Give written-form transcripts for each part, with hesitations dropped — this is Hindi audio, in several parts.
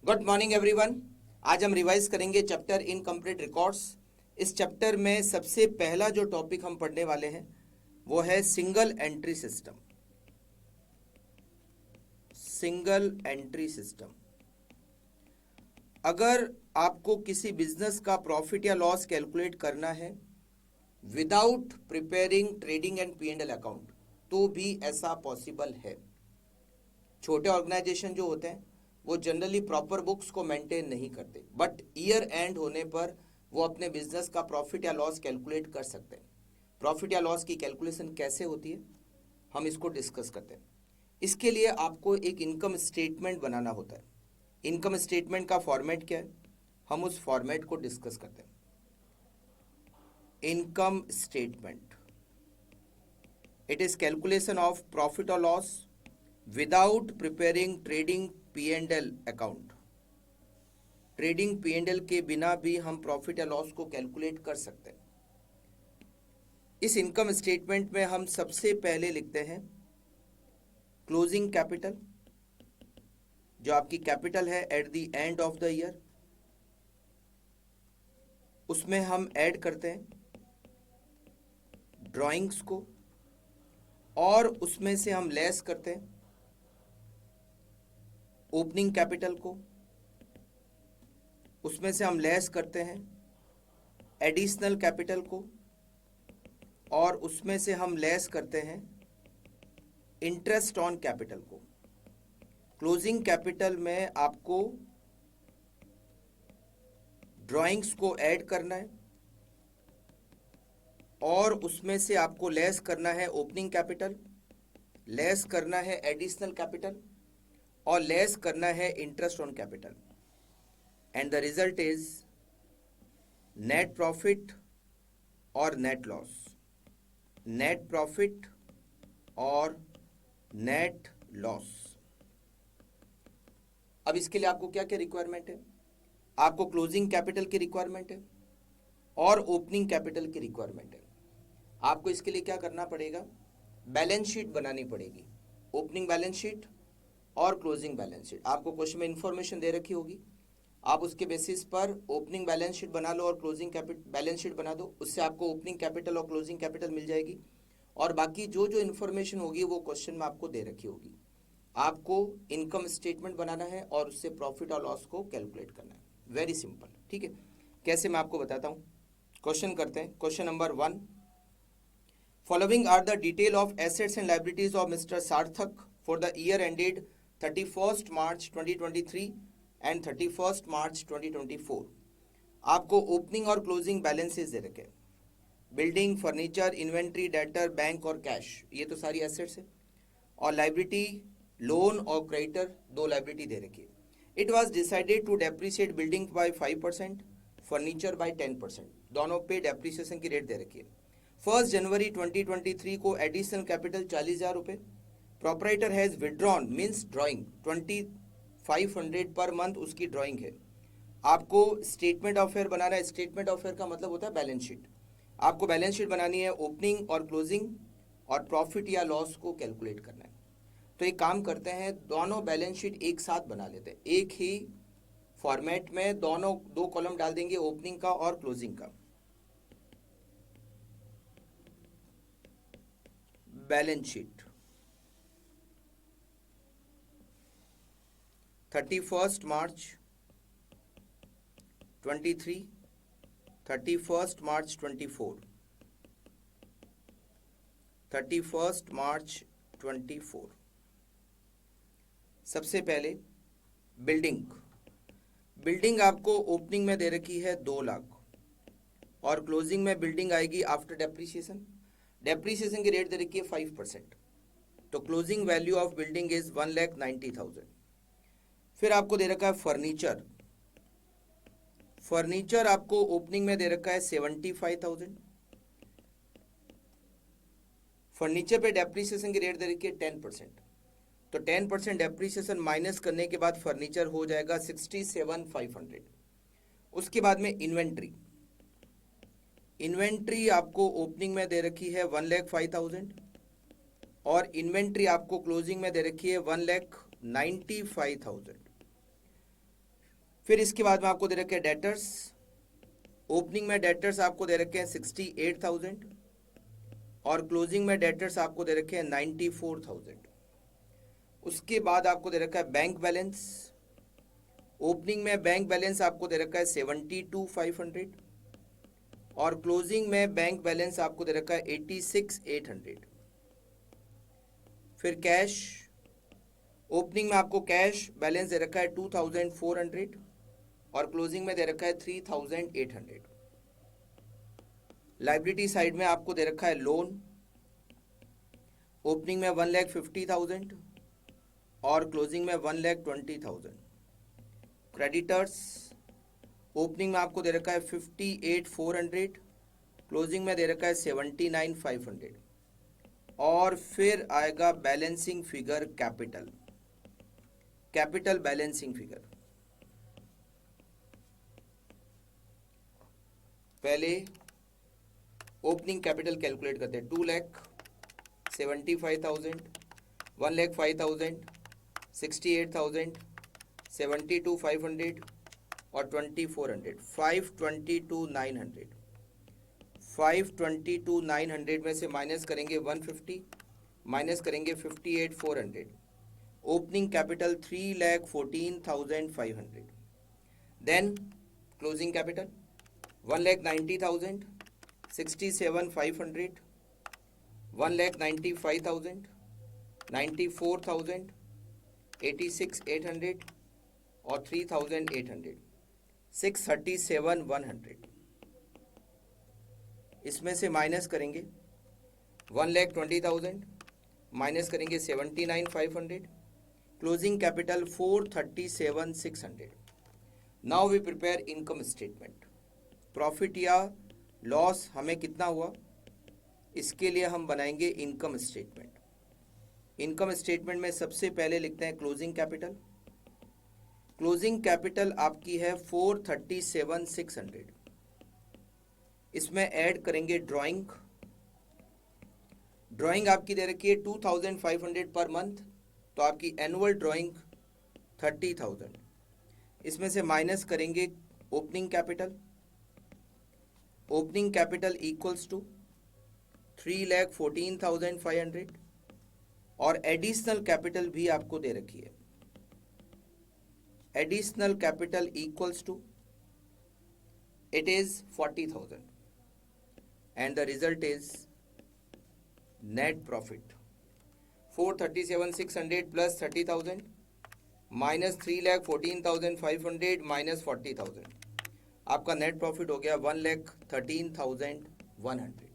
Good morning everyone. आज हम रिवाइज करेंगे चैप्टर इनकम्प्लीट रिकॉर्ड्स। इस चैप्टर में सबसे पहला जो टॉपिक हम पढ़ने वाले हैं वो है single entry system. Single entry system. अगर आपको किसी बिजनेस का प्रॉफिट या लॉस कैलकुलेट करना है without preparing trading and P&L account तो भी ऐसा पॉसिबल है। छोटे ऑर्गेनाइजेशन जो होते हैं वो जनरली प्रॉपर बुक्स को मेंटेन नहीं करते, बट ईयर एंड होने पर वो अपने बिजनेस का प्रॉफिट या लॉस कैलकुलेट कर सकते हैं। प्रॉफिट या लॉस की कैलकुलेशन कैसे होती है हम इसको डिस्कस करते हैं। इसके लिए आपको एक इनकम स्टेटमेंट बनाना होता है। इनकम स्टेटमेंट का फॉर्मेट क्या है हम उस फॉर्मेट को डिस्कस करते हैं। Income statement, it is calculation of profit और loss without preparing trading P&L account. Trading P&L के बिना भी हम प्रॉफिट या लॉस को कैलकुलेट कर सकते हैं। इस इनकम स्टेटमेंट में हम सबसे पहले लिखते हैं क्लोजिंग कैपिटल, जो आपकी कैपिटल है at the end of the year. उसमें हम ऐड करते हैं ड्राइंग्स को और उसमें से हम लेस करते हैं ओपनिंग कैपिटल को, उसमें से हम लेस करते हैं एडिशनल कैपिटल को और उसमें से हम लेस करते हैं इंटरेस्ट ऑन कैपिटल को। क्लोजिंग कैपिटल में आपको ड्राइंग्स को ऐड करना है और उसमें से आपको लेस करना है ओपनिंग कैपिटल, लेस करना है एडिशनल कैपिटल और लेस करना है interest on capital. And the result is net profit और नेट लॉस। नेट प्रॉफिट और नेट लॉस। अब इसके लिए आपको क्या क्या रिक्वायरमेंट है? आपको क्लोजिंग कैपिटल की रिक्वायरमेंट है और ओपनिंग कैपिटल की रिक्वायरमेंट है। आपको इसके लिए क्या करना पड़ेगा? बैलेंस शीट बनानी पड़ेगी, ओपनिंग बैलेंस शीट और क्लोजिंग बैलेंस शीट। आपको क्वेश्चन में इंफॉर्मेशन दे रखी होगी, आप उसके बेसिस पर ओपनिंग बैलेंस शीट बना लो और क्लोजिंग बैलेंस शीट बना दो। उससे आपको ओपनिंग कैपिटल और क्लोजिंग कैपिटल मिल जाएगी और बाकी जो जो इन्फॉर्मेशन होगी वो क्वेश्चन में आपको दे रखी होगी। आपको इनकम स्टेटमेंट बनाना है और उससे प्रॉफिट और लॉस को कैलकुलेट करना है। वेरी सिंपल, ठीक है। कैसे मैं आपको बताता हूँ। क्वेश्चन करते हैं। Question number 1, following are the detail of assets and liabilities of mister Sarthak for the year ended 31 March 2023 and 31 March 2024। आपको ओपनिंग और क्लोजिंग बैलेंसेस दे रखे हैं। Building, furniture, inventory, debtor, bank और कैश, ये तो सारी एसेट्स है। और लाइबिलिटी, लोन और क्रेडिटर, दो लाइबिलिटी दे रखी है। It was decided to depreciate building by 5%, furniture by 10%। दोनों पे डेप्रिसिएशन की रेट दे रखी है। 1 जनवरी 2023 को एडिशनल कैपिटल 40,000 रुपये। Proprietor has withdrawn means drawing 2500 per month उसकी ड्राइंग है। आपको स्टेटमेंट ऑफ फेयर बनाना है। स्टेटमेंट ऑफ फेयर का मतलब होता है बैलेंस शीट। आपको बैलेंस शीट बनानी है, ओपनिंग और क्लोजिंग और प्रॉफिट या लॉस को कैलकुलेट करना है। तो एक काम करते हैं, दोनों बैलेंस शीट एक साथ बना लेते हैं। एक ही फॉर्मेट में दोनों दो कॉलम डाल देंगे, ओपनिंग का और क्लोजिंग का। बैलेंस शीट 31 मार्च 23, 31 मार्च 24, 31 मार्च 24। सबसे पहले बिल्डिंग। बिल्डिंग आपको ओपनिंग में दे रखी है 2 लाख और क्लोजिंग में बिल्डिंग आएगी आफ्टर डेप्रिसिएशन। डेप्रिसिएशन की रेट दे रखी है 5%। तो closing value of building is 1,90,000। फिर आपको दे रखा है फर्नीचर। फर्नीचर आपको ओपनिंग में दे रखा है 75,000। फर्नीचर पे डेप्रिसिएशन की रेट दे रखी है 10%। तो 10% डेप्रिसिएशन माइनस करने के बाद फर्नीचर हो जाएगा 67,500। उसके बाद में इन्वेंट्री। इन्वेंट्री आपको ओपनिंग में दे रखी है 1,05,000 और इन्वेंट्री आपको क्लोजिंग में दे रखी है 1,95,000। फिर इसके बाद में आपको दे रखे हैं डेटर्स। ओपनिंग में डेटर्स आपको दे रखे हैं 68,000 और क्लोजिंग में डेटर्स आपको दे रखे हैं 94,000। उसके बाद आपको दे रखा है बैंक बैलेंस। ओपनिंग में बैंक बैलेंस आपको दे रखा है 72,500 और क्लोजिंग में बैंक बैलेंस आपको दे रखा है 86,800। फिर कैश, ओपनिंग में आपको कैश बैलेंस दे रखा है 2,400 और क्लोजिंग में दे रखा है 3,800। लाइबिलिटी साइड में आपको दे रखा है लोन। ओपनिंग में 1,50,000 और क्लोजिंग में 1,20,000। क्रेडिटर्स, ओपनिंग में आपको दे रखा है 58,400, क्लोजिंग में दे रखा है 79,500। और फिर आएगा balancing figure capital, capital balancing figure. पहले ओपनिंग कैपिटल कैलकुलेट करते हैं। 2,75,000, 1,05,000, 68,000, 72,500 और 2,400। 522,900। 522,900 में से माइनस करेंगे 150, माइनस करेंगे 58,400। Opening capital 3,14,500। Then closing capital 1,90,000, 67,500, 1,95,000, 94,000, 86,800 और 3,800। 637,100। इसमें से माइनस करेंगे 1,20,000, माइनस करेंगे 79,500, closing capital 437,600। Now we prepare income statement. Profit या लॉस हमें कितना हुआ, इसके लिए हम बनाएंगे इनकम स्टेटमेंट। इनकम स्टेटमेंट में सबसे पहले लिखते हैं क्लोजिंग कैपिटल। क्लोजिंग कैपिटल आपकी है 437,600। इसमें ऐड करेंगे ड्राइंग। ड्राइंग आपकी दे रखी है 2,500 पर मंथ, तो आपकी एनुअल ड्राइंग 30,000। इसमें से माइनस करेंगे opening capital. Opening capital equals to 3,14,500 और एडिशनल कैपिटल भी आपको दे रखी है। Additional capital equals to it is 40,000 and the result is net profit 437,600 plus 30,000 minus 3,14,500 minus 40,000। आपका नेट प्रॉफिट हो गया 1,13,100।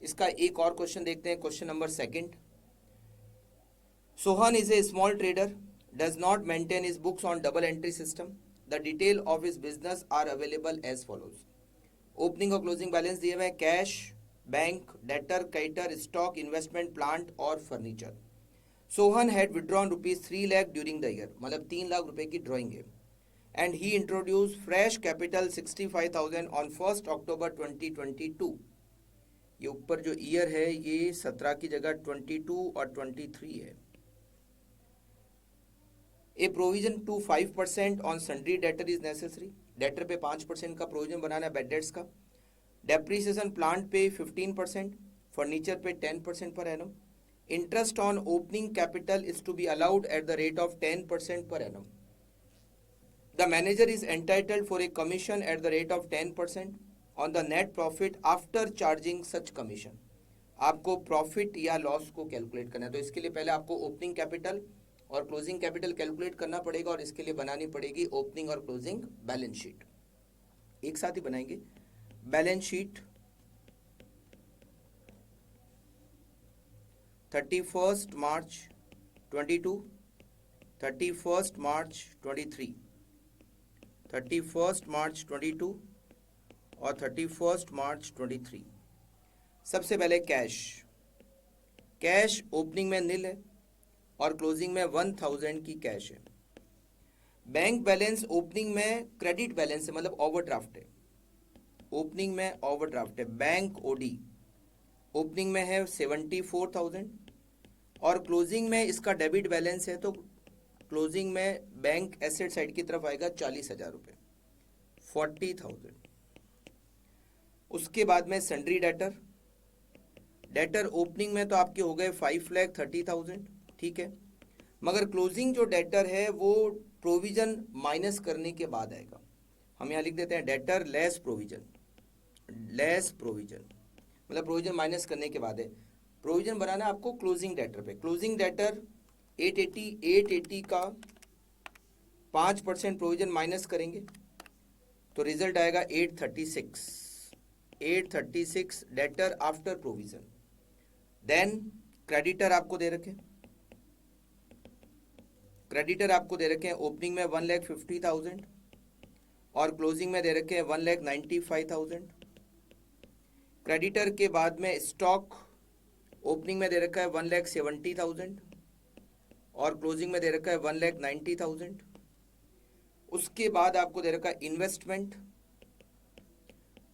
इसका एक और क्वेश्चन देखते हैं, question number second. Sohan is a small trader, does not maintain his books on double entry system. The detail of his business are available as follows। Opening और क्लोजिंग बैलेंस दिए हुए हैं, cash, bank, debtor, creditor, stock, investment, plant और furniture. Sohan had withdrawn rupees 3 lakh during the year, मतलब 3 लाख रुपए की ड्रॉइंग है। And he introduce fresh capital 65,000 on 1 अक्टूबर 2022। ये ऊपर जो ईयर है ये 17 की जगह 22 और 23 है। A provision to 5% on sundry debtor is necessary. Debtor पे 5% का प्रोविजन बनाना है बैड डेट्स का। डेप्रीसिएशन प्लांट पे 15%, फर्नीचर पे 10% per annum. Interest on opening capital is to be allowed at the rate of 10% per annum. The manager is entitled for a commission at the rate of 10% on the net profit after charging such commission. आपको प्रॉफिट या लॉस को कैलकुलेट करना है, तो इसके लिए पहले आपको ओपनिंग कैपिटल और क्लोजिंग कैपिटल कैलकुलेट करना पड़ेगा और इसके लिए बनानी पड़ेगी ओपनिंग और क्लोजिंग बैलेंस शीट। एक साथ ही बनाएंगे। बैलेंस शीट 31 मार्च 22, 31 मार्च 23, 31 मार्च 22 और 31 मार्च 23। सबसे पहले कैश। कैश ओपनिंग में नील है और क्लोजिंग में 1,000 की कैश है। बैंक बैलेंस ओपनिंग में क्रेडिट बैलेंस है, मतलब ओवरड्राफ्ट है। ओपनिंग में ओवरड्राफ्ट है। बैंक ओडी ओपनिंग में है 74,000 और क्लोजिंग में इसका डेबिट बैलेंस है, तो क्लोजिंग में बैंक एसेट साइड की तरफ आएगा 40,000 रुपये, 40,000। उसके बाद में सन्ड्री डेटर, डेटर ओपनिंग में तो आपके हो गए 5,30,000, ठीक है, मगर क्लोजिंग जो डेटर है वो प्रोविजन माइनस करने के बाद आएगा। हम यहाँ लिख देते हैं debtor less provision, less provision मतलब प्रोविजन माइनस करने के बाद है। प्रोविजन बनाना है आपको क्लोजिंग डेटर पे। क्लोजिंग डेटर 880 का 5% प्रोविजन माइनस करेंगे तो रिजल्ट आएगा 836 debtor after provision. Then creditor आपको दे रखे, क्रेडिटर आपको दे रखे हैं ओपनिंग में 1,50,000 और क्लोजिंग में दे रखे हैं 1,95,000। क्रेडिटर के बाद में स्टॉक ओपनिंग में दे रखा है 1,70,000 और क्लोजिंग में दे रखा है 1,90,000। उसके बाद आपको दे रखा है इन्वेस्टमेंट,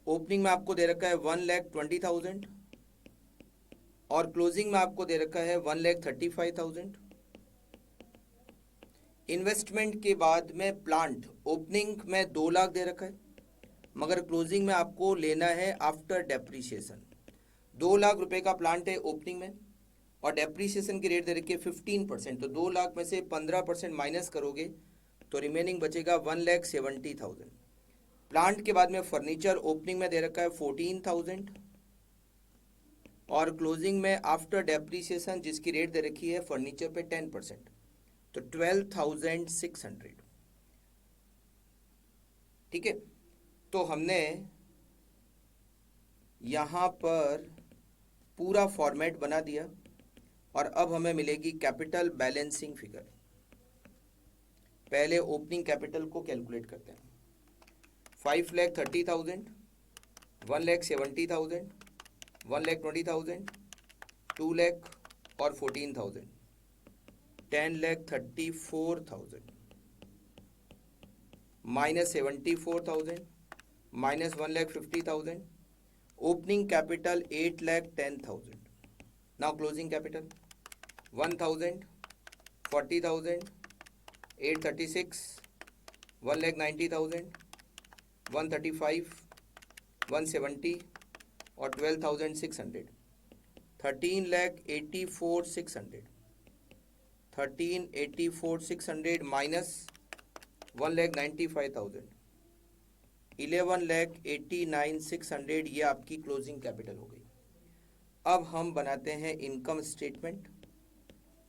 ओपनिंग में आपको दे रखा है 1,20,000 और क्लोजिंग में आपको दे रखा है 1,35,000। इन्वेस्टमेंट के बाद में प्लांट ओपनिंग में 2 लाख दे रखा है, मगर क्लोजिंग में आपको लेना है आफ्टर डेप्रीशिएशन। 2 लाख रुपए का प्लांट है ओपनिंग में और डेप्रीशिएशन की रेट दे रखी है 15%, तो 2 लाख में से 15% माइनस करोगे तो रिमेनिंग बचेगा 1,70,000। प्लांट के बाद में फर्नीचर ओपनिंग में दे रखा है 14,000 और क्लोजिंग में आफ्टर डेप्रीशिएशन जिसकी रेट दे रखी है फर्नीचर पे 10%, तो 12,600। ठीक है, तो हमने यहाँ पर पूरा फॉर्मेट बना दिया और अब हमें मिलेगी कैपिटल बैलेंसिंग फिगर। पहले ओपनिंग कैपिटल को कैलकुलेट करते हैं। 5,30,000, 1,70,000, 1,20,000, 2 लाख और 14,000, 10,34,000 minus 74,000 minus 1,50,000, opening capital 8,10,000। Now closing capital 1,000, 40,000, 836, 1,90,000, 135, 170 और 12,600, 13,84,600, 13,84,600 माइनस 1,95,000, 11,89,600। ये आपकी क्लोजिंग कैपिटल हो गई। अब हम बनाते हैं इनकम स्टेटमेंट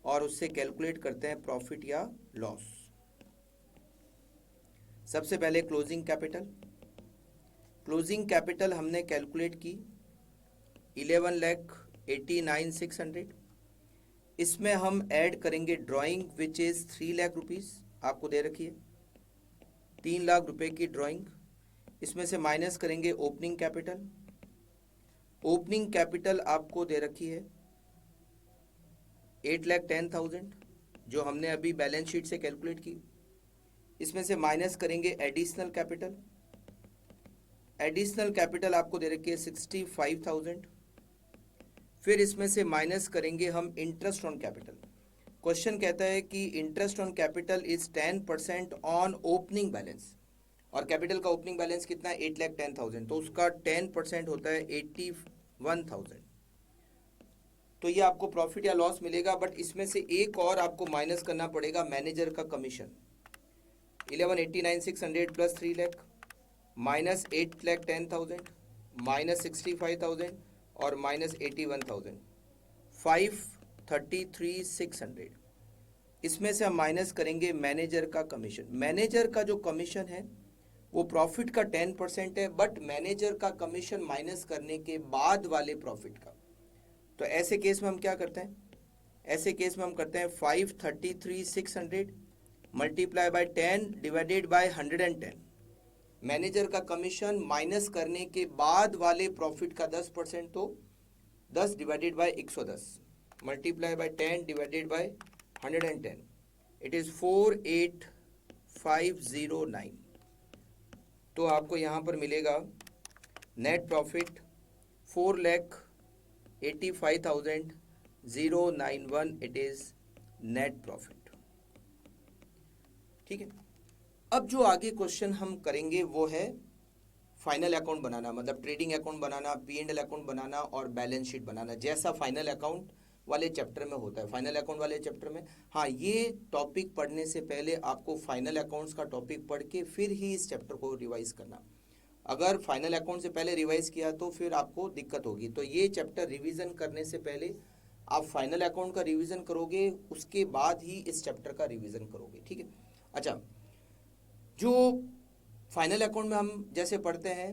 और उससे कैलकुलेट करते हैं प्रॉफिट या लॉस। सबसे पहले क्लोजिंग कैपिटल, क्लोजिंग कैपिटल हमने कैलकुलेट की 11,89,600। इसमें हम ऐड करेंगे drawing which is 3 lakh rupees, आपको दे रखी है 3 लाख रुपए की ड्राइंग। इसमें से माइनस करेंगे ओपनिंग कैपिटल, ओपनिंग कैपिटल आपको दे रखी है 8,10,000 जो हमने अभी बैलेंस शीट से कैलकुलेट की। इसमें से माइनस करेंगे एडिशनल कैपिटल, एडिशनल कैपिटल आपको दे रखी है 65,000। फिर इसमें से माइनस करेंगे हम इंटरेस्ट ऑन कैपिटल। क्वेश्चन कहता है कि interest on capital is 10% on opening balance और कैपिटल का ओपनिंग बैलेंस कितना है 8,10,000, तो उसका 10% होता है 81,000। तो ये आपको प्रॉफिट या लॉस मिलेगा। बट इसमें से एक और आपको माइनस करना पड़ेगा मैनेजर का commission, 11,89,600 plus 3 lakh minus 8,10,000 minus 65,000 और माइनस 81,000, 5,33,600। इसमें से हम माइनस करेंगे मैनेजर का कमीशन। मैनेजर का जो कमीशन है वो प्रॉफिट का 10% है, बट मैनेजर का कमीशन माइनस करने के बाद वाले प्रॉफिट का। तो ऐसे केस में हम क्या करते हैं, ऐसे केस में हम करते हैं 5,33,600 multiply by 10 divided by 110। Manager का कमीशन माइनस करने के बाद वाले प्रॉफिट का 10%, तो 10 divided by 110 multiply by 10 divided by 110, it is 4,85,09। तो आपको यहाँ पर मिलेगा net profit 4,85,091, it is net profit. ठीक है। अब जो आगे क्वेश्चन हम करेंगे वो है फाइनल अकाउंट बनाना, मतलब ट्रेडिंग अकाउंट बनाना, P&L अकाउंट बनाना और बैलेंस शीट बनाना, जैसा फाइनल अकाउंट वाले चैप्टर में होता है। फाइनल अकाउंट वाले चैप्टर में, हाँ, ये टॉपिक पढ़ने से पहले आपको फाइनल अकाउंट्स का टॉपिक पढ़ के फिर ही इस चैप्टर को रिवाइज करना। अगर फाइनल अकाउंट से पहले रिवाइज किया तो फिर आपको दिक्कत होगी। तो ये चैप्टर रिवीजन करने से पहले आप फाइनल अकाउंट का रिवीजन करोगे, उसके बाद ही इस चैप्टर का रिवीजन करोगे, ठीक है। अच्छा, जो फाइनल अकाउंट में हम जैसे पढ़ते हैं,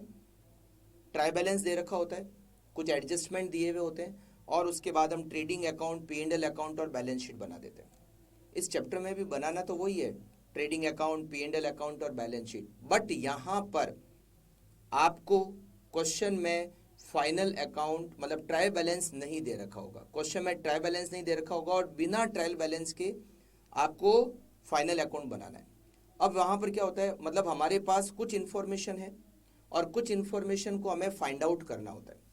ट्राई बैलेंस दे रखा होता है, कुछ एडजस्टमेंट दिए हुए होते हैं, और उसके बाद हम ट्रेडिंग अकाउंट, P&L अकाउंट और बैलेंस शीट बना देते हैं। इस चैप्टर में भी बनाना तो वही है, ट्रेडिंग अकाउंट, P&L अकाउंट और बैलेंस शीट। बट यहाँ पर आपको क्वेश्चन में फाइनल अकाउंट मतलब ट्रायल बैलेंस नहीं दे रखा होगा, क्वेश्चन में ट्रायल बैलेंस नहीं दे रखा होगा, और बिना ट्रायल बैलेंस के आपको फाइनल अकाउंट बनाना है। अब वहाँ पर क्या होता है, मतलब हमारे पास कुछ इन्फॉर्मेशन है और कुछ इन्फॉर्मेशन को हमें फाइंड आउट करना होता है।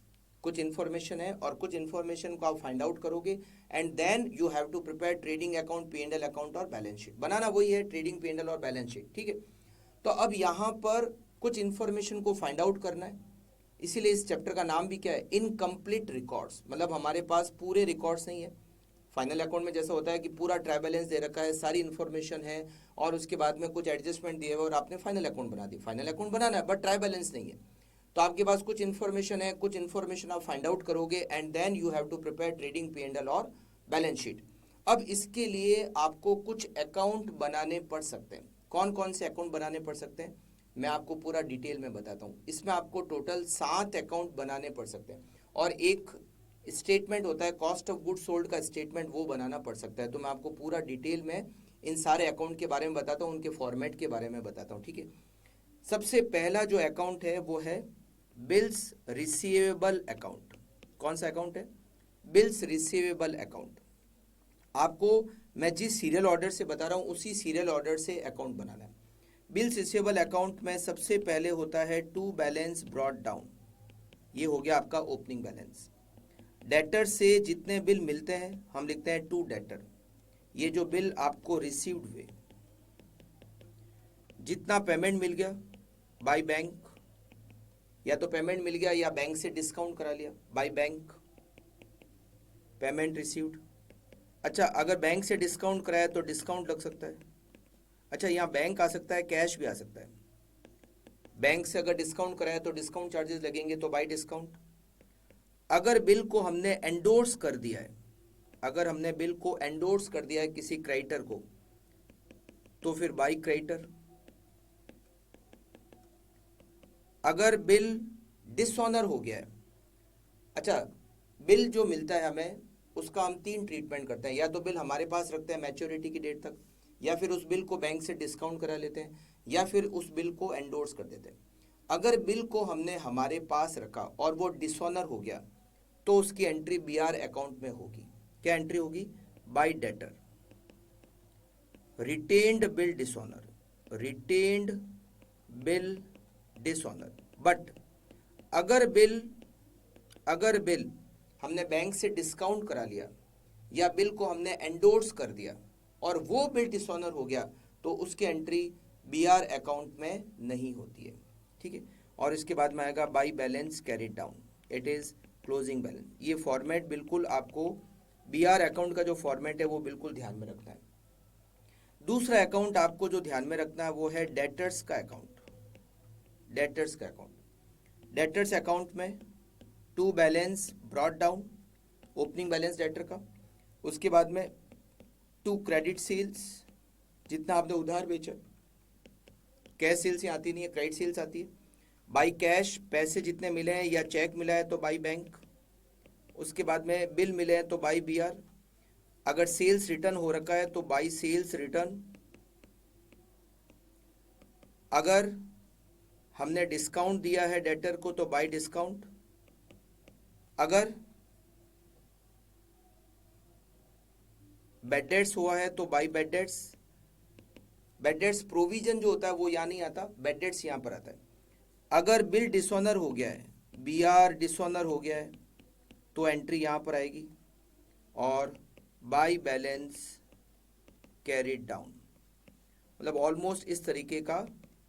कुछ इन्फॉर्मेशन है और कुछ इन्फॉर्मेशन को आप फाइंड आउट करोगे, and then you have to prepare trading account, P&L account और बैलेंस शीट। बनाना वही है, ट्रेडिंग, P&L और बैलेंस शीट, ठीक है। तो अब यहाँ पर कुछ इन्फॉर्मेशन को फाइंड आउट करना है, इसीलिए इस चैप्टर का नाम भी क्या है, इनकम्प्लीट रिकॉर्ड्स, मतलब हमारे पास पूरे रिकॉर्ड्स नहीं है। फाइनल अकाउंट में जैसा होता है कि पूरा ट्रायल बैलेंस दे रखा है, सारी इन्फॉर्मेशन है, और उसके बाद में कुछ एडजस्टमेंट दिए हुए और आपने फाइनल अकाउंट बना दी। फाइनल अकाउंट बनाना है बट ट्रायल बैलेंस नहीं है, तो आपके पास कुछ इन्फॉर्मेशन है, कुछ इन्फॉर्मेशन आप फाइंड आउट करोगे, and then you have to prepare trading, P&L और बैलेंस शीट। अब इसके लिए आपको कुछ अकाउंट बनाने पड़ सकते हैं। कौन कौन से अकाउंट बनाने पड़ सकते हैं, मैं आपको पूरा डिटेल में बताता हूँ। इसमें आपको टोटल 7 अकाउंट बनाने पड़ सकते हैं, और एक स्टेटमेंट होता है कॉस्ट ऑफ गुड सोल्ड का स्टेटमेंट, वो बनाना पड़ सकता है। तो मैं आपको पूरा डिटेल में इन सारे अकाउंट के बारे में बताता हूँ, उनके फॉर्मेट के बारे में बताता हूँ, ठीक है। सबसे पहला जो अकाउंट है वो है बिल्स रिसीवेबल अकाउंट। कौन सा अकाउंट है, बिल्स रिसीवेबल अकाउंट। आपको मैं जिस सीरियल ऑर्डर से बता रहा हूँ उसी सीरियल ऑर्डर से अकाउंट बनाना है। बिल्स रिसीवेबल अकाउंट में सबसे पहले होता है टू बैलेंस ब्रॉट डाउन, ये हो गया आपका ओपनिंग बैलेंस। डेटर से जितने बिल मिलते हैं हम लिखते हैं टू डेटर, ये जो बिल आपको रिसीव्ड हुए, जितना पेमेंट मिल गया बाय बैंक, या तो पेमेंट मिल गया या बैंक से डिस्काउंट करा लिया, बाय बैंक पेमेंट रिसीव्ड। अच्छा, अगर बैंक से डिस्काउंट कराया तो डिस्काउंट लग सकता है। अच्छा, यहाँ बैंक आ सकता है, कैश भी आ सकता है। बैंक से अगर डिस्काउंट कराया तो डिस्काउंट चार्जेस लगेंगे, तो बाय डिस्काउंट। अगर बिल को हमने एंडोर्स कर दिया है, अगर हमने बिल को एंडोर्स कर दिया है किसी क्रेडिटर को, तो फिर बाय क्रेडिटर। अगर बिल डिसऑनर हो गया है, अच्छा, बिल जो मिलता है हमें उसका हम 3 ट्रीटमेंट करते हैं, या तो बिल हमारे पास रखते हैं मैच्योरिटी की डेट तक, या फिर उस बिल को बैंक से डिस्काउंट करा लेते हैं, या फिर उस बिल को एंडोर्स कर देते हैं। अगर बिल को हमने हमारे पास रखा और वो डिसऑनर हो गया, तो उसकी एंट्री BR अकाउंट में होगी। क्या एंट्री होगी, bye debtor, retained bill dishonour, retained bill dishonour. But अगर बिल हमने बैंक से डिस्काउंट करा लिया या बिल को हमने एंडोर्स कर दिया और वो बिल डिसऑनर हो गया, तो उसकी एंट्री BR अकाउंट में नहीं होती है, ठीक है। और इसके बाद में आएगा by balance carried down, it is closing balance. ये फॉर्मेट बिल्कुल आपको BR अकाउंट का जो फॉर्मेट है वो बिल्कुल ध्यान में रखना है। दूसरा अकाउंट आपको जो ध्यान में रखना है वो है डेटर्स का अकाउंट। डेटर्स का अकाउंट, डेटर्स अकाउंट में to balance brought down, opening balance debtor का, उसके बाद में टू क्रेडिट सेल्स, जितना आपने उधार बेचा, कैश सेल्स यहाँ आती नहीं है, क्रेडिट सेल्स आती है। बाई कैश, पैसे जितने मिले हैं या चेक मिला है तो बाई बैंक, उसके बाद में बिल मिले हैं तो बाई BR, अगर सेल्स रिटर्न हो रखा है तो बाई सेल्स रिटर्न, अगर हमने डिस्काउंट दिया है डेटर को तो बाई डिस्काउंट, अगर बैड डेट्स हुआ है तो by bad debts. Bad debts provision जो होता है वो यहाँ नहीं आता, बैड डेट्स यहाँ पर आता है। अगर बिल डिसऑनर हो गया है, BR डिसऑनर हो गया है, तो एंट्री यहाँ पर आएगी, और बाई बैलेंस कैरिड डाउन। मतलब ऑलमोस्ट इस तरीके का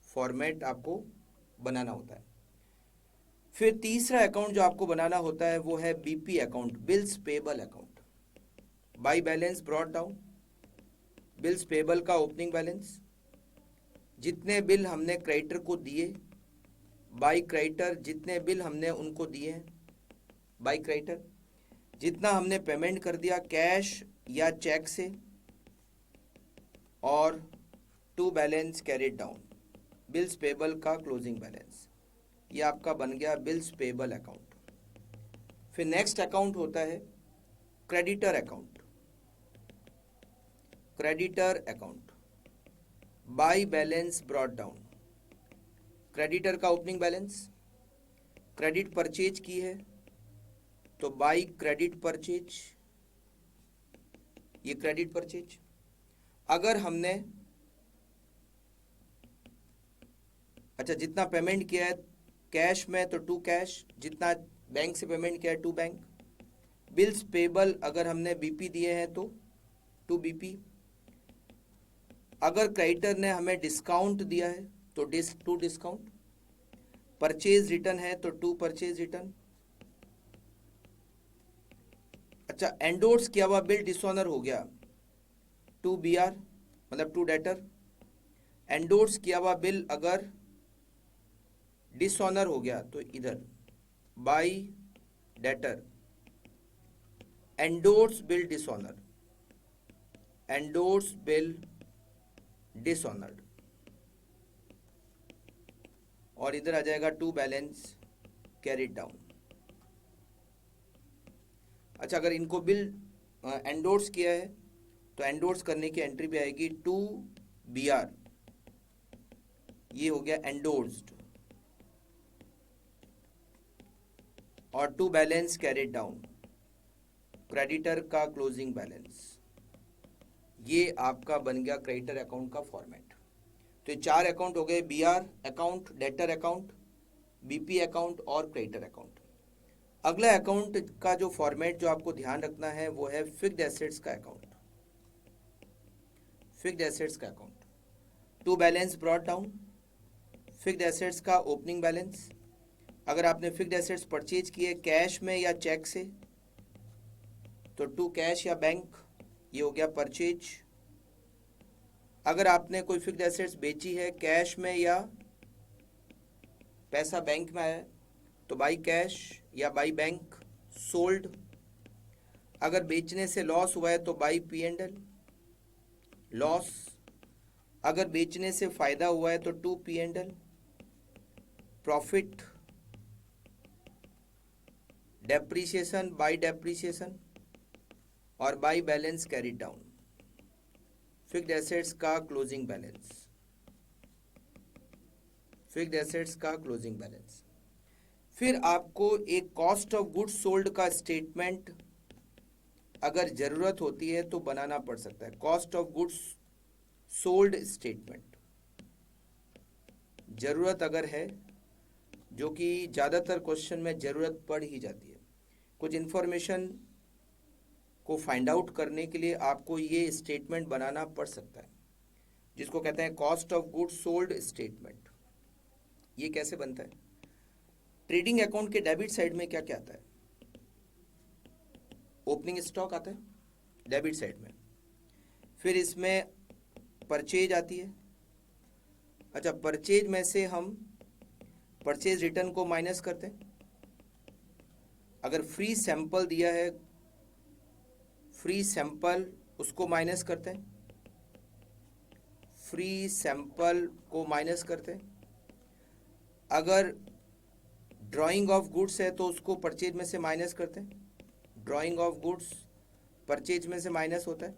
फॉर्मेट आपको बनाना होता है। फिर तीसरा अकाउंट जो आपको बनाना होता है वो है BP account, bills payable account. By balance brought down, bills payable का ओपनिंग बैलेंस, जितने बिल हमने क्रेडिटर को दिए, बाई क्रेडिटर जितने बिल हमने उनको दिए हैं, बाई क्रेडिटर जितना हमने पेमेंट कर दिया कैश या चेक से, और to balance carried down, bills payable का क्लोजिंग बैलेंस। ये आपका बन गया बिल्स पेबल अकाउंट। फिर नेक्स्ट अकाउंट होता है creditor account. Creditor account by balance brought down, creditor का ओपनिंग बैलेंस, क्रेडिट परचेज की है तो बाई क्रेडिट परचेज, ये क्रेडिट परचेज। अगर हमने अच्छा जितना पेमेंट किया है कैश में तो टू कैश, जितना बैंक से पेमेंट किया है टू बैंक। बिल्स पेबल अगर हमने बीपी दिए हैं तो टू बीपी। अगर क्रेडिटर ने हमें डिस्काउंट दिया है तो टू डिस्काउंट। परचेज रिटर्न है तो टू परचेज रिटर्न। अच्छा एंडोर्स किया हुआ बिल डिसऑनर हो गया, टू बीआर मतलब टू डेटर। एंडोर्स किया हुआ बिल अगर डिसऑनर हो गया तो इधर by debtor, endorse bill dishonour, endorse bill dishonoured, और इधर आ जाएगा टू बैलेंस कैरिड डाउन। अच्छा अगर इनको बिल एंडोर्स किया है तो एंडोर्स करने की एंट्री भी आएगी टू बीआर, ये हो गया एंडोर्स्ड, और to balance carried down, creditor का क्लोजिंग बैलेंस। ये आपका बन गया क्रेडिटर अकाउंट का फॉर्मेट। तो ये चार अकाउंट हो गए, BR account, debtor account, BP account और क्रेडिटर अकाउंट। अगला अकाउंट का जो फॉर्मेट जो आपको ध्यान रखना है वो है फिक्स्ड एसेट्स का अकाउंट। फिक्स्ड एसेट्स का account, to balance brought down, fixed assets का ओपनिंग बैलेंस। अगर आपने फिक्स्ड एसेट्स परचेज किए कैश में या चेक से तो टू कैश या बैंक, ये हो गया परचेज। अगर आपने कोई फिक्स्ड एसेट्स बेची है कैश में या पैसा बैंक में आया तो बाई कैश या बाई बैंक, सोल्ड। अगर बेचने से लॉस हुआ है तो by P and L, loss. अगर बेचने से फायदा हुआ है तो to P and L, profit. Depreciation by depreciation, और by balance carried down, fixed assets का क्लोजिंग बैलेंस, फिक्स्ड एसेट्स का क्लोजिंग बैलेंस। फिर आपको एक कॉस्ट ऑफ गुड्स सोल्ड का स्टेटमेंट अगर जरूरत होती है तो बनाना पड़ सकता है। Cost of goods sold statement जरूरत अगर है, जो कि ज़्यादातर क्वेश्चन में जरूरत पड़ ही जाती है। कुछ इंफॉर्मेशन को फाइंड आउट करने के लिए आपको ये स्टेटमेंट बनाना पड़ सकता है, जिसको कहते हैं cost of goods sold statement. ये कैसे बनता है? ट्रेडिंग अकाउंट के डेबिट साइड में क्या क्या आता है? ओपनिंग स्टॉक आता है डेबिट साइड में, फिर इसमें परचेज आती है। अच्छा परचेज में से हम परचेज रिटर्न को माइनस करते हैं। अगर फ्री सैंपल दिया है, फ्री सैंपल उसको माइनस करते हैं, फ्री सैंपल को माइनस करते हैं। अगर ड्राइंग ऑफ गुड्स है तो उसको परचेज में से माइनस करते हैं, ड्राइंग ऑफ गुड्स परचेज में से माइनस होता है।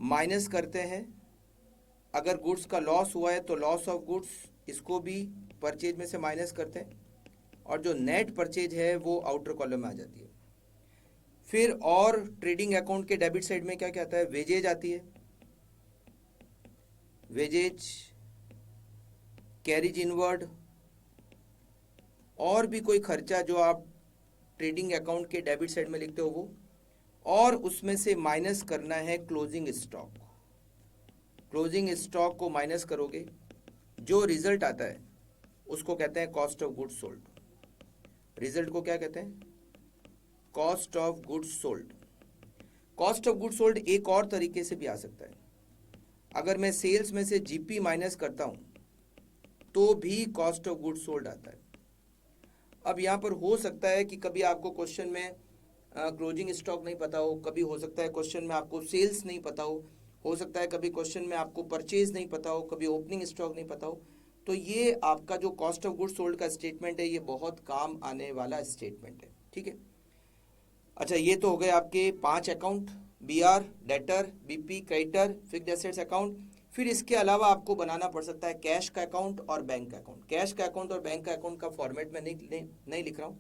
माइनस करते हैं अगर गुड्स का लॉस हुआ है तो लॉस ऑफ गुड्स, इसको भी परचेज में से माइनस करते हैं, और जो नेट परचेज है वो आउटर कॉलम में आ जाती है। फिर और ट्रेडिंग अकाउंट के डेबिट साइड में क्या क्या आता है? वेजेज आती है, वेजेज, कैरिज इनवर्ड, और भी कोई खर्चा जो आप ट्रेडिंग अकाउंट के डेबिट साइड में लिखते हो वो, और उसमें से माइनस करना है क्लोजिंग स्टॉक। क्लोजिंग स्टॉक को माइनस करोगे, जो रिजल्ट आता है उसको कहते हैं cost of goods sold. Result को क्या कहते हैं? Cost of goods sold. Cost of goods sold एक और तरीके से भी आ सकता है। अगर मैं सेल्स में से जीपी माइनस करता हूं तो भी कॉस्ट ऑफ गुड्स सोल्ड आता है। अब यहां पर हो सकता है कि कभी आपको क्वेश्चन में क्लोजिंग स्टॉक नहीं पता हो, कभी हो सकता है क्वेश्चन में आपको सेल्स नहीं पता हो सकता है कभी क्वेश्चन में आपको परचेज नहीं पता हो, कभी ओपनिंग स्टॉक नहीं पता हो। तो ये आपका जो कॉस्ट ऑफ गुड्स सोल्ड का स्टेटमेंट है ये बहुत काम आने वाला स्टेटमेंट है, ठीक है। अच्छा, ये तो हो गए आपके 5 account, BR, debtor, BP, creditor, fixed assets account. फिर इसके अलावा आपको बनाना पड़ सकता है कैश का अकाउंट और बैंक का अकाउंट। कैश का अकाउंट और बैंक का अकाउंट का फॉर्मेट में नहीं लिख रहा हूँ,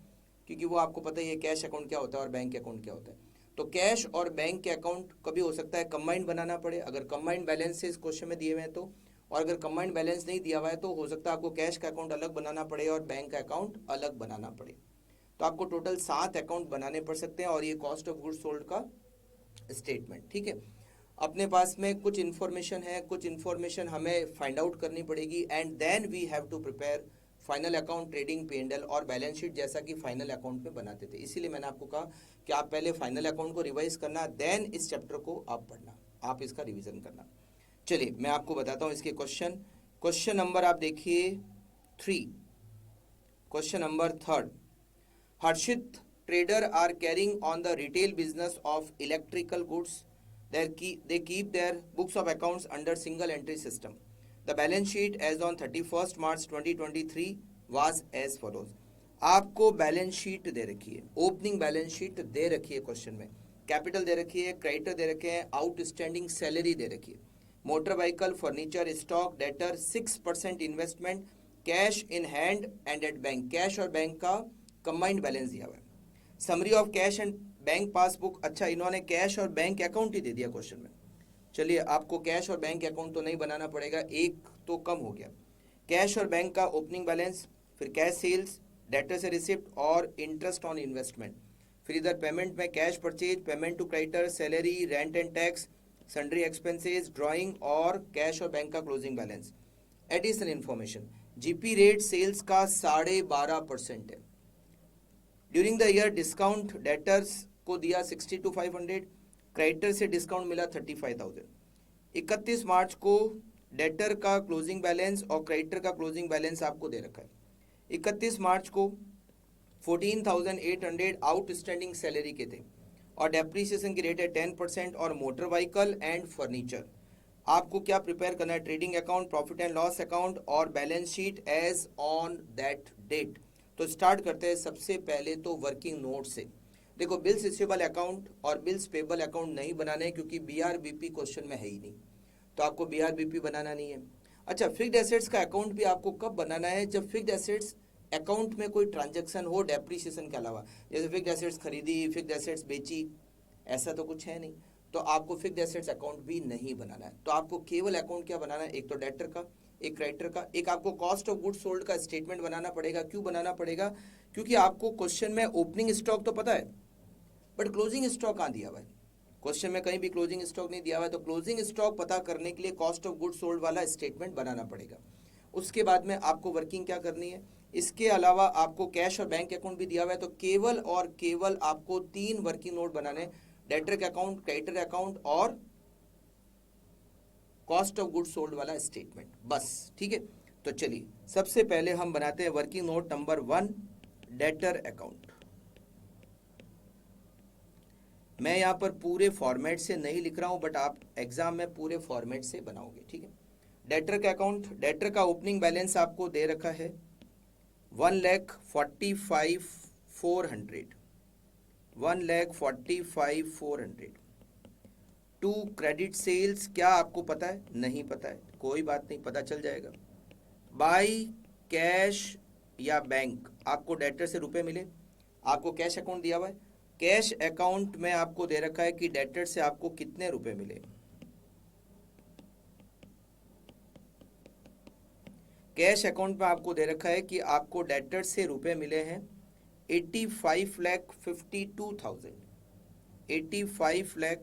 क्योंकि वो आपको पता ही है कैश अकाउंट क्या होता है और बैंक अकाउंट क्या होता है। तो कैश और बैंक के अकाउंट कभी हो सकता है कंबाइंड बनाना पड़े, अगर कंबाइंड बैलेंस इस क्वेश्चन में दिए हुए हैं तो। और अगर कंबाइंड बैलेंस नहीं दिया हुआ है तो हो सकता है आपको कैश का अकाउंट अलग बनाना पड़े और बैंक का अकाउंट अलग बनाना पड़े। तो आपको टोटल 7 अकाउंट बनाने पड़ सकते हैं और ये कॉस्ट ऑफ गुड्स सोल्ड का स्टेटमेंट, ठीक है। अपने पास में कुछ इन्फॉर्मेशन है, कुछ इन्फॉर्मेशन हमें फाइंड आउट करनी पड़ेगी and then we have to prepare final account, trading, P&L और बैलेंस शीट, जैसा कि फाइनल अकाउंट में बनाते थे। इसीलिए मैंने आपको कहा कि आप पहले फाइनल अकाउंट को रिवाइज करना, देन इस चैप्टर को आप पढ़ना, आप इसका रिवीजन करना। चलिए मैं आपको बताता हूँ इसके क्वेश्चन। क्वेश्चन नंबर आप देखिए 3, question number 3। Harshit trader are carrying on the retail business of electrical goods. They keep their books of accounts under single entry system. The balance sheet as on 31st March 2023 was as follows. आपको बैलेंस शीट दे रखी है, ओपनिंग बैलेंस शीट दे रखी है क्वेश्चन में, कैपिटल दे रखी है, क्रेडिटर दे रखे हैं, आउटस्टैंडिंग सैलरी दे रखी है, motor vehicle, furniture, stock, debtor, 6% investment, cash in hand and at bank, cash और बैंक का कंबाइंड बैलेंस दिया हुआ है, summary of cash and bank passbook. अच्छा, इन्होंने कैश और बैंक अकाउंट ही दे दिया क्वेश्चन में। चलिए, आपको कैश और बैंक अकाउंट तो नहीं बनाना पड़ेगा, एक तो कम हो गया। कैश और बैंक का ओपनिंग बैलेंस, फिर कैश सेल्स, डेटर से रिसिप्ट और इंटरेस्ट ऑन इन्वेस्टमेंट। फिर इधर पेमेंट में cash purchase, payment to creditor, salary, rent and tax, sundry expenses, drawing और कैश और बैंक का closing balance. Additional information, GP rate sales का 12.5% है। During the year discount debtors को दिया 62,500, क्रेडिटर से डिस्काउंट मिला 35,000। 31 मार्च को डेटर का क्लोजिंग बैलेंस और क्रेडिटर का क्लोजिंग बैलेंस आपको दे रखा है। 31 मार्च को 14,800 आउटस्टैंडिंग सैलरी के थे और डेप्रीसिएशन की रेट है 10% और मोटर व्हीकल एंड फर्नीचर। आपको क्या प्रिपेयर करना है? Trading account, profit and loss account और balance sheet as on that date. तो स्टार्ट करते हैं सबसे पहले तो वर्किंग नोट से। देखो, बिल्स रिसीवेबल अकाउंट और बिल्स पेबल अकाउंट नहीं बनाने हैं क्योंकि बीआरबीपी क्वेश्चन में है ही नहीं, तो आपको बीआरबीपी बनाना नहीं है। अच्छा, फिक्स्ड एसेट्स का अकाउंट भी आपको कब बनाना है? जब फिक्स्ड एसेट्स अकाउंट में कोई ट्रांजैक्शन हो डेप्रीसिएशन के अलावा, जैसे फिक्स्ड एसेट्स खरीदी, फिक्स्ड एसेट्स बेची, ऐसा तो कुछ है नहीं, तो आपको फिक्स्ड एसेट्स अकाउंट भी नहीं बनाना है। तो आपको केवल अकाउंट क्या बनाना है? एक तो डेटर का, एक क्रेडिटर का, एक आपको कॉस्ट ऑफ गुड्स सोल्ड का स्टेटमेंट बनाना पड़ेगा। क्यों बनाना पड़ेगा? क्योंकि आपको क्वेश्चन में ओपनिंग स्टॉक तो पता है, बट क्लोजिंग स्टॉक कहाँ दिया हुआ है? क्वेश्चन में कहीं भी क्लोजिंग स्टॉक नहीं दिया हुआ है, तो क्लोजिंग स्टॉक पता करने के लिए कॉस्ट ऑफ गुड्स सोल्ड वाला स्टेटमेंट बनाना पड़ेगा। उसके बाद में आपको वर्किंग क्या करनी है? इसके अलावा आपको कैश और बैंक अकाउंट भी दिया हुआ है, तो केवल और केवल आपको 3 वर्किंग नोट बनाने, डेटर का अकाउंट, क्रेडिटर अकाउंट और कॉस्ट ऑफ गुड्स सोल्ड वाला स्टेटमेंट, बस, ठीक है। तो चलिए सबसे पहले हम बनाते हैं working note number 1, debtor account. मैं यहां पर पूरे फॉर्मेट से नहीं लिख रहा हूं, बट आप एग्जाम में पूरे फॉर्मेट से बनाओगे, ठीक है। डेटर का अकाउंट, डेटर का ओपनिंग बैलेंस आपको दे रखा है 1,45,400, 1,45,400। टू क्रेडिट सेल्स, क्या आपको पता है? नहीं पता है, कोई बात नहीं, पता चल जाएगा। बाई कैश या बैंक, आपको डेटर से रुपए मिले, आपको कैश अकाउंट दिया हुआ है, कैश अकाउंट में आपको दे रखा है कि डेटर से आपको कितने रुपए मिले। कैश अकाउंट में आपको दे रखा है कि आपको डेटर से रुपए मिले हैं 85,52,000, 85,52,000।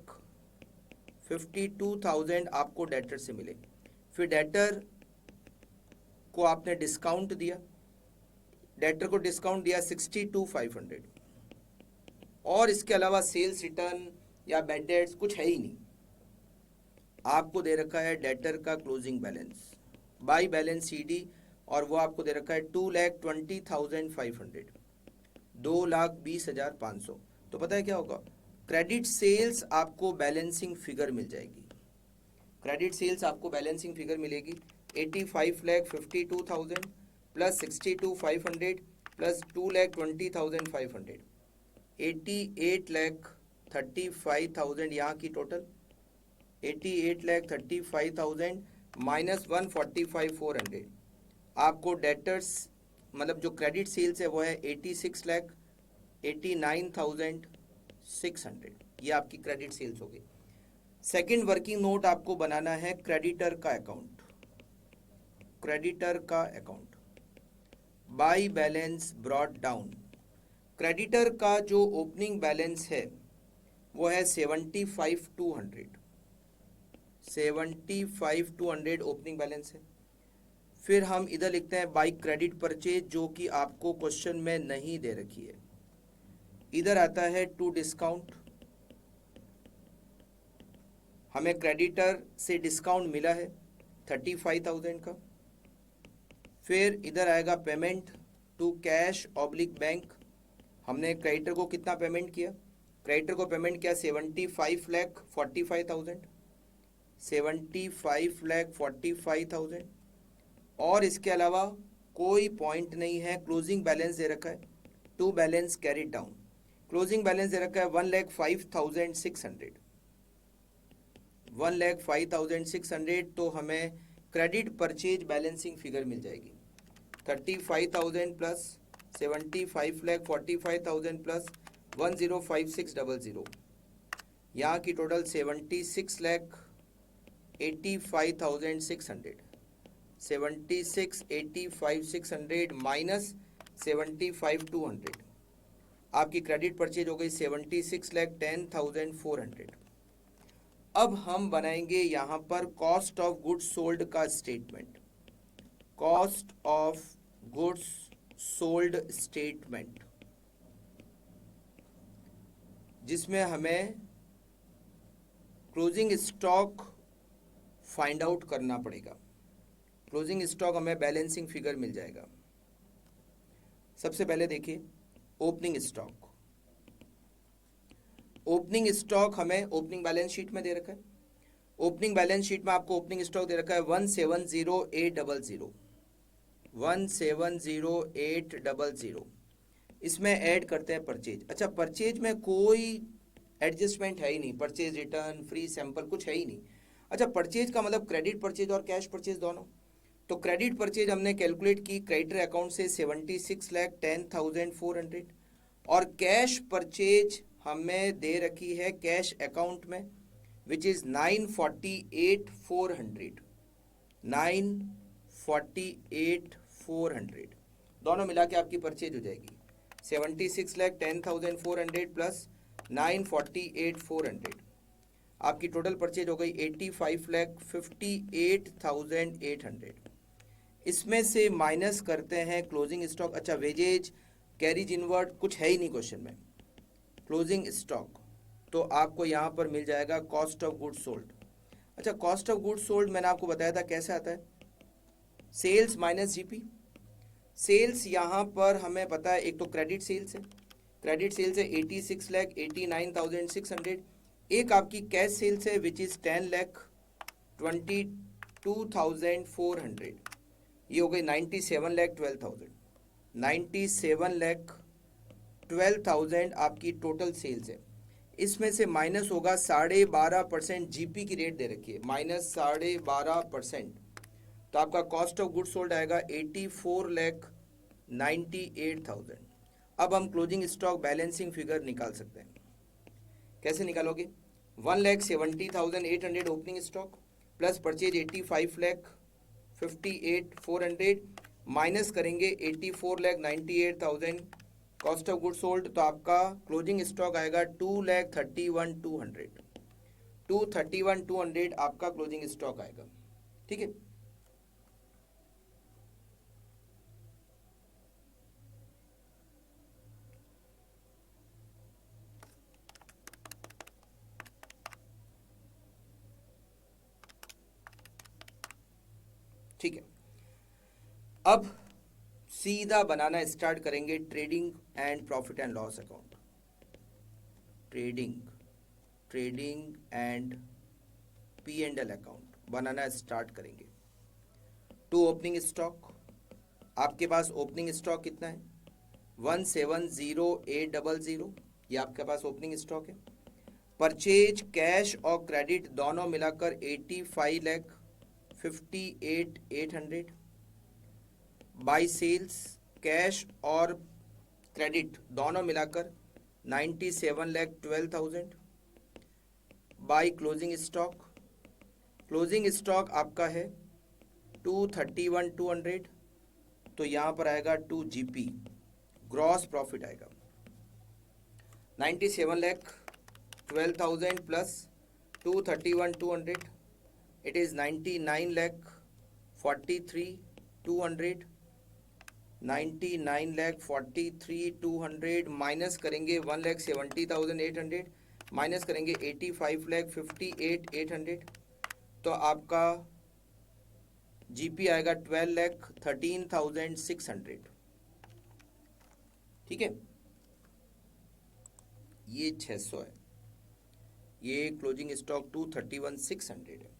52,000 आपको डेटर से मिले, फिर डेटर को आपने डिस्काउंट दिया, डेटर को डिस्काउंट दिया 62,500, और इसके अलावा सेल्स रिटर्न या बैड डेट्स कुछ है ही नहीं। आपको दे रखा है डेटर का closing balance by balance CD, और वो आपको दे रखा है 2,20,500, 2,20,500। तो पता है क्या होगा, क्रेडिट सेल्स आपको बैलेंसिंग फिगर मिल जाएगी। क्रेडिट सेल्स आपको बैलेंसिंग फिगर मिलेगी 85,52,000 प्लस 62,500 प्लस 2,20,500, 88,35,000 यहाँ की टोटल, 88,35,000 माइनस 145,400। आपको डेटर्स मतलब जो क्रेडिट सेल्स है वो है 86,89,600, ये आपकी क्रेडिट सेल्स हो गई। सेकेंड वर्किंग नोट आपको बनाना है क्रेडिटर का अकाउंट, क्रेडिटर का account by balance brought down. Creditor का जो ओपनिंग बैलेंस है वो है 75,200, 75,200 ओपनिंग बैलेंस है। फिर हम इधर लिखते हैं बाई क्रेडिट परचेज, जो कि आपको क्वेश्चन में नहीं दे रखी है। इधर आता है टू डिस्काउंट, हमें क्रेडिटर से डिस्काउंट मिला है 35,000 का। फिर इधर आएगा payment to cash oblique bank, हमने क्रेडिटर को कितना पेमेंट किया, क्रेडिटर को पेमेंट किया 75,45,000, 75,45,000, और इसके अलावा कोई पॉइंट नहीं है। क्लोजिंग बैलेंस दे रखा है to balance carried down, closing balance दे रखा है 1,05,600, 1,05,600। तो हमें क्रेडिट परचेज बैलेंसिंग फिगर मिल जाएगी 35,000 प्लस 75,45,000 प्लस 105600, यहाँ की टोटल 76,85,600, 76,85,600 माइनस 75,200। आपकी क्रेडिट परचेज हो गई 76,10,400। अब हम बनाएंगे यहाँ पर कॉस्ट ऑफ गुड्स सोल्ड का statement, cost of goods sold statement, जिसमें हमें क्लोजिंग स्टॉक फाइंड आउट करना पड़ेगा। क्लोजिंग स्टॉक हमें बैलेंसिंग फिगर मिल जाएगा। सबसे पहले देखिए ओपनिंग स्टॉक, ओपनिंग स्टॉक हमें ओपनिंग बैलेंस शीट में दे रखा है। ओपनिंग बैलेंस शीट में आपको ओपनिंग स्टॉक दे रखा है 170,800, 170,800। इसमें ऐड करते हैं परचेज। अच्छा, परचेज में कोई एडजस्टमेंट है ही नहीं, परचेज रिटर्न फ्री सैंपल कुछ है ही नहीं। अच्छा, परचेज का मतलब क्रेडिट परचेज और कैश परचेज दोनों। तो क्रेडिट परचेज हमने कैलकुलेट की क्रेडिटर अकाउंट से 76,10,400, और कैश परचेज हमें दे रखी है कैश अकाउंट में विच इज 948,400, 948,400। दोनों मिला के आपकी परचेज हो जाएगी 76,10,400 प्लस 948,400। आपकी टोटल परचेज हो गई 85,58,800। इसमें से माइनस करते हैं क्लोजिंग स्टॉक। अच्छा, वेजेज कैरीज इनवर्ड कुछ है ही नहीं क्वेश्चन में, क्लोजिंग स्टॉक। तो आपको यहाँ पर मिल जाएगा कॉस्ट ऑफ गुड्स सोल्ड। अच्छा, कॉस्ट ऑफ गुड्स सोल्ड मैंने आपको बताया था कैसे आता है, सेल्स माइनस जीपी। सेल्स यहाँ पर हमें पता है, एक तो क्रेडिट सेल्स है, क्रेडिट सेल्स है 86,89,600। एक आपकी कैश सेल्स है विच इज़ 10,22,400, ये हो गई 97,12,000, 97,12,000 आपकी टोटल सेल्स है। इसमें से माइनस होगा 12.5% जीपी की रेट दे रखी है, माइनस 12.5%। तो आपका कॉस्ट ऑफ गुड्स सोल्ड आएगा 84,98,000। अब हम क्लोजिंग स्टॉक बैलेंसिंग फिगर निकाल सकते हैं। कैसे निकालोगे, 1,70,800 opening stock plus purchase 85,58,400 minus करेंगे 84,98,000 कॉस्ट ऑफ गुड्स सोल्ड। तो आपका क्लोजिंग स्टॉक आएगा 2,31,200, 231,200 आपका क्लोजिंग स्टॉक आएगा। ठीक है, ठीक है। अब सीधा बनाना स्टार्ट करेंगे trading and profit and loss account. Trading and P&L account banana start करेंगे। टू ओपनिंग स्टॉक, आपके पास ओपनिंग स्टॉक कितना है? 170,800, ये आपके पास ओपनिंग स्टॉक है। परचेज कैश और क्रेडिट दोनों मिलाकर 85,58,800। बाई सेल्स कैश और क्रेडिट दोनों मिलाकर 97,12,000। बाई क्लोजिंग स्टॉक आपका है 231,200, तो यहाँ पर आएगा 2 GP, ग्रॉस प्रॉफिट आएगा 97,12,000 प्लस 231,200, इट इज़ 99,43,200। 99,43,200 माइनस करेंगे 1,70,800, माइनस करेंगे 85,58,800, तो आपका GP आएगा 12,13,600। ठीक है, ये 600 है, ये क्लोजिंग स्टॉक 231,600 है,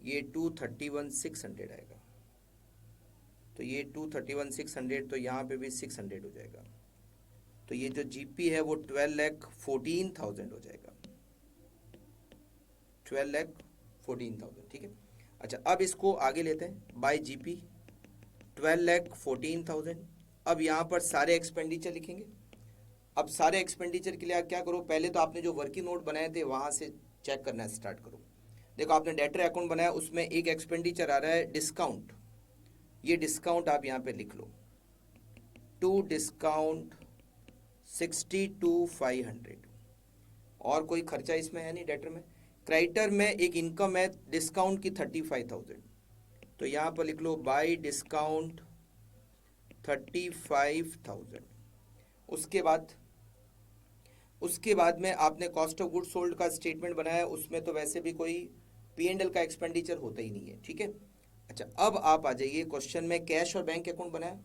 ये 231,600 आएगा, तो ये 231,600, तो यहाँ पे भी 600 हो जाएगा, तो ये जो GP है वो 12,14,000 हो जाएगा, 12,14,000। ठीक है, अच्छा अब इसको आगे लेते हैं। By GP 12,14,000। अब यहाँ पर सारे एक्सपेंडिचर लिखेंगे। अब सारे एक्सपेंडिचर के लिए आप क्या करो, पहले तो आपने जो वर्किंग नोट बनाए थे वहाँ से चेक करना स्टार्ट करो। देखो आपने डेटर अकाउंट बनाया, उसमें एक एक्सपेंडिचर आ रहा है डिस्काउंट, ये डिस्काउंट आप यहाँ पे लिख लो, टू डिस्काउंट 62,500, और कोई खर्चा इसमें है नहीं डेटर में। क्रेडिटर में एक इनकम है डिस्काउंट की 35,000, तो यहाँ पर लिख लो बाय डिस्काउंट 35,000। उसके बाद में आपने कॉस्ट ऑफ गुड सोल्ड का स्टेटमेंट बनाया, उसमें तो वैसे भी कोई P&L का एक्सपेंडिचर होता ही नहीं है। ठीक है, अच्छा अब आप आ जाइए क्वेश्चन में, कैश और बैंक अकाउंट बनाया,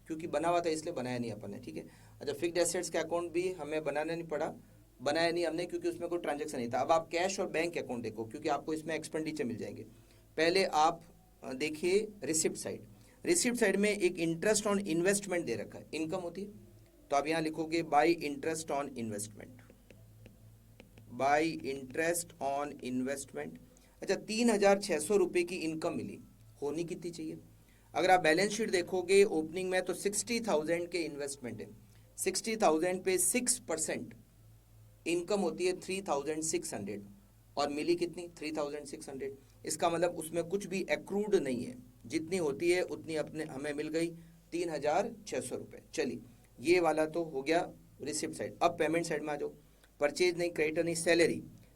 क्योंकि बना हुआ था इसलिए बनाया नहीं अपन ने। ठीक है, अच्छा फिक्स्ड एसेट्स का अकाउंट भी हमें बनाना नहीं पड़ा, बनाया नहीं हमने क्योंकि उसमें कोई ट्रांजैक्शन नहीं था। अब आप कैश और बैंक अकाउंट देखो, क्योंकि आपको इसमें एक्सपेंडिचर मिल जाएंगे। पहले आप देखिए रिसिप्ट साइड में एक इंटरेस्ट ऑन इन्वेस्टमेंट दे रखा है, इनकम होती है, तो आप यहाँ लिखोगे bye interest on investment, bye interest on investment. अच्छा 3,600 रुपये की इनकम मिली, होनी कितनी चाहिए? अगर आप बैलेंस शीट देखोगे ओपनिंग में तो 60,000 के इन्वेस्टमेंट है, 60,000 पे 6% इनकम होती है 3,600, और मिली कितनी? 3,600। इसका मतलब उसमें कुछ भी एक्रूड नहीं है, जितनी होती है उतनी अपने हमें मिल गई 3,600 रुपये। चलिए ये वाला तो हो गया रिसिप्ट साइड। अब पेमेंट साइड में आ जाओ। परचेज नहीं, क्रेडिटर नहीं,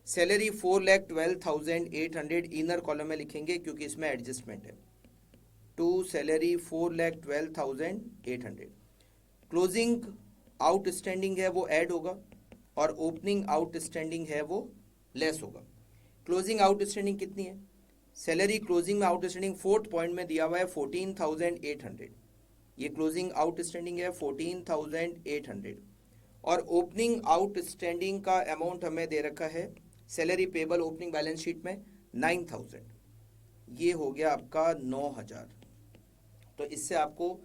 सैलरी 4,12,800 इनर कॉलम में लिखेंगे क्योंकि इसमें एडजस्टमेंट है। To salary 4,12,800। क्लोजिंग आउटस्टैंडिंग है वो ऐड होगा, और ओपनिंग आउटस्टैंडिंग है वो लेस होगा। क्लोजिंग आउटस्टैंडिंग कितनी है? सैलरी क्लोजिंग में आउटस्टैंडिंग 4th पॉइंट में दिया हुआ है 14,800, ये क्लोजिंग आउटस्टैंडिंग है 14,800, और ओपनिंग आउटस्टैंडिंग का अमाउंट हमें दे रखा है salary payable opening balance sheet में 9,000, ये हो गया आपका 9,000। तो इससे आपको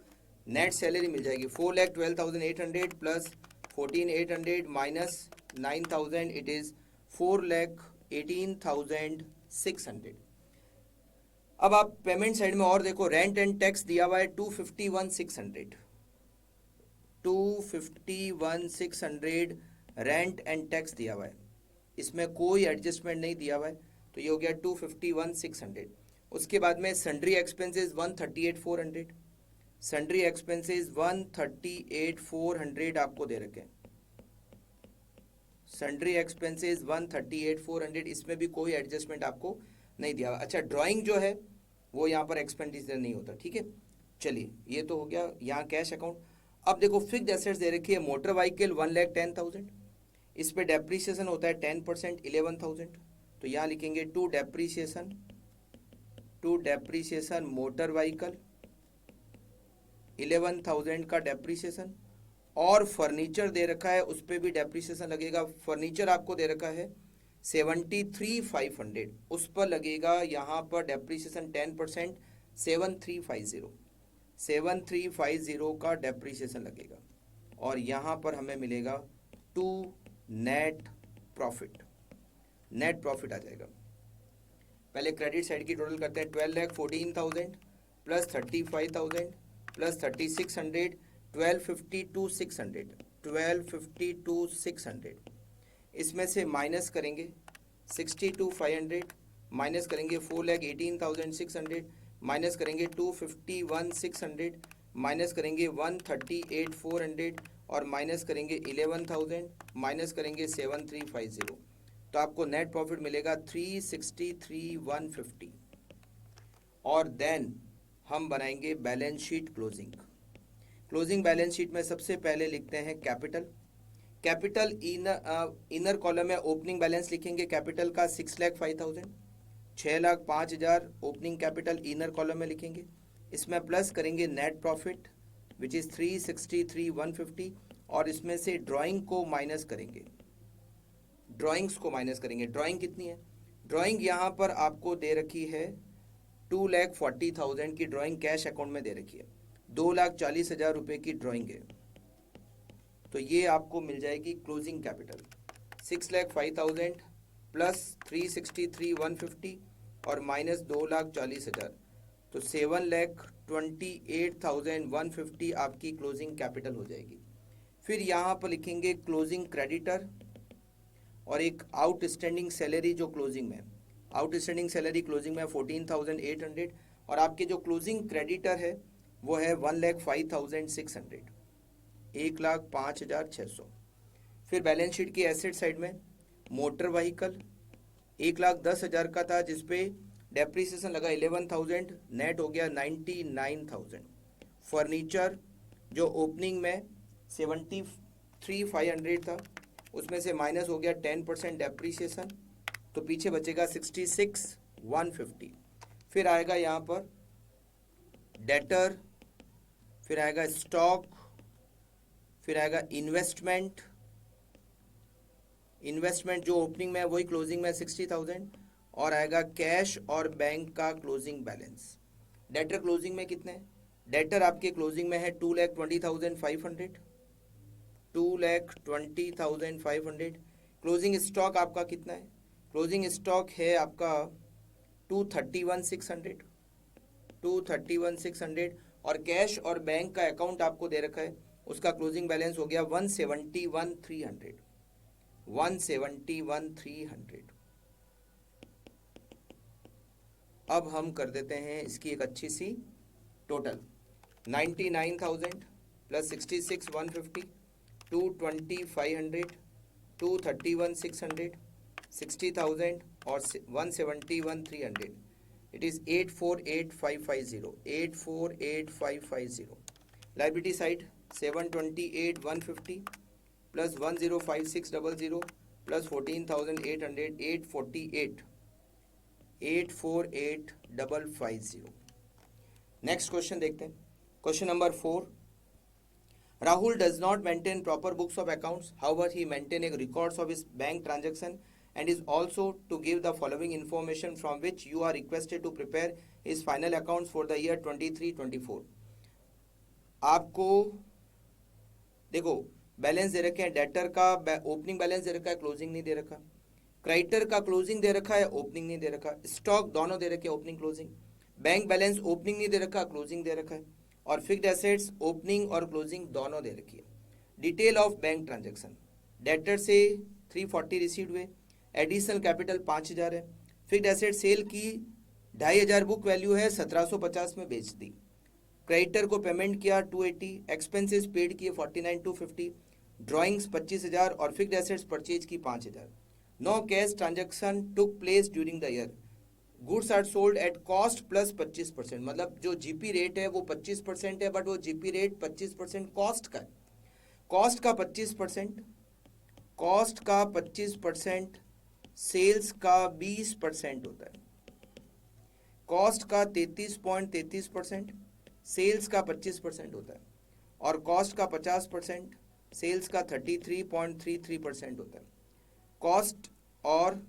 नेट सैलरी मिल जाएगी 4,12,800 प्लस 14,800 माइनस 9,000, इट इज़ 4,18,600। अब आप पेमेंट साइड में और देखो, रेंट एंड टैक्स दिया हुआ है 251,600, 251,600 रेंट एंड टैक्स दिया हुआ है, इसमें कोई एडजस्टमेंट नहीं दिया हुआ है, तो ये हो गया 251,600। उसके बाद में सन्ड्री एक्सपेंसेस 138,400, सन्ड्री एक्सपेंसेस 138,400 आपको दे रखे हैं, सन्ड्री एक्सपेंसेस 138,400, इसमें भी कोई एडजस्टमेंट आपको नहीं दिया। अच्छा, ड्राइंग जो है वो यहाँ पर एक्सपेंडिचर नहीं होता, ठीक है। चलिए, ये तो हो गया यहाँ कैश अकाउंट। अब देखो फिक्स्ड एसेट्स दे रखी है, मोटर व्हीकल 1,10,000, इस पे डेप्रीसिएशन होता है 10%, 11,000। तो यहाँ लिखेंगे टू डेप्रीसिएशन मोटर व्हीकल 11,000 का डेप्रीसिएशन। और फर्नीचर दे रखा है, उस पर भी डेप्रीसिएशन लगेगा। फर्नीचर आपको दे रखा है 73,500, उस पर लगेगा यहाँ पर डेप्रीसिएशन 10%, 7350 का डेप्रीसिएशन लगेगा। और यहाँ पर हमें मिलेगा टू नेट प्रॉफिट आ जाएगा। पहले क्रेडिट साइड की टोटल करते हैं। 12,14,000 प्लस 35,000 प्लस 3,600, 1250,600। इसमें से माइनस करेंगे 62,500, माइनस करेंगे 4,18,600, माइनस करेंगे 251,600, माइनस करेंगे 138,400 और माइनस करेंगे 11,000, माइनस करेंगे 7350। तो आपको नेट प्रॉफिट मिलेगा 363,150। और देन हम बनाएंगे balance sheet closing balance sheet में सबसे पहले लिखते हैं कैपिटल इनर कॉलम में ओपनिंग बैलेंस लिखेंगे कैपिटल का 6,05,000, 6,05,000 ओपनिंग कैपिटल इनर कॉलम में लिखेंगे। इसमें प्लस करेंगे नेट प्रॉफिट विच इज़ 363,150 और इसमें से ड्राइंग को माइनस करेंगे, ड्राइंग कितनी है? ड्राइंग यहाँ पर आपको दे रखी है 2,40,000 की ड्राइंग कैश अकाउंट में दे रखी है, 2,40,000 रुपये की ड्राइंग है। तो ये आपको मिल जाएगी क्लोजिंग कैपिटल 6,05,000 प्लस 363,150 और माइनस 2,40,000, तो 7,28,150 आपकी क्लोजिंग कैपिटल हो जाएगी। फिर यहाँ पर लिखेंगे क्लोजिंग क्रेडिटर और एक आउटस्टैंडिंग सैलरी जो क्लोजिंग में, आउटस्टैंडिंग सैलरी क्लोजिंग में 14,800 और आपके जो क्लोजिंग क्रेडिटर है वो है 1,05,600, 1,05,600। फिर बैलेंस शीट की एसेट साइड में मोटर व्हीकल 1,10,000 का था जिसपे डेप्रीसिएशन लगा 11,000, नेट हो गया 99,000। फर्नीचर जो ओपनिंग में 73,500 था उसमें से माइनस हो गया 10% डेप्रीसिएशन, तो पीछे बचेगा 66,150। फिर आएगा यहाँ पर डेटर, फिर आएगा स्टॉक, फिर आएगा इन्वेस्टमेंट जो ओपनिंग में है वही क्लोजिंग में 60,000 और आएगा कैश और बैंक का क्लोजिंग बैलेंस। डेटर क्लोजिंग में कितने? डेटर आपके क्लोजिंग में है 2,20,500, 2,20,500। क्लोजिंग स्टॉक आपका कितना है? क्लोजिंग स्टॉक है आपका 231,600 और कैश और बैंक का अकाउंट आपको दे रखा है, उसका क्लोजिंग बैलेंस हो गया 171,300। अब हम कर देते हैं इसकी एक अच्छी सी टोटल। 99,000 प्लस 66,150, 220,500, 231,600, 60,000 और 171,300। It is 848,550, 848,550। Liability side 728,150 plus 105600 plus 14,800, 848,550। Next question देखते हैं। Question number 4, Rahul does not maintain proper books of accounts. However, he maintains records of his bank transaction and is also to give the following information from which you are requested to prepare his final accounts for the year 23-24. आपको देखो बैलेंस दे रखे हैं, डेटर का ओपनिंग बैलेंस दे रखा है, क्लोजिंग नहीं दे रखा। क्रेडिटर का क्लोजिंग दे रखा है, ओपनिंग नहीं दे रखा। स्टॉक दोनों दे रखे हैं, opening closing. Bank balance opening नहीं दे रखा, क्लोजिंग दे रखा है। और फिक्स्ड एसेट्स ओपनिंग और क्लोजिंग दोनों दे रखी है। Detail of bank transaction, debtor से 340 रिसीव हुए, एडिशनल कैपिटल 5,000 है। फिक्स्ड एसेट सेल की 2,500 बुक वैल्यू है, 1,750 में बेच दी। क्रेडिटर को पेमेंट किया 280, एक्सपेंसेस पेड किए 49,250, ड्राइंग्स 25,000 और फिक्स्ड एसेट्स परचेज की 5,000। No cash transaction took place during the year. Goods are sold at cost plus 25%, मतलब जो जीपी रेट है वो 25% है, बट वो जीपी रेट 25% कॉस्ट का है। कॉस्ट का 25%, कॉस्ट का 25% सेल्स का 20% होता है। कॉस्ट का 33.33%, सेल्स का 25% होता है। और कॉस्ट का 50%, सेल्स का 33.33% होता है। कॉस्ट और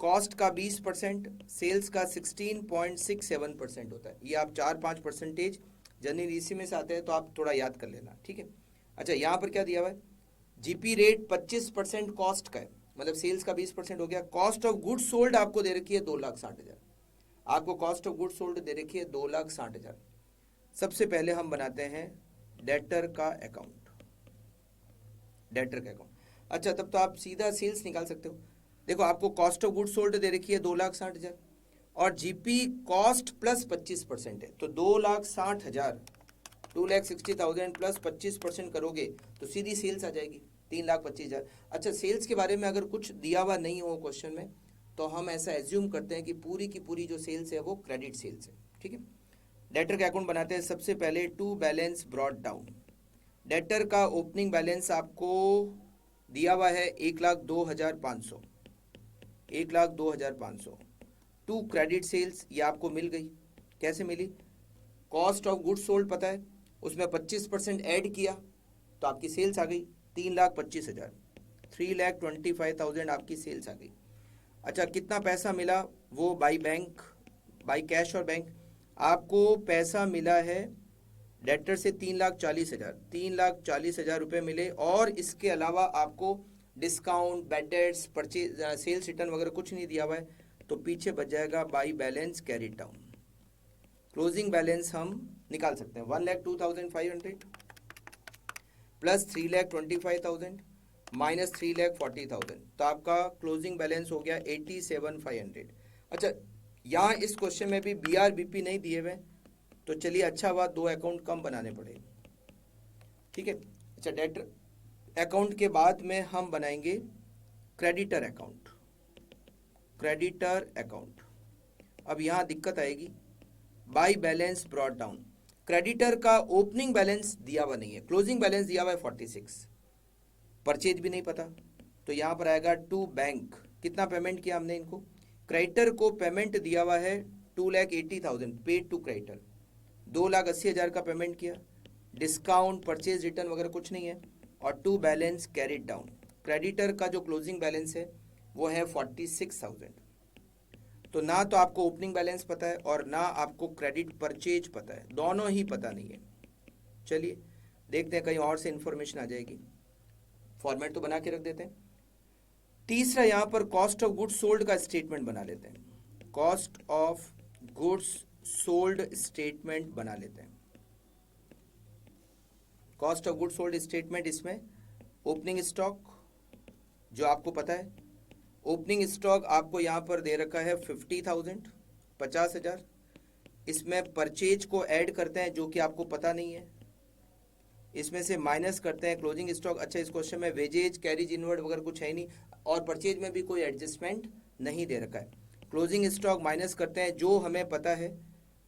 कॉस्ट का 20%, सेल्स का 16.67% होता है। ये आप 4-5 परसेंटेज जनरल इसी में से आते हैं, तो आप थोड़ा याद कर लेना, ठीक है। अच्छा, यहाँ पर क्या दिया हुआ है, जीपी रेट 25% कॉस्ट का है, मतलब सेल्स का 20% हो गया। कॉस्ट ऑफ गुड्स सोल्ड आपको दे रखी है 2,60,000। आपको कॉस्ट ऑफ गुड्स सोल्ड दे रखी है 2,60,000। सबसे पहले हम बनाते हैं डेटर का अकाउंट। डेटर का अकाउंट, अच्छा तब तो आप सीधा सेल्स निकाल सकते हो। देखो, आपको कॉस्ट ऑफ गुड्स सोल्ड दे रखी है 2,60,000 और जीपी कॉस्ट प्लस 25% है, तो 2,60,000 2,60,000 प्लस 25% करोगे तो सीधी सेल्स आ जाएगी 3,25,000। अच्छा, सेल्स के बारे में अगर कुछ दिया हुआ नहीं हो क्वेश्चन में, तो हम ऐसा एज्यूम करते हैं कि पूरी की पूरी जो सेल्स है वो क्रेडिट सेल्स है, ठीक है। डेटर का अकाउंट बनाते हैं। सबसे पहले to balance brought down. Debtor का ओपनिंग बैलेंस आपको दिया हुआ है 1,02,500, 1,02,500। टू क्रेडिट सेल्स, ये आपको मिल गई। कैसे मिली, कॉस्ट ऑफ गुड्स सोल्ड पता है, उसमें 25% ऐड किया तो आपकी सेल्स आ गई 3,25,000, 3,25,000 आपकी सेल्स आ गई। अच्छा, कितना पैसा मिला, वो बाई बैंक, बाई कैश और बैंक। आपको पैसा मिला है डेटर से 3,40,000, 3,40,000 रुपये मिले, और इसके अलावा आपको discount, bad debts, purchase, sales return वगैरह कुछ नहीं दिया हुआ है, तो पीछे बच जाएगा by balance carry down. Closing balance हम निकाल सकते हैं, 1,02,500 प्लस 3,25,000 माइनस 3,40,000, तो आपका क्लोजिंग बैलेंस हो गया 87,500। अच्छा, यहाँ इस क्वेश्चन में भी BRBP नहीं दिए हुए, तो चलिए अच्छा हुआ 2 अकाउंट कम बनाने पड़े, ठीक है। अच्छा, डेटर अकाउंट के बाद में हम बनाएंगे क्रेडिटर अकाउंट। क्रेडिटर अकाउंट, अब यहाँ दिक्कत आएगी, by balance brought down. Creditor का ओपनिंग बैलेंस दिया हुआ नहीं है, क्लोजिंग बैलेंस दिया हुआ है 46, परचेज भी नहीं पता, तो यहाँ पर आएगा टू बैंक। कितना पेमेंट किया हमने इनको, क्रेडिटर को पेमेंट दिया हुआ है 2,80,000 पेड टू क्रेडिटर, 2,80,000 का पेमेंट किया, डिस्काउंट, परचेज रिटर्न वगैरह कुछ नहीं है, और to balance carried down. Creditor का जो क्लोजिंग बैलेंस है वो है 46,000। तो ना तो आपको ओपनिंग बैलेंस पता है और ना आपको क्रेडिट परचेज पता है, दोनों ही पता नहीं है। चलिए देखते हैं, कहीं और से इंफॉर्मेशन आ जाएगी, फॉर्मेट तो बना के रख देते हैं। तीसरा, यहाँ पर कॉस्ट ऑफ गुड्स सोल्ड का स्टेटमेंट बना लेते हैं। Cost of goods sold statement बना लेते हैं। Cost of goods sold statement, इसमें ओपनिंग स्टॉक जो आपको पता है, ओपनिंग स्टॉक आपको यहाँ पर दे रखा है 50,000, 50,000। इसमें परचेज को ऐड करते हैं जो कि आपको पता नहीं है, इसमें से माइनस करते हैं क्लोजिंग स्टॉक। अच्छा, इस क्वेश्चन में वेजेज, कैरिज इनवर्ड वगैरह कुछ है नहीं, और परचेज में भी कोई एडजस्टमेंट नहीं दे रखा है। क्लोजिंग स्टॉक माइनस करते हैं जो हमें पता है,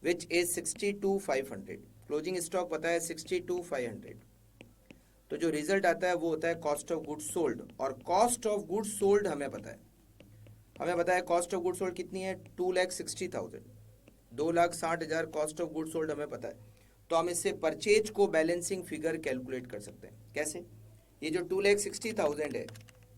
विच इज 62,500। क्लोजिंग स्टॉक पता है 62,500, तो जो रिजल्ट आता है वो होता है कॉस्ट ऑफ गुड्स सोल्ड। और कॉस्ट ऑफ गुड्स सोल्ड हमें पता है, कॉस्ट ऑफ गुड्स सोल्ड कितनी है, 2,60,000, 2,60,000 कॉस्ट ऑफ गुड्स सोल्ड हमें पता है। तो हम इससे परचेज को बैलेंसिंग फिगर कैलकुलेट कर सकते हैं। कैसे, ये जो 2,60,000 है,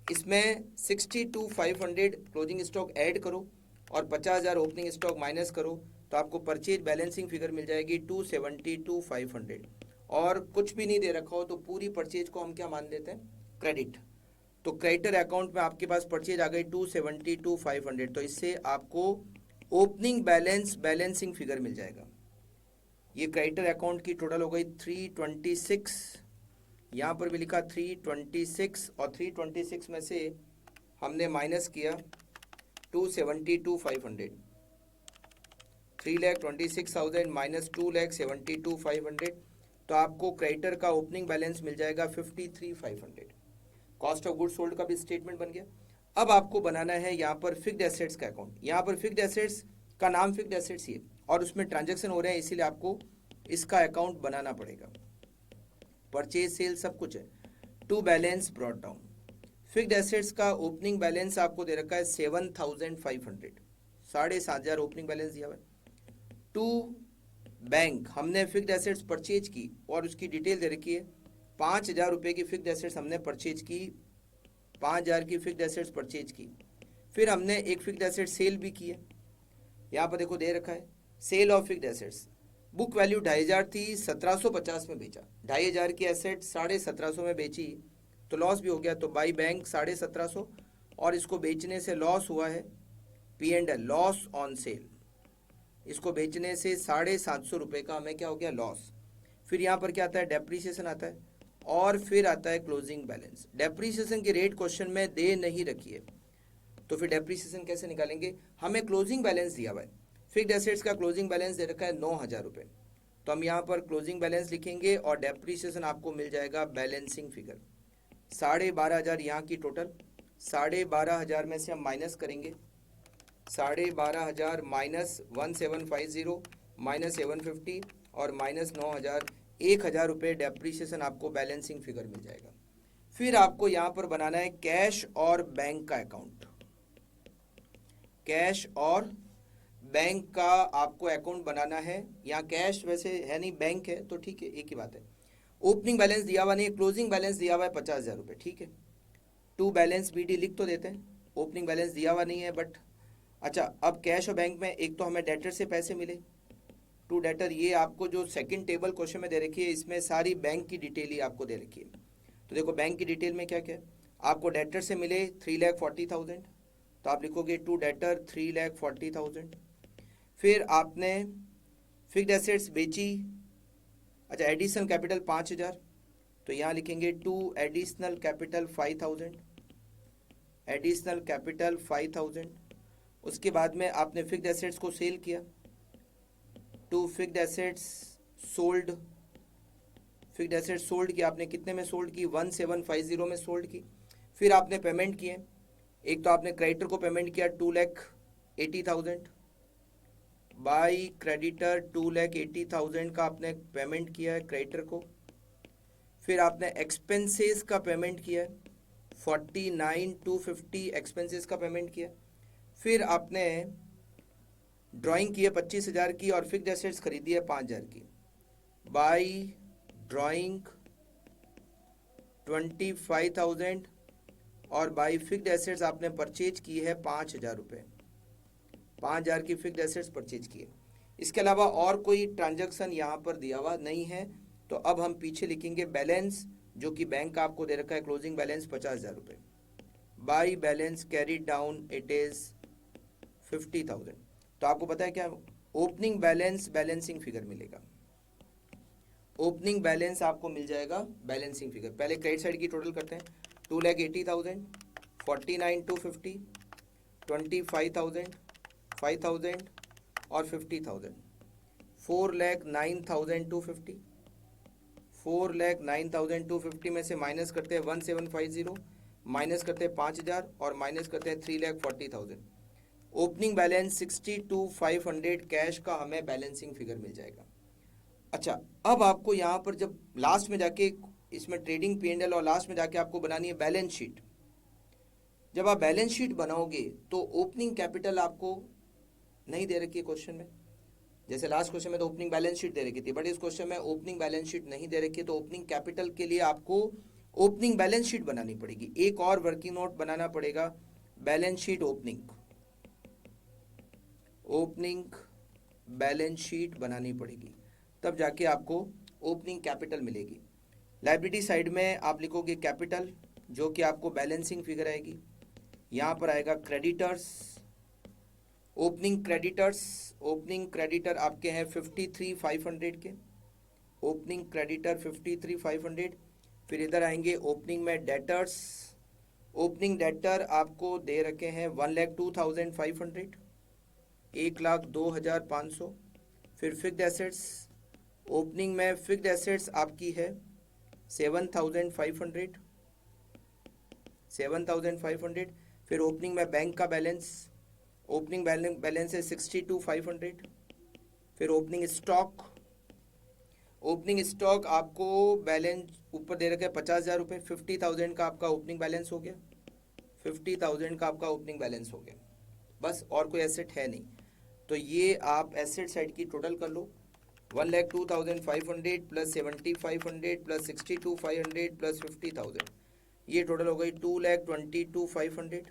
इसमें 62,500 क्लोजिंग स्टॉक ऐड करो और 50,000 ओपनिंग स्टॉक माइनस करो, तो आपको परचेज बैलेंसिंग फिगर मिल जाएगी 272,500। और कुछ भी नहीं दे रखा हो तो पूरी परचेज को हम क्या मान लेते हैं, क्रेडिट। तो क्रेडिटर अकाउंट में आपके पास परचेज आ गई 272,500, तो इससे आपको ओपनिंग बैलेंस बैलेंसिंग फिगर मिल जाएगा। ये क्रेडिटर अकाउंट की टोटल हो गई 326, यहाँ पर भी लिखा 326, और 326 में से हमने माइनस किया 272,500, 3,26,000 माइनस 2,72,500, तो आपको क्रेडिटर का ओपनिंग बैलेंस मिल जाएगा 53,500। कॉस्ट ऑफ गुड्स सोल्ड का भी स्टेटमेंट बन गया। अब आपको बनाना है यहाँ पर फिक्स्ड एसेट्स का अकाउंट। यहाँ पर फिक्स्ड एसेट्स का नाम फिक्स्ड एसेट्स ही है और उसमें ट्रांजैक्शन हो रहे हैं, इसीलिए आपको इसका अकाउंट बनाना पड़ेगा। परचेज सेल सब कुछ है। To balance brought down. Fixed assets का ओपनिंग बैलेंस आपको दे रखा है 7,500, 7,500 ओपनिंग बैलेंस दिया हुआ है। टू बैंक, हमने फिक्स्ड एसेट्स परचेज की और उसकी डिटेल दे रखी है। 5,000 रुपये की फिक्स्ड एसेट्स हमने परचेज की, 5,000 की फिक्स्ड एसेट्स परचेज की। फिर हमने एक फिक्स्ड एसेट सेल भी की है, यहाँ पर देखो दे रखा है sale of fixed assets. Book value 2,500 थी, 1,750 में बेचा। 2,500 की एसेट 1,750 में बेची तो लॉस भी हो गया, तो बाई बैंक 1,750 और इसको बेचने से लॉस हुआ है P&L, लॉस ऑन सेल। इसको बेचने से 750 रुपये का हमें क्या हो गया, लॉस। फिर यहाँ पर क्या आता है, डेप्रीसिएशन आता है और फिर आता है क्लोजिंग बैलेंस। डेप्रीसिएशन की रेट क्वेश्चन में दे नहीं रखी है, तो फिर डेप्रीसिएशन कैसे निकालेंगे। हमें क्लोजिंग बैलेंस दिया हुआ है, फिक्स्ड एसेट्स का क्लोजिंग बैलेंस दे रखा है 9,000 रुपये, तो हम यहाँ पर क्लोजिंग बैलेंस लिखेंगे और डेप्रीसिएशन आपको मिल जाएगा बैलेंसिंग फिगर 12,500 यहाँ की टोटल। 12,500 में से हम माइनस करेंगे, 12,500 माइनस 1,750 माइनस 750 और माइनस 9,000, 1,000 रुपये डेप्रीसिएशन आपको बैलेंसिंग फिगर मिल जाएगा। फिर आपको यहाँ पर बनाना है कैश और बैंक का अकाउंट। कैश और बैंक का आपको अकाउंट बनाना है। यहाँ कैश वैसे है नहीं, बैंक है, तो ठीक है, एक ही बात है। ओपनिंग बैलेंस दिया हुआ नहीं है, क्लोजिंग बैलेंस दिया हुआ है 50,000 रुपये, ठीक है। टू बैलेंस BD लिख तो देते हैं, ओपनिंग बैलेंस दिया हुआ नहीं है बट अच्छा। अब कैश और बैंक में एक तो हमें डेटर से पैसे मिले, टू डेटर, ये आपको जो सेकंड टेबल क्वेश्चन में दे रखी है इसमें सारी बैंक की डिटेल ही आपको दे रखी है। तो देखो बैंक की डिटेल में क्या क्या है, आपको डेटर से मिले 3,40,000, तो आप लिखोगे टू डेटर 3,40,000। फिर आपने फिक्स्ड एसेट्स बेची, अच्छा एडिशनल कैपिटल 5,000, तो यहाँ लिखेंगे to additional capital 5,000, additional capital 5,000। उसके बाद में आपने फिक्स्ड एसेट्स को सेल किया, to fixed assets sold, fixed assets sold किया आपने, कितने में सोल्ड की, 1,750 में सोल्ड की। फिर आपने पेमेंट किए, एक तो आपने क्रेडिटर को पेमेंट किया 2,80,000, बाई क्रेडिटर 2,80,000 का आपने पेमेंट किया है क्रेडिटर को। फिर आपने एक्सपेंसेस का पेमेंट किया है 49,250 एक्सपेंसेस का पेमेंट किया। फिर आपने ड्राइंग की है 25,000 की और फिक्स्ड एसेट्स खरीदी है 5,000 की। बाई ड्राइंग 25,000 और बाई फिक्स्ड एसेट्स आपने परचेज की है 5,000 रुपये, 5,000 की फिक्स्ड एसेट्स परचेज की है। इसके अलावा और कोई ट्रांजैक्शन यहाँ पर दिया हुआ नहीं है, तो अब हम पीछे लिखेंगे बैलेंस, जो कि बैंक का आपको दे रखा है क्लोजिंग बैलेंस 50,000 रुपये। By balance carried down it is 50,000। तो आपको पता है क्या, ओपनिंग बैलेंस बैलेंसिंग फिगर मिलेगा। ओपनिंग बैलेंस आपको मिल जाएगा बैलेंसिंग फिगर। पहले क्रेडिट साइड की टोटल करते हैं, 2,80,000, 49,250, 25,000, 5,000 और 50,000, 4,09,250, 4,09,250 में से माइनस करते हैं 1,750, माइनस करते हैं 5,000 और माइनस करते हैं 3,40,000। ओपनिंग बैलेंस 62,500 कैश का हमें बैलेंसिंग फिगर मिल जाएगा। अच्छा, अब आपको यहाँ पर जब लास्ट में जाके इसमें ट्रेडिंग P&L और लास्ट में जाके आपको बनानी है बैलेंस शीट। जब आप बैलेंस शीट बनाओगे तो ओपनिंग कैपिटल आपको नहीं दे रखी है क्वेश्चन में, जैसे लास्ट क्वेश्चन में तो ओपनिंग बैलेंस शीट दे रखी थी, बट इस क्वेश्चन में ओपनिंग बैलेंस शीट नहीं दे रखी है। तो ओपनिंग कैपिटल के लिए आपको ओपनिंग बैलेंस शीट बनानी पड़ेगी, एक और वर्किंग नोट बनाना पड़ेगा, balance sheet opening, opening balance sheet बनानी पड़ेगी, तब जाके आपको ओपनिंग कैपिटल मिलेगी। लायबिलिटी साइड में आप लिखोगे कैपिटल, जो कि आपको बैलेंसिंग फिगर आएगी। यहाँ पर आएगा creditors, opening creditors, opening creditor आपके हैं 53,500 के, ओपनिंग क्रेडिटर 53,500। फिर इधर आएंगे ओपनिंग में डेटर्स, ओपनिंग डेटर आपको दे रखे हैं 1,02,500, 1,02,500। फिर फिक्स्ड एसेट्स ओपनिंग में फिक्स्ड एसेट्स आपकी है 7,500, 7,500। फिर ओपनिंग में बैंक का बैलेंस, ओपनिंग बैलेंस है 62,500। फिर ओपनिंग स्टॉक, ओपनिंग स्टॉक आपको बैलेंस ऊपर दे रखा है 50,000 रुपये, 50,000 का आपका ओपनिंग बैलेंस हो गया, 50,000 का आपका ओपनिंग बैलेंस हो गया। बस और कोई एसेट है नहीं। तो ये आप एसेट साइड की टोटल कर लो, 1,02,500 प्लस 7,500 प्लस 62,500 प्लस 50,000, ये टोटल हो गई 2,22,500।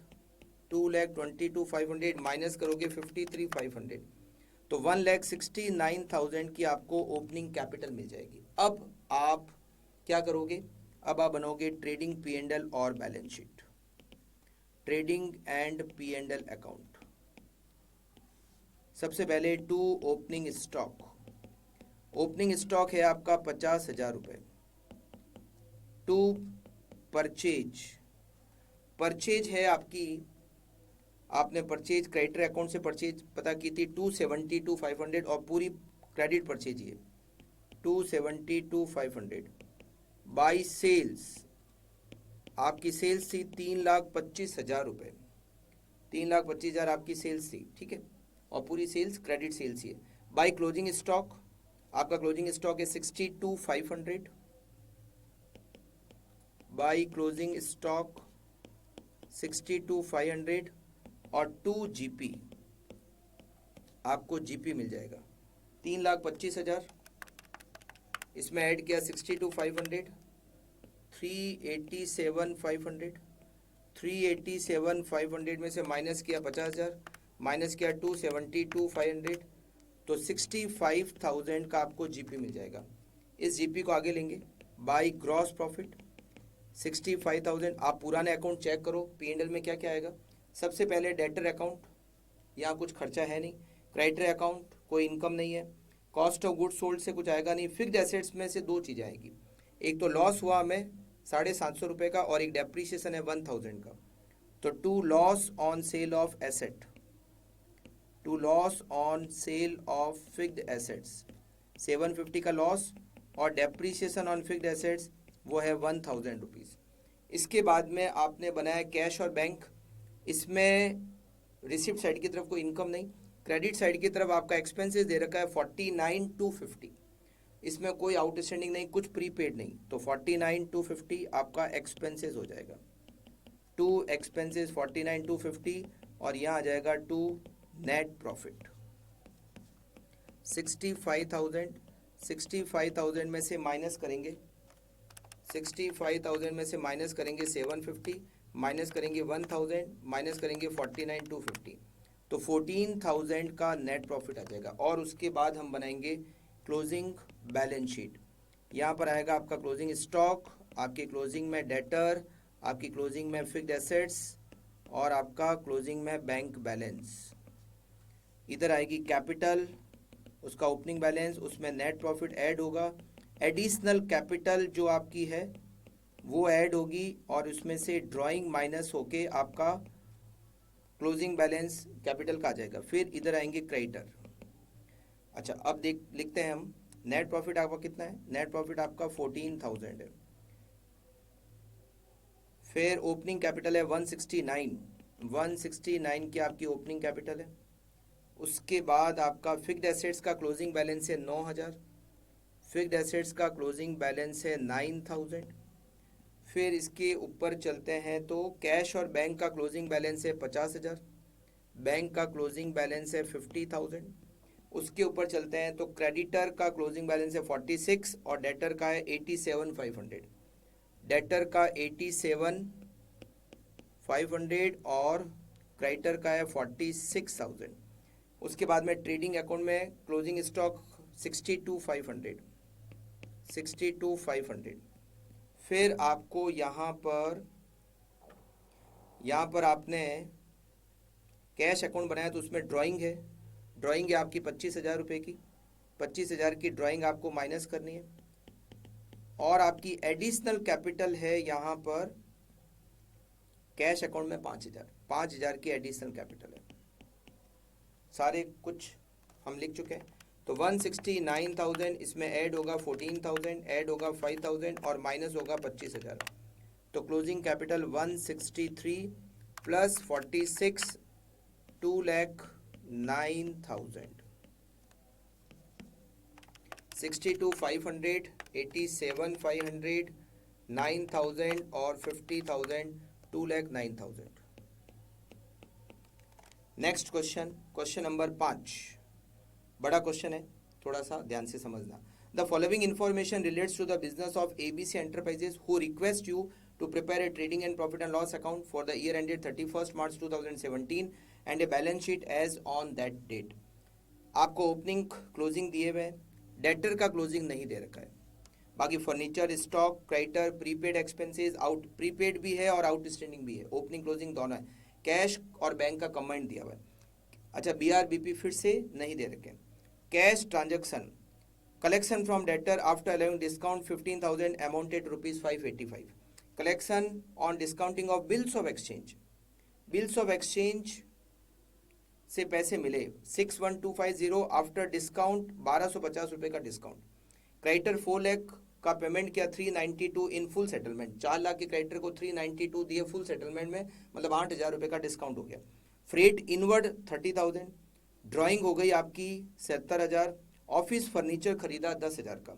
2,22,500 माइनस करोगे 53,500, तो 1,69,000 की आपको ओपनिंग कैपिटल मिल जाएगी। अब आप क्या करोगे, अब आप बनोगे ट्रेडिंग P&L और balance sheet, trading and P&L account. सबसे पहले to opening stock, opening stock है आपका 50,000 रुपये। टू परचेज, परचेज है आपकी, आपने परचेज क्रेडिटर अकाउंट से परचेज पता की थी 272,500 और पूरी क्रेडिट परचेज ये 272,500। बाई सेल्स, आपकी सेल्स थी 3,25,000 रुपये, 3,25,000 आपकी सेल्स थी, ठीक है, और पूरी सेल्स क्रेडिट सेल्स ही है। बाई क्लोजिंग स्टॉक, आपका क्लोजिंग स्टॉक है 62,500। बाई क्लोजिंग स्टॉक 62,500 और 2 GP, आपको GP मिल जाएगा 3,25,000, इसमें ऐड किया 62,500, 387,500, 387,500 में से माइनस किया 50,000, माइनस किया 272,500, तो 65,000 का आपको GP मिल जाएगा। इस GP को आगे लेंगे बाई ग्रॉस प्रॉफिट 65,000। आप पुराने अकाउंट चेक करो P&L में क्या क्या आएगा। सबसे पहले डेटर अकाउंट, यहाँ कुछ खर्चा है नहीं। क्रेडिटर अकाउंट कोई इनकम नहीं है। कॉस्ट ऑफ गुड्स सोल्ड से कुछ आएगा नहीं। फिक्स्ड एसेट्स में से दो चीज़ें आएगी, एक तो लॉस हुआ हमें 750 रुपये का और एक डेप्रीशिएशन है 1,000 का। तो to loss on sale of asset, to loss on sale of fixed assets 750 का लॉस और डेप्रीशिएशन ऑन फिक्स्ड एसेट्स वो है 1,000 रुपीज़। इसके बाद में आपने बनाया कैश और बैंक, इसमें रिसिप्ट साइड की तरफ कोई इनकम नहीं। क्रेडिट साइड की तरफ आपका एक्सपेंसेस दे रखा है 49,250, इसमें कोई आउटस्टैंडिंग नहीं, कुछ प्रीपेड नहीं, तो 49,250 आपका एक्सपेंसेस हो जाएगा। टू एक्सपेंसेस 49,250 और यहाँ आ जाएगा टू नेट प्रॉफिट 65,000। 65,000 में से माइनस करेंगे, 65,000 में से माइनस करेंगे 750, माइनस करेंगे 1,000, माइनस करेंगे 49,250, तो 14,000 का नेट प्रॉफिट आ जाएगा। और उसके बाद हम बनाएंगे क्लोजिंग बैलेंस शीट। यहाँ पर आएगा आपका क्लोजिंग स्टॉक, आपकी क्लोजिंग में डेटर, आपकी क्लोजिंग में फिक्स्ड एसेट्स और आपका क्लोजिंग में बैंक बैलेंस। इधर आएगी कैपिटल, उसका ओपनिंग बैलेंस, उसमें नेट प्रॉफिट ऐड होगा। एडिशनल कैपिटल जो आपकी है वो ऐड होगी और उसमें से ड्राइंग माइनस होके आपका क्लोजिंग बैलेंस कैपिटल का आ जाएगा। फिर इधर आएंगे क्रेडिटर। अच्छा अब देख लिखते हैं हम, नेट प्रॉफिट आपका कितना है, नेट प्रॉफिट आपका 14,000 है। फिर ओपनिंग कैपिटल है 169, 169 की आपकी ओपनिंग कैपिटल है। उसके बाद आपका फिक्स्ड एसेट्स का क्लोजिंग बैलेंस है 9,000, फिक्स्ड एसेट्स का क्लोजिंग बैलेंस है 9,000। फिर इसके ऊपर चलते हैं तो कैश और बैंक का क्लोजिंग बैलेंस है 50,000, बैंक का क्लोजिंग बैलेंस है 50,000। उसके ऊपर चलते हैं तो क्रेडिटर का क्लोजिंग बैलेंस है 46 और डेटर का है 87,500, डेटर का 87,500 और क्रेडिटर का है 46,000। उसके बाद में ट्रेडिंग अकाउंट में क्लोजिंग स्टॉक 62,500, 62,500। फिर आपको यहाँ पर आपने कैश अकाउंट बनाया तो उसमें ड्राइंग है, ड्राइंग है आपकी 25,000 रुपये की, 25,000 की ड्राइंग आपको माइनस करनी है। और आपकी एडिशनल कैपिटल है यहाँ पर कैश अकाउंट में 5,000, 5,000 की एडिशनल कैपिटल है। सारे कुछ हम लिख चुके हैं। तो तो 169,000 इसमें ऐड होगा 14,000, ऐड होगा 5,000 और माइनस होगा 25,000। तो क्लोजिंग कैपिटल 163 प्लस 46 2,09,000, 62,500, 87,500, 9,000 और 50,000, 2,09,000। नेक्स्ट क्वेश्चन, क्वेश्चन नंबर 5, बड़ा क्वेश्चन है, थोड़ा सा ध्यान से समझना। The following information relates to the business of ABC enterprises who request you to prepare a trading and profit and loss account for the year ended 31st March 2017 and a balance sheet as on that date। आपको ओपनिंग क्लोजिंग दिए हुए हैं, डेटर का क्लोजिंग नहीं दे रखा है। बाकी furniture, stock, creditor, prepaid expenses, out prepaid भी है और आउटस्टैंडिंग भी है, ओपनिंग क्लोजिंग दोनों है। कैश और बैंक का कमेंट दिया हुआ है। अच्छा, BRBP फिर से नहीं दे रखे। Cash transaction, collection from debtor after allowing discount 15,000 amounted ₹585। Collection on discounting of bills of exchange, bills of exchange से पैसे मिले 61,250 आफ्टर डिस्काउंट, 1,250 रुपये का डिस्काउंट। क्रेडिटर 4 लाख का पेमेंट किया 392 इन फुल सेटलमेंट, 4 लाख के क्रेडिटर को 392 दिए फुल सेटलमेंट में, मतलब 8,000 रुपये का डिस्काउंट हो गया। फ्रेट इनवर्ड 30,000, ड्राइंग हो गई आपकी 77,000, ऑफिस फर्नीचर खरीदा 10,000 का,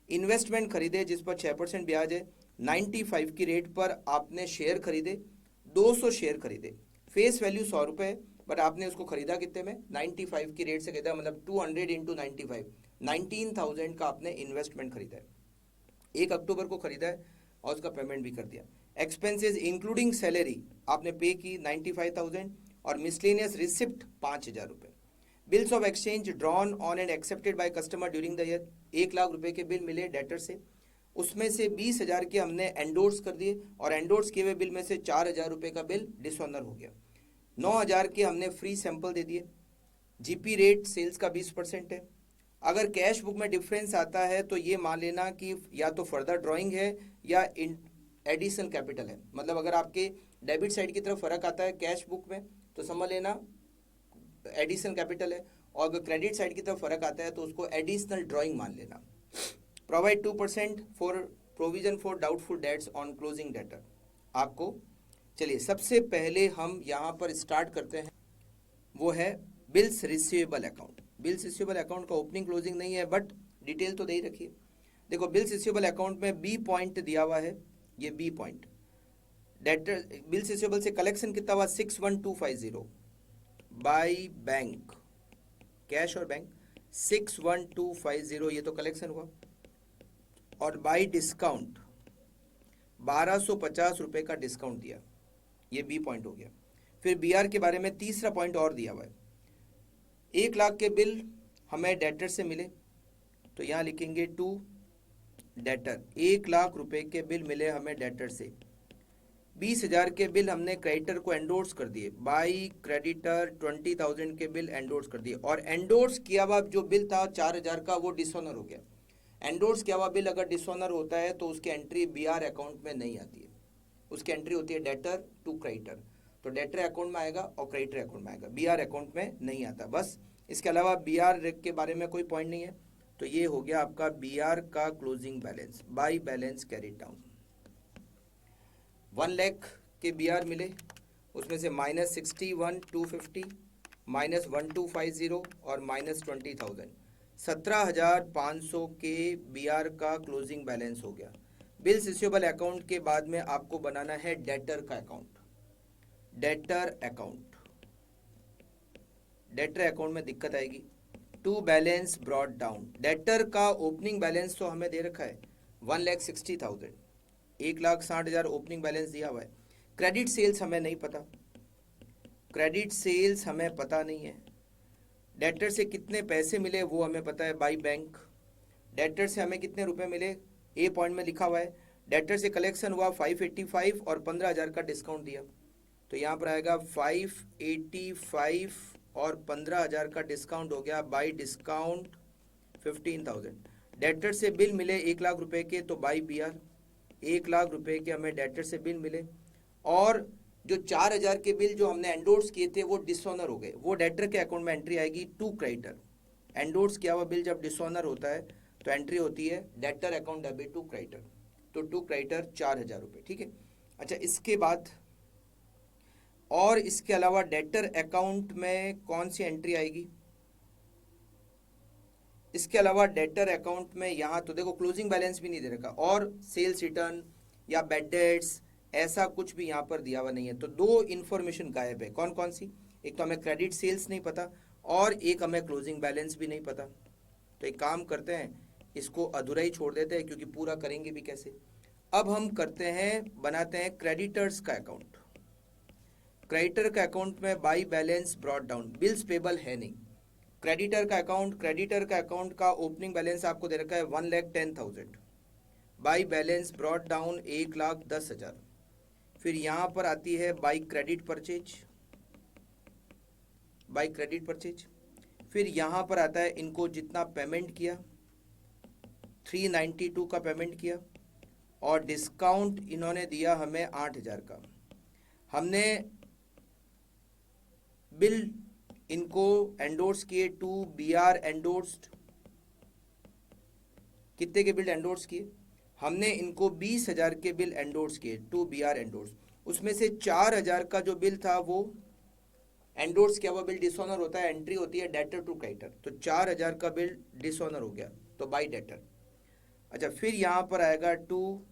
इन्वेस्टमेंट खरीदे जिस पर 6% ब्याज है, 95 की रेट पर आपने शेयर खरीदे, 200 शेयर खरीदे, फेस वैल्यू 100 रुपये, बट आपने उसको खरीदा कितने में, 95 की रेट से खरीदा, मतलब 200 इंटू 95, 19,000 का आपने इन्वेस्टमेंट खरीदा है। 1 अक्टूबर को खरीदा है और उसका पेमेंट भी कर दिया। एक्सपेंसेस इंक्लूडिंग सैलरी आपने पे की 95,000 और मिसलेनियस रिसिप्ट 5,000 रुपये। Bills of exchange drawn on and accepted by customer during the year, 1 lakh रुपए के बिल मिले डेटर से, उसमें से 20,000 के हमने एंडोर्स कर दिए और एंडोर्स किए हुए बिल में से 4,000 रुपये का बिल डिसऑनर हो गया। 9,000 के हमने फ्री सैंपल दे दिए। जीपी रेट सेल्स का 20% है। अगर कैश बुक में डिफरेंस आता है तो ये मान लेना कि या तो फर्दर ड्राइंग है या एडिशनल कैपिटल है, मतलब अगर आपके डेबिट साइड की तरफ फर्क आता है कैश बुक में तो समझ लेना एडिशनल कैपिटल है, और अगर क्रेडिट साइड की तरफ फर्क आता है तो उसको एडिशनल ड्राइंग मान लेना। Provide 2% for provision for doubtful debts on closing debtor. आपको चलिए सबसे पहले हम यहाँ पर स्टार्ट करते हैं, वो है bills receivable account. Bills receivable account का ओपनिंग क्लोजिंग नहीं है बट डिटेल तो दे ही रखिए। देखो बिल्स रिसीवेबल अकाउंट में बी पॉइंट दिया हुआ है, ये B point. Debtor bills receivable से कलेक्शन कितना हुआ 61,250 बाय बैंक, कैश और बैंक 61,250, ये तो कलेक्शन हुआ, और बाय डिस्काउंट 1,250 रुपये का डिस्काउंट दिया, ये बी पॉइंट हो गया। फिर बीआर के बारे में तीसरा पॉइंट और दिया हुआ है, 1 लाख के बिल हमें डेटर से मिले तो यहाँ लिखेंगे टू डेटर, 1 लाख रुपए के बिल मिले हमें डेटर से। 20,000 के बिल हमने क्रेडिटर को एंडोर्स कर दिए, बाई क्रेडिटर 20,000 के बिल एंडोर्स कर दिए, और एंडोर्स किया हुआ जो बिल था 4,000 का वो डिसऑनर हो गया। एंडोर्स किया हुआ बिल अगर डिसऑनर होता है तो उसकी एंट्री बीआर अकाउंट में नहीं आती है, उसकी एंट्री होती है डेटर टू क्रेडिटर, तो डेटर अकाउंट में आएगा और क्रेडिटर अकाउंट में आएगा, बीआर अकाउंट में नहीं आता। बस इसके अलावा बीआर के बारे में कोई पॉइंट नहीं है। तो ये हो गया आपका बीआर का closing balance by balance carry down. 1 lakh के बीआर मिले, उसमें से -61,250 -1250 और -20,000, 17,500 के बीआर का क्लोजिंग बैलेंस हो गया। बिल्स रिसीवेबल अकाउंट के बाद में आपको बनाना है डेटर का account, debtor account. Debtor account में दिक्कत आएगी, to balance brought down. Debtor का ओपनिंग बैलेंस तो हमें दे रखा है 1,60,000, 1,60,000 ओपनिंग बैलेंस दिया हुआ है। क्रेडिट सेल्स हमें नहीं पता, क्रेडिट सेल्स हमें पता नहीं है। डेटर से कितने पैसे मिले वो हमें पता है बाई बैंक। डेटर से हमें कितने रुपए मिले ए पॉइंट में लिखा हुआ है। डेटर से कलेक्शन हुआ 585 और 15,000 का डिस्काउंट दिया, तो यहाँ पर आएगा 585 और 15,000 का डिस्काउंट हो गया, बाई डिस्काउंट 15,000। डेटर से बिल मिले 1 लाख रुपए के, तो बाई बीआर 1 लाख रुपए के हमें डेटर से बिल मिले, और जो 4,000 के बिल जो हमने एंडोर्स किए थे वो डिसऑनर हो गए, वो डेटर के अकाउंट में एंट्री आएगी टू क्रेडिटर। एंडोर्स किया हुआ बिल जब डिसऑनर होता है तो एंट्री होती है debtor account debit to creditor, तो टू क्रेडिटर 4,000 रुपये, ठीक है। अच्छा, इसके बाद और इसके अलावा डेटर अकाउंट में कौन सी एंट्री आएगी? इसके अलावा डेटर अकाउंट में यहाँ तो देखो क्लोजिंग बैलेंस भी नहीं दे रखा और सेल्स रिटर्न या बैड डेट्स ऐसा कुछ भी यहाँ पर दिया हुआ नहीं है। तो दो इन्फॉर्मेशन गायब है। कौन कौन सी? एक तो हमें क्रेडिट सेल्स नहीं पता और एक हमें क्लोजिंग बैलेंस भी नहीं पता। तो एक काम करते हैं, इसको अधूरा ही छोड़ देते हैं क्योंकि पूरा करेंगे भी कैसे। अब हम करते हैं, बनाते हैं क्रेडिटर्स का अकाउंट। क्रेडिटर का अकाउंट में by balance brought down, bills payable है नहीं। क्रेडिटर का अकाउंट का ओपनिंग बैलेंस आपको दे रखा है 1,10,000, बाई बैलेंस ब्रॉट डाउन 1,10,000। फिर यहाँ पर आती है by credit purchase, by credit purchase. फिर यहाँ पर आता है इनको जितना पेमेंट किया 392 का पेमेंट किया और डिस्काउंट इन्होंने दिया हमें 8,000 का। हमने बिल इनको एंडोर्स किए टू बी आर एंडोर्स्ड। कितने के बिल एंडोर्स किए? हमने इनको 20,000 के बिल एंडोर्स किए टू बी आर एंडोर्स। उसमें से 4,000 का जो बिल था वो एंडोर्स किया हुआ बिल डिसऑनर होता है, एंट्री होती है डेटर टू क्रेडिटर, तो 4,000 का बिल डिसऑनर हो गया तो बाई डेटर। अच्छा, फिर यहाँ पर आएगा टू,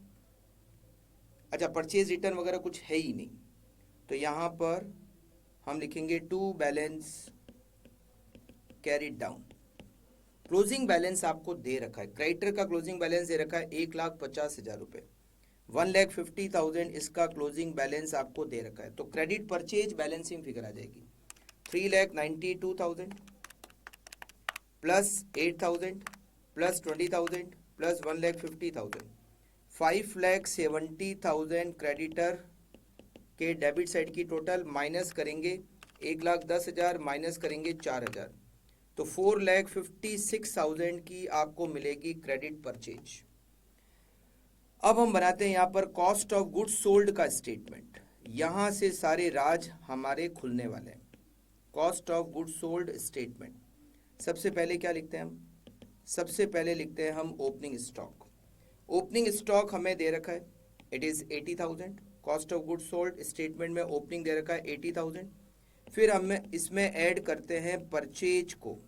अच्छा परचेज रिटर्न वगैरह कुछ है ही नहीं, तो यहाँ पर हम लिखेंगे to balance carried down. Closing balance आपको दे रखा है, क्रेडिटर का क्लोजिंग बैलेंस दे रखा है 1,50,000 रुपये, 1,50,000 इसका क्लोजिंग बैलेंस आपको दे रखा है। तो क्रेडिट परचेज बैलेंसिंग फिगर आ जाएगी 3,92,000 प्लस 8,000 प्लस 20,000 प्लस 1,50,000, 5,70,000 क्रेडिटर के डेबिट साइड की टोटल माइनस करेंगे 1,10,000 माइनस करेंगे 4,000, तो 4,56,000 की आपको मिलेगी क्रेडिट परचेज। अब हम बनाते हैं यहाँ पर कॉस्ट ऑफ गुड्स सोल्ड का स्टेटमेंट। यहाँ से सारे राज हमारे खुलने वाले हैं। Cost of goods sold statement सबसे पहले क्या लिखते हैं हम? सबसे पहले लिखते हैं हम ओपनिंग स्टॉक। ओपनिंग स्टॉक हमें दे रखा है, it is 80,000। Cost of goods sold statement में ओपनिंग दे रखा है 80,000। फिर हम इसमें ऐड करते हैं परचेज को।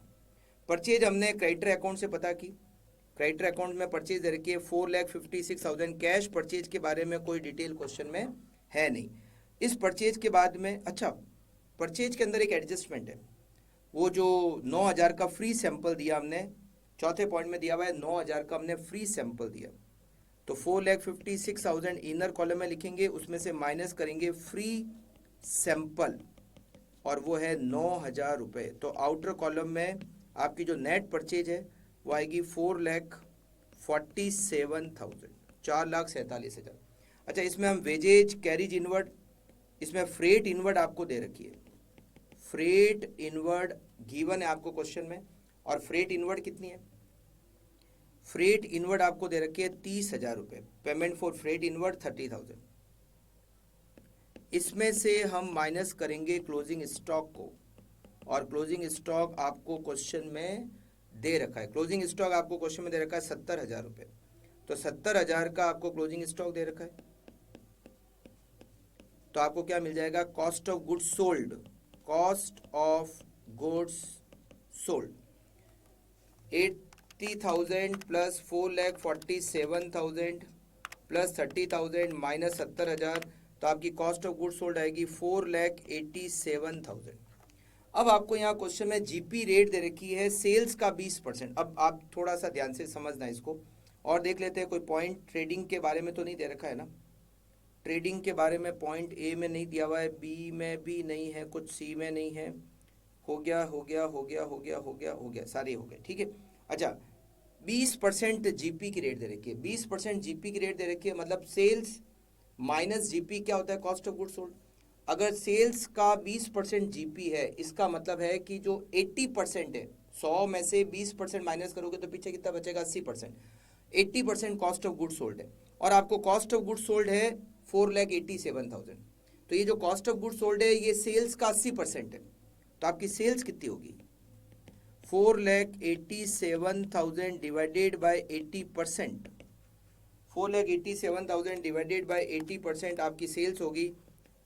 परचेज हमने क्रेडिटर अकाउंट से पता की, क्रेडिटर अकाउंट में परचेज दे रखी है 4,56,000। कैश परचेज के बारे में कोई डिटेल क्वेश्चन में है नहीं। इस परचेज के बाद में, अच्छा परचेज के अंदर एक एडजस्टमेंट है, वो जो 9,000 का फ्री सैंपल दिया हमने, चौथे पॉइंट में दिया हुआ है 9,000 का हमने फ्री सैंपल दिया, तो 4,56,000 इनर कॉलम में लिखेंगे, उसमें से माइनस करेंगे फ्री सैंपल और वो है 9,000 रुपये। तो आउटर कॉलम में आपकी जो नेट परचेज है वो आएगी 4,47,000, 4,47,000। अच्छा, इसमें हम वेजेज, कैरिज इनवर्ड, इसमें फ्रेट इनवर्ड आपको दे रखी है, फ्रेट इनवर्ड गिवन है आपको क्वेश्चन में। और फ्रेट इनवर्ड कितनी है? फ्रेट इनवर्ड आपको दे रखी है 30,000 रुपये। Payment for freight inward 30,000। इसमें से हम माइनस करेंगे क्लोजिंग स्टॉक को, और क्लोजिंग स्टॉक आपको क्वेश्चन में दे रखा है, क्लोजिंग स्टॉक आपको क्वेश्चन में दे रखा है 70,000 रुपये, तो 70,000 का आपको क्लोजिंग स्टॉक दे रखा है। तो आपको क्या मिल जाएगा? Cost of goods sold, cost of goods sold 80,000 plus 4,47,000 plus 30,000 minus 70,000, तो आपकी कॉस्ट ऑफ गुड्स सोल्ड आएगी 4,87,000। अब आपको यहाँ क्वेश्चन में जीपी रेट दे रखी है सेल्स का 20%। अब आप थोड़ा सा ध्यान से समझना इसको और देख लेते हैं कोई पॉइंट ट्रेडिंग के बारे में तो नहीं दे रखा है ना। ट्रेडिंग के बारे में पॉइंट ए में नहीं दिया हुआ है, बी में भी नहीं है, कुछ सी में नहीं है। हो गया हो गया हो गया हो गया हो गया हो गया, सारे हो गए, ठीक है। अच्छा, 20% जीपी की रेट दे रखी है, 20% जीपी की रेट दे रखी है, मतलब सेल्स माइनस जीपी क्या होता है? Cost of goods sold. अगर सेल्स का 20% जीपी है, इसका मतलब है कि जो 80% है, 100 में से 20% माइनस करोगे तो पीछे कितना बचेगा? 80%। 80% कॉस्ट ऑफ गुड्स सोल्ड है और आपको कॉस्ट ऑफ गुड्स सोल्ड है 4,87,000। तो ये जो कॉस्ट ऑफ गुड्स सोल्ड है ये सेल्स का 80% है, तो आपकी सेल्स कितनी होगी? 4,87,000 डिवाइडेड बाय 80%, 4,87,000 डिवाइडेड बाय 80% आपकी सेल्स होगी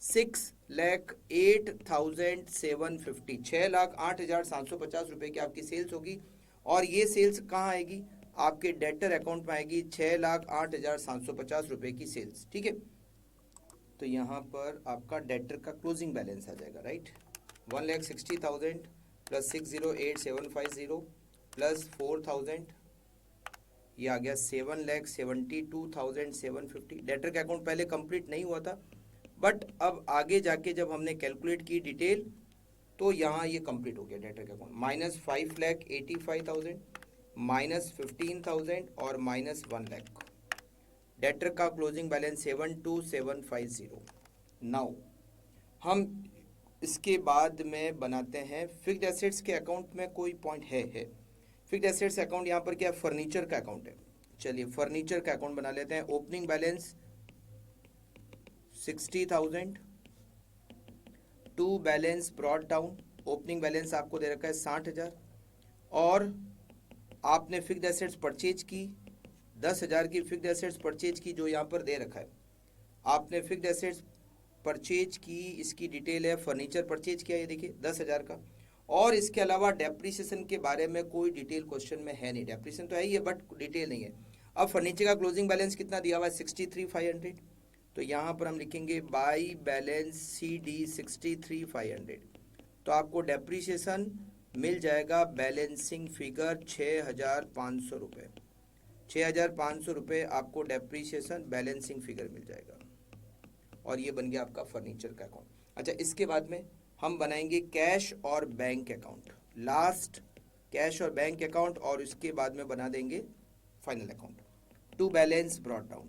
6,08,750, 6,08,750 रुपये की आपकी सेल्स होगी। और ये सेल्स कहाँ आएगी? आपके डेटर अकाउंट में आएगी 6,08,750 रुपये की सेल्स, ठीक है। तो यहाँ पर आपका डेटर का क्लोजिंग बैलेंस आ जाएगा, राइट। 1,60,000 प्लस 6,08,750 प्लस 4,000, ये आ गया 7,72,750। डेटर का अकाउंट पहले कंप्लीट नहीं हुआ था, बट अब आगे जाके जब हमने कैलकुलेट की डिटेल तो यहाँ ये कंप्लीट हो गया डेटर का अकाउंट। माइनस 5,85,000 माइनस 15,000 और माइनस 1,00,000। डेटर का क्लोजिंग बैलेंस 72,750। नाउ हम इसके बाद में बनाते हैं फिक्स्ड एसेट्स के अकाउंट में कोई पॉइंट है। फिक्स्ड एसेट्स अकाउंट यहाँ पर क्या है? फर्नीचर का अकाउंट है। चलिए फर्नीचर का अकाउंट बना लेते हैं। Opening balance 60,000, to balance brought down, opening balance आपको दे रखा है 60,000 और आपने फिक्स्ड एसेट्स परचेज की 10,000 की फिक्स्ड एसेट्स परचेज की, जो यहाँ पर दे रखा है। आपने फिक्स्ड एसेट्स परचेज की, इसकी डिटेल है। फर्नीचर परचेज किया, ये देखिए 10,000 का। और इसके अलावा डेप्रिसिएशन के बारे में कोई डिटेल क्वेश्चन में है नहीं। डेप्रिसिएशन तो है ही है बट डिटेल नहीं है। अब फर्नीचर का क्लोजिंग बैलेंस कितना दिया हुआ है? 63,500। तो यहाँ पर हम लिखेंगे बाई बैलेंस CD 63,500। तो आपको डेप्रिसिएशन मिल जाएगा बैलेंसिंग फिगर 6,500 रुपये। 6,500 रुपये आपको डेप्रिसिएशन बैलेंसिंग फिगर मिल जाएगा। और ये बन गया आपका फर्नीचर का अकाउंट। अच्छा, इसके बाद में हम बनाएंगे कैश और बैंक अकाउंट। लास्ट कैश और बैंक अकाउंट, और इसके बाद में बना देंगे final account. To balance brought down.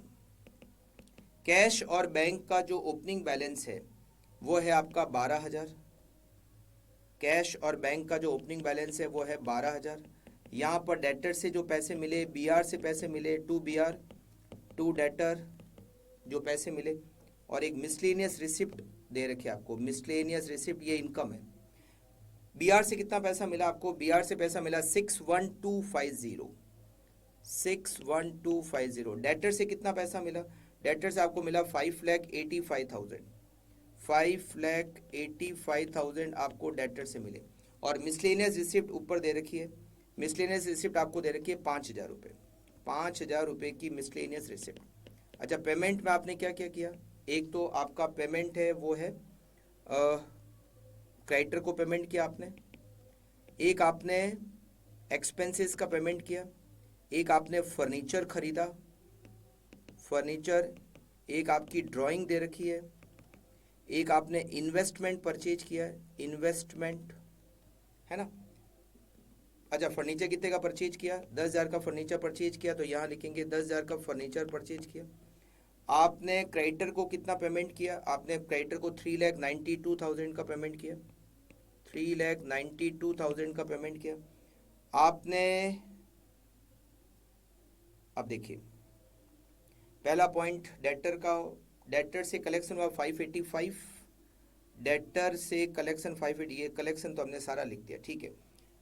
Cash और बैंक का जो ओपनिंग बैलेंस है वो है आपका 12,000। कैश और बैंक का जो ओपनिंग बैलेंस है वो है 12,000। यहाँ पर डेटर से जो पैसे मिले, BR से पैसे मिले, टू BR, टू डेटर जो पैसे मिले, और एक मिसलेनियस रिसिप्ट दे रखे आपको। मिसलेनियस रिसिप्ट ये इनकम है। BR से कितना पैसा मिला आपको? BR से पैसा मिला 6,1250, 6,1250। डेटर से कितना पैसा मिला? डेटर से आपको मिला 5,85,000, 5,85,000 आपको डेटर से मिले। और मिसलेनियस रिसिप्ट ऊपर दे रखी है। मिसलेनियस रिसिप्ट आपको दे रखी है 5,000 रुपये, 5,000 रुपये की मिसलेनियस रिसिप्ट। अच्छा, पेमेंट में आपने क्या क्या किया? एक तो आपका पेमेंट है वो है क्रेडिटर को पेमेंट किया आपने, एक आपने एक्सपेंसेस का पेमेंट किया, एक आपने फर्नीचर खरीदा, फर्नीचर, एक आपकी ड्राइंग दे रखी है, एक आपने इन्वेस्टमेंट परचेज किया है, इन्वेस्टमेंट है ना। अच्छा, फर्नीचर कितने का परचेज किया? 10,000 का फर्नीचर परचेज किया, तो यहाँ लिखेंगे 10,000 का फर्नीचर परचेज किया। आपने क्रेडिटर को कितना पेमेंट किया? आपने क्रेडिटर को 3,92,000 का पेमेंट किया, 3,92,000 का पेमेंट किया आपने। अब देखिए पहला पॉइंट डेटर का, डेटर से कलेक्शन हुआ 585, डेटर से कलेक्शन 580, ये कलेक्शन तो हमने सारा लिख दिया, ठीक है।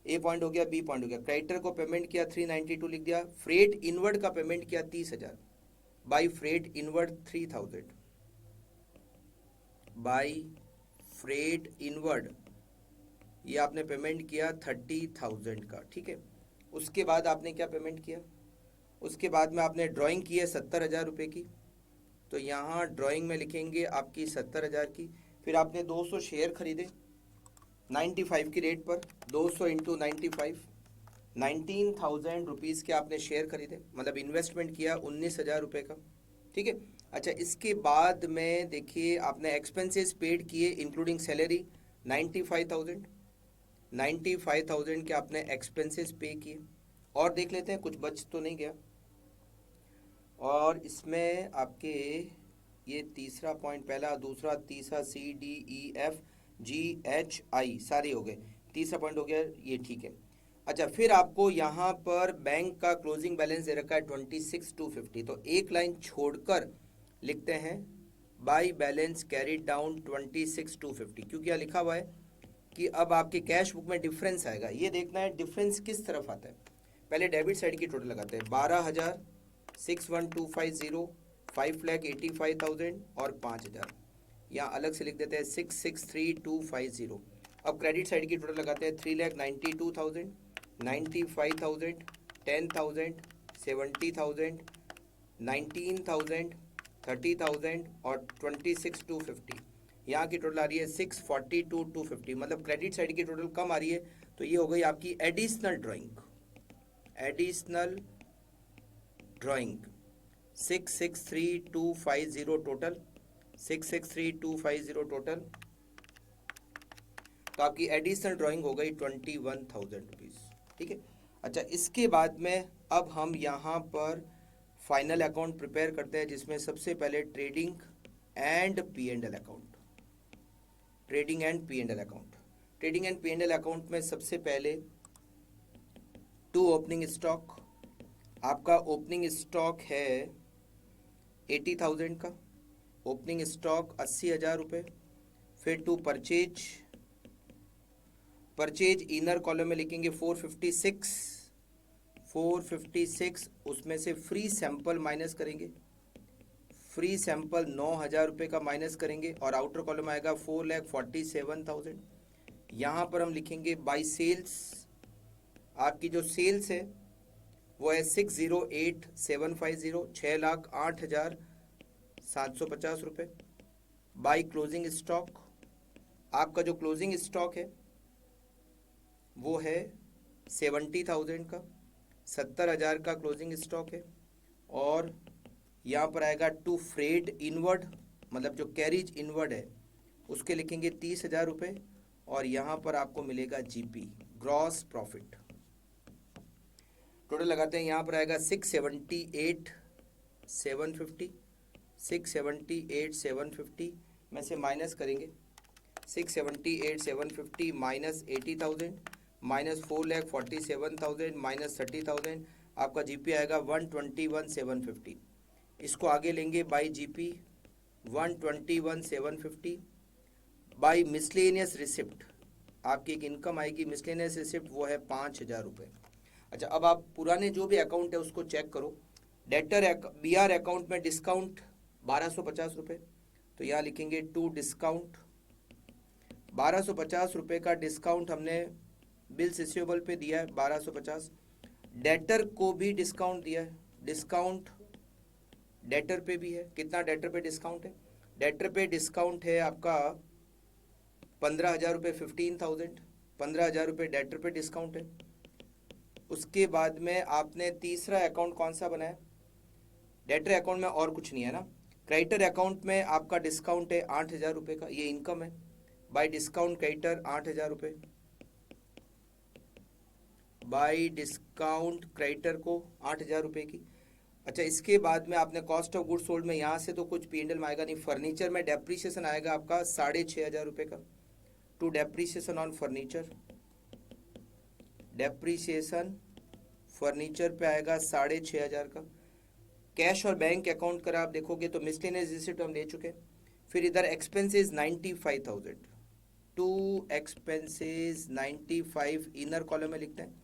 ए पॉइंट हो गया, बी पॉइंट हो गया। क्रेडिटर को पेमेंट किया 392 लिख दिया। फ्रेट इनवर्ड का पेमेंट किया 30,000, by freight inward 3,000, by freight inward ये आपने पेमेंट किया 30,000 का, ठीक है। उसके बाद आपने क्या पेमेंट किया? उसके बाद में आपने ड्राइंग की है 70,000 रुपये की, तो यहाँ ड्राइंग में लिखेंगे आपकी 70,000 की। फिर आपने 200 शेयर खरीदे 95 की रेट पर, 200 इंटू 95, 19,000 रुपीज़ के आपने शेयर खरीदे, मतलब इन्वेस्टमेंट किया 19,000 रुपये का, ठीक है। अच्छा, इसके बाद में देखिए आपने एक्सपेंसेस पेड किए इंक्लूडिंग सैलरी 95,000, 95,000 के आपने एक्सपेंसेस पे किए। और देख लेते हैं कुछ बच तो नहीं गया। और इसमें आपके ये तीसरा पॉइंट, पहला, दूसरा, तीसरा, CDEFGHI सारे हो गए, तीसरा पॉइंट हो गया, ये ठीक है। अच्छा, फिर आपको यहाँ पर बैंक का क्लोजिंग बैलेंस दे रखा है 26,250, तो एक लाइन छोड़कर लिखते हैं बाई बैलेंस कैरिड डाउन 26,250, क्योंकि यहाँ लिखा हुआ है कि अब आपके कैश बुक में डिफरेंस आएगा, ये देखना है डिफरेंस किस तरफ आता है। पहले डेबिट साइड की टोटल लगाते हैं, 12,61,250, 5,85,000 और 5,000। यहाँ अलग से लिख देते हैं 6,63,250। अब क्रेडिट साइड की टोटल लगाते हैं, 3,92,000, 95,000, 10,000, 70,000, 19,000, 30,000 और 26,250। यहाँ की टोटल आ रही है 642,250। मतलब क्रेडिट साइड की टोटल कम आ रही है, तो ये हो गई आपकी additional drawing. Additional drawing 663,250 total, 663,250 total. तो आपकी एडिशनल ड्राइंग हो गई 21,000 रुपीज़। ठीक है। अच्छा, इसके बाद में अब हम यहाँ पर फाइनल अकाउंट प्रिपेयर करते हैं, जिसमें सबसे पहले trading and P and L account. Trading and P and L account. Trading and P and L account में सबसे पहले टू ओपनिंग स्टॉक। आपका ओपनिंग स्टॉक है 80,000 का, ओपनिंग स्टॉक 80,000 रुपये। फिर to purchase, purchase inner column में लिखेंगे 456, उसमें से फ्री सैंपल माइनस करेंगे, फ्री सैंपल 9,000 रुपये का माइनस करेंगे और आउटर कॉलम आएगा 4,47,000। यहाँ पर हम लिखेंगे बाई सेल्स। आपकी जो सेल्स है वो है 608,750, 6,08,750 रुपये। बाई क्लोजिंग स्टॉक, आपका जो क्लोजिंग स्टॉक है वो है 70,000 का, 70,000 का क्लोजिंग स्टॉक है। और यहाँ पर आएगा टू फ्रेड इनवर्ड, मतलब जो कैरिज इनवर्ड है उसके लिखेंगे 30,000 रुपये। और यहाँ पर आपको मिलेगा जीपी, ग्रॉस प्रॉफिट। टोटल लगाते हैं, यहाँ पर आएगा 678,750, 678,750 में से माइनस करेंगे 678,750 माइनस 80,000 माइनस 4,47,000 माइनस 30,000, आपका जीपी आएगा 121,750। इसको आगे लेंगे by GP 121,750। By miscellaneous receipt, आपकी एक इनकम आएगी मिसलेनियस रिसिप्ट, वो है 5,000 रुपये। अच्छा, अब आप पुराने जो भी अकाउंट है उसको चेक करो। डेटर बी आर अकाउंट में डिस्काउंट 1,250 रुपये, तो यहाँ लिखेंगे टू डिस्काउंट 1,250 रुपये का डिस्काउंट हमने बिल्स रिसीवेबल पे दिया है 1,250। डेटर को भी डिस्काउंट दिया है, डिस्काउंट डेटर पे भी है। कितना डेटर पे डिस्काउंट है? डेटर पे डिस्काउंट है आपका 15,000 रुपये, 15,000, 15,000 रुपये डेटर पे डिस्काउंट है। उसके बाद में आपने तीसरा अकाउंट कौन सा बनाया? डेटर अकाउंट में और कुछ नहीं है ना। क्रेडिटर अकाउंट में आपका डिस्काउंट है 8,000 रुपये का, ये इनकम है। बाय डिस्काउंट क्रेडिटर 8,000 रुपये, बाय डिस्काउंट क्रेडिटर को 8,000 रुपये की। अच्छा, इसके बाद में आपने कॉस्ट ऑफ गुड्स सोल्ड में यहाँ से तो कुछ P&L में आएगा नहीं। फर्नीचर में डेप्रीशिएशन आएगा आपका 6,500 रुपये का, to depreciation on furniture. Depreciation furniture पे आएगा 6,500 का। कैश और बैंक अकाउंट कर आप देखोगे तो मिसलेनियस रिसिप्ट हम ले चुके। फिर इधर expenses 95,000, to expenses 95 inner column में लिखते हैं।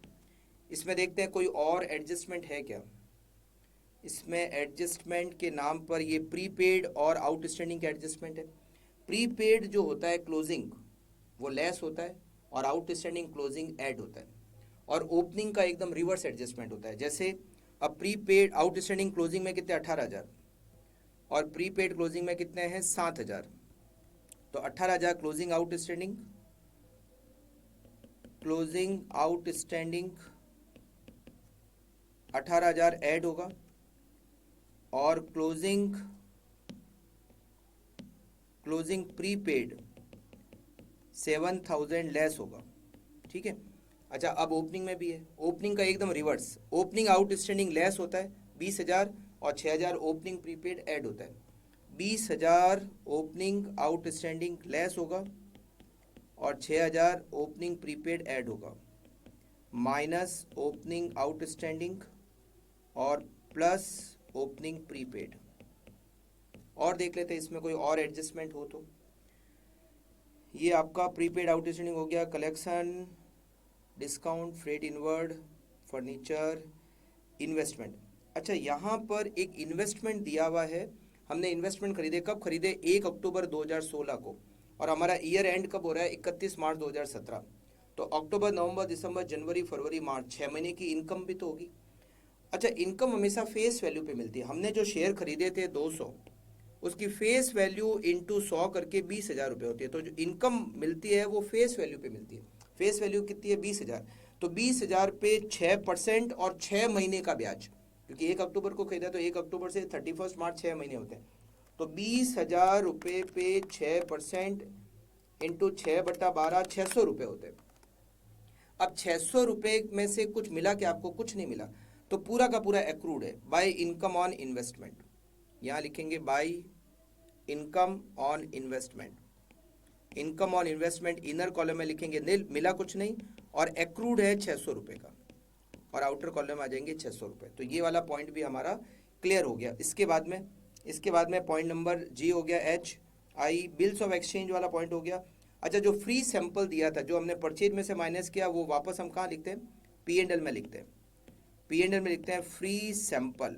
इसमें देखते हैं कोई और एडजस्टमेंट है क्या। इसमें एडजस्टमेंट के नाम पर ये प्रीपेड और आउटस्टैंडिंग का एडजस्टमेंट है। प्रीपेड जो होता है क्लोजिंग वो लेस होता है और आउटस्टैंडिंग क्लोजिंग ऐड होता है। और ओपनिंग का एकदम रिवर्स एडजस्टमेंट होता है। जैसे अब प्रीपेड आउटस्टैंडिंग क्लोजिंग में कितने 18,000 और प्रीपेड क्लोजिंग में कितने हैं 7,000, तो 18,000 closing outstanding, closing outstanding 18,000 add होगा और क्लोजिंग प्रीपेड 7,000 लेस होगा। ठीक है। अच्छा, अब ओपनिंग में भी है। ओपनिंग का एकदम रिवर्स, ओपनिंग आउटस्टैंडिंग लेस होता है 20,000 और 6,000 ओपनिंग प्रीपेड ऐड होता है। 20,000 ओपनिंग आउटस्टैंडिंग लेस होगा और 6,000 ओपनिंग प्रीपेड ऐड होगा, माइनस ओपनिंग आउटस्टैंडिंग और प्लस ओपनिंग प्रीपेड। और देख लेते हैं इसमें कोई और एडजस्टमेंट हो तो। ये आपका प्रीपेड आउटस्टैंडिंग हो गया, collection, discount, freight inward, furniture, investment. अच्छा, यहाँ पर एक इन्वेस्टमेंट दिया हुआ है, हमने इन्वेस्टमेंट खरीदे, कब खरीदे? 1 अक्टूबर 2016 को, और हमारा ईयर एंड कब हो रहा है? 31 मार्च 2017। तो अक्टूबर, नवंबर, दिसंबर, जनवरी, फरवरी, मार्च, 6 महीने की इनकम भी तो होगी। अच्छा, इनकम हमेशा फेस वैल्यू पे मिलती है। हमने जो शेयर खरीदे थे 200, उसकी फेस वैल्यू इंटू 100 करके 20,000 रुपये होती है। तो जो इनकम मिलती है वो फेस वैल्यू पे मिलती है। फेस वैल्यू कितनी है? 20,000। तो 20,000 पे 6% और 6 महीने का ब्याज, क्योंकि 1 अक्टूबर को खरीदा तो 1 अक्टूबर से 31 मार्च 6 महीने होते हैं। तो 20,000 रुपये पे 6% इंटू 6/12, 600 रुपये होते हैं। अब 600 रुपये में से कुछ मिला कि आपको? कुछ नहीं मिला। तो पूरा का पूरा एक्रूड है बाय इनकम ऑन इन्वेस्टमेंट। यहाँ लिखेंगे by income on investment. Income on investment inner column में लिखेंगे नील, मिला कुछ नहीं, और एक्रूड है 600 रुपये का, और आउटर कॉलम में आ जाएंगे 600 रुपये। तो ये वाला पॉइंट भी हमारा क्लियर हो गया। इसके बाद में पॉइंट नंबर जी हो गया, H I bills of exchange वाला पॉइंट हो गया। अच्छा, जो फ्री सैंपल दिया था, जो हमने परचेज में से माइनस किया, वो वापस हम कहाँ लिखते हैं? P&L में लिखते हैं। P&L में लिखते हैं फ्री सैंपल।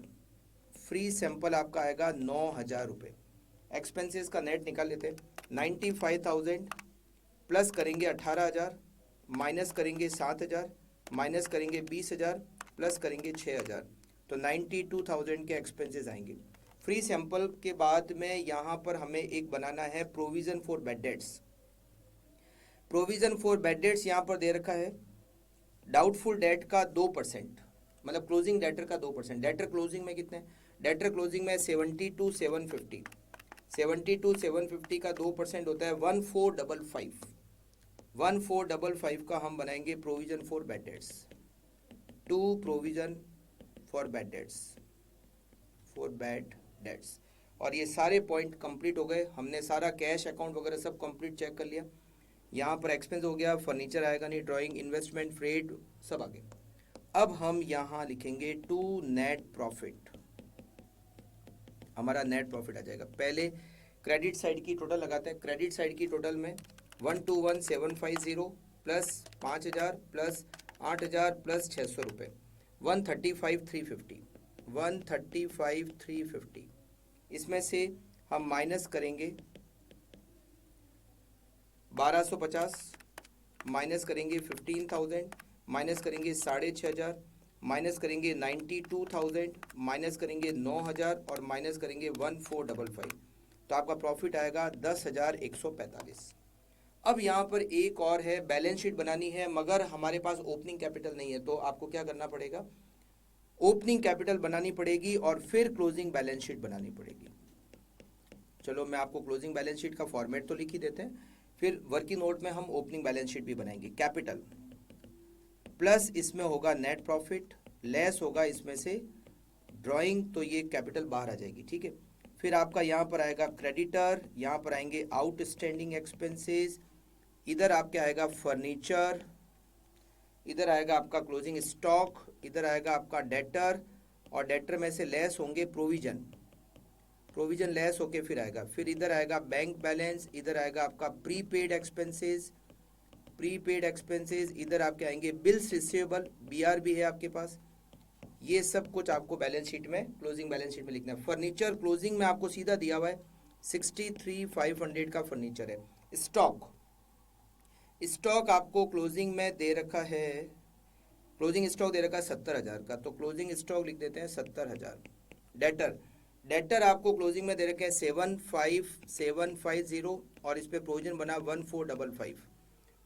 फ्री सैंपल आपका आएगा 9,000 रुपये। एक्सपेंसेस का नेट निकाल लेते हैं। 95,000 प्लस करेंगे 18,000, माइनस करेंगे 7,000, माइनस करेंगे 20,000, प्लस करेंगे 6,000, तो 92,000 के एक्सपेंसेस आएंगे। फ्री सैंपल के बाद में यहाँ पर हमें एक बनाना है provision for bad dates. Provision for bad dates यहाँ पर दे रखा है डाउटफुल डेट का 2%, मतलब क्लोजिंग डेटर का 2%। डेटर क्लोजिंग में कितने? डेटर क्लोजिंग में 72,750, 72,750 का 2% होता है 1455। 1455 का हम बनाएंगे provision for bad debts, to provision for bad debts. और ये सारे पॉइंट कंप्लीट हो गए। हमने सारा कैश अकाउंट वगैरह सब कंप्लीट चेक कर लिया। यहाँ पर एक्सपेंस हो गया, फर्नीचर आएगा नहीं, ड्राइंग, इन्वेस्टमेंट, फ्रेड सब आ गया। अब हम यहाँ लिखेंगे टू नेट प्रॉफिट। हमारा नेट प्रॉफिट आ जाएगा। पहले क्रेडिट साइड की टोटल लगाते हैं। क्रेडिट साइड की टोटल में 121,750 प्लस 5,000 प्लस 8,000 प्लस 600 रुपये, 135,350, 135,350। इसमें से हम माइनस करेंगे 1250, माइनस करेंगे 15,000, माइनस करेंगे 6,500, माइनस करेंगे 92,000, माइनस करेंगे 9,000 और माइनस करेंगे 1455। तो आपका प्रॉफिट आएगा 10,145। अब यहाँ पर एक और है, बैलेंस शीट बनानी है मगर हमारे पास ओपनिंग कैपिटल नहीं है। तो आपको क्या करना पड़ेगा? ओपनिंग कैपिटल बनानी पड़ेगी और फिर क्लोजिंग बैलेंस शीट बनानी पड़ेगी। चलो मैं आपको क्लोजिंग बैलेंस शीट का फॉर्मेट तो लिख ही देते हैं, फिर वर्किंग नोट में हम ओपनिंग बैलेंस शीट भी बनाएंगे। कैपिटल प्लस इसमें होगा नेट प्रॉफिट, लेस होगा इसमें से ड्राइंग, तो ये कैपिटल बाहर आ जाएगी, ठीक है। फिर आपका यहाँ पर आएगा क्रेडिटर, यहाँ पर आएंगे आउटस्टैंडिंग एक्सपेंसेस, इधर आपके आएगा फर्नीचर, इधर आएगा आपका क्लोजिंग स्टॉक, इधर आएगा आपका डेटर, और डेटर में से लेस होंगे प्रोविजन, प्रोविजन लेस होके फिर आएगा। फिर इधर आएगा बैंक बैलेंस, इधर आएगा आपका प्रीपेड एक्सपेंसेस, प्रीपेड एक्सपेंसेस, इधर आपके आएंगे बिल्स रिसीवेबल, बीआर भी है आपके पास। ये सब कुछ आपको बैलेंस शीट में, क्लोजिंग बैलेंस शीट में लिखना है। फर्नीचर क्लोजिंग में आपको सीधा दिया हुआ है 63,500 का फर्नीचर है। स्टॉक, स्टॉक आपको क्लोजिंग में दे रखा है, क्लोजिंग स्टॉक दे रखा है 70,000 का, तो क्लोजिंग स्टॉक लिख देते हैं 70,000। डेटर, डेटर आपको क्लोजिंग में दे रखे हैं 75,750 और इस पे प्रोविजन बना 1455,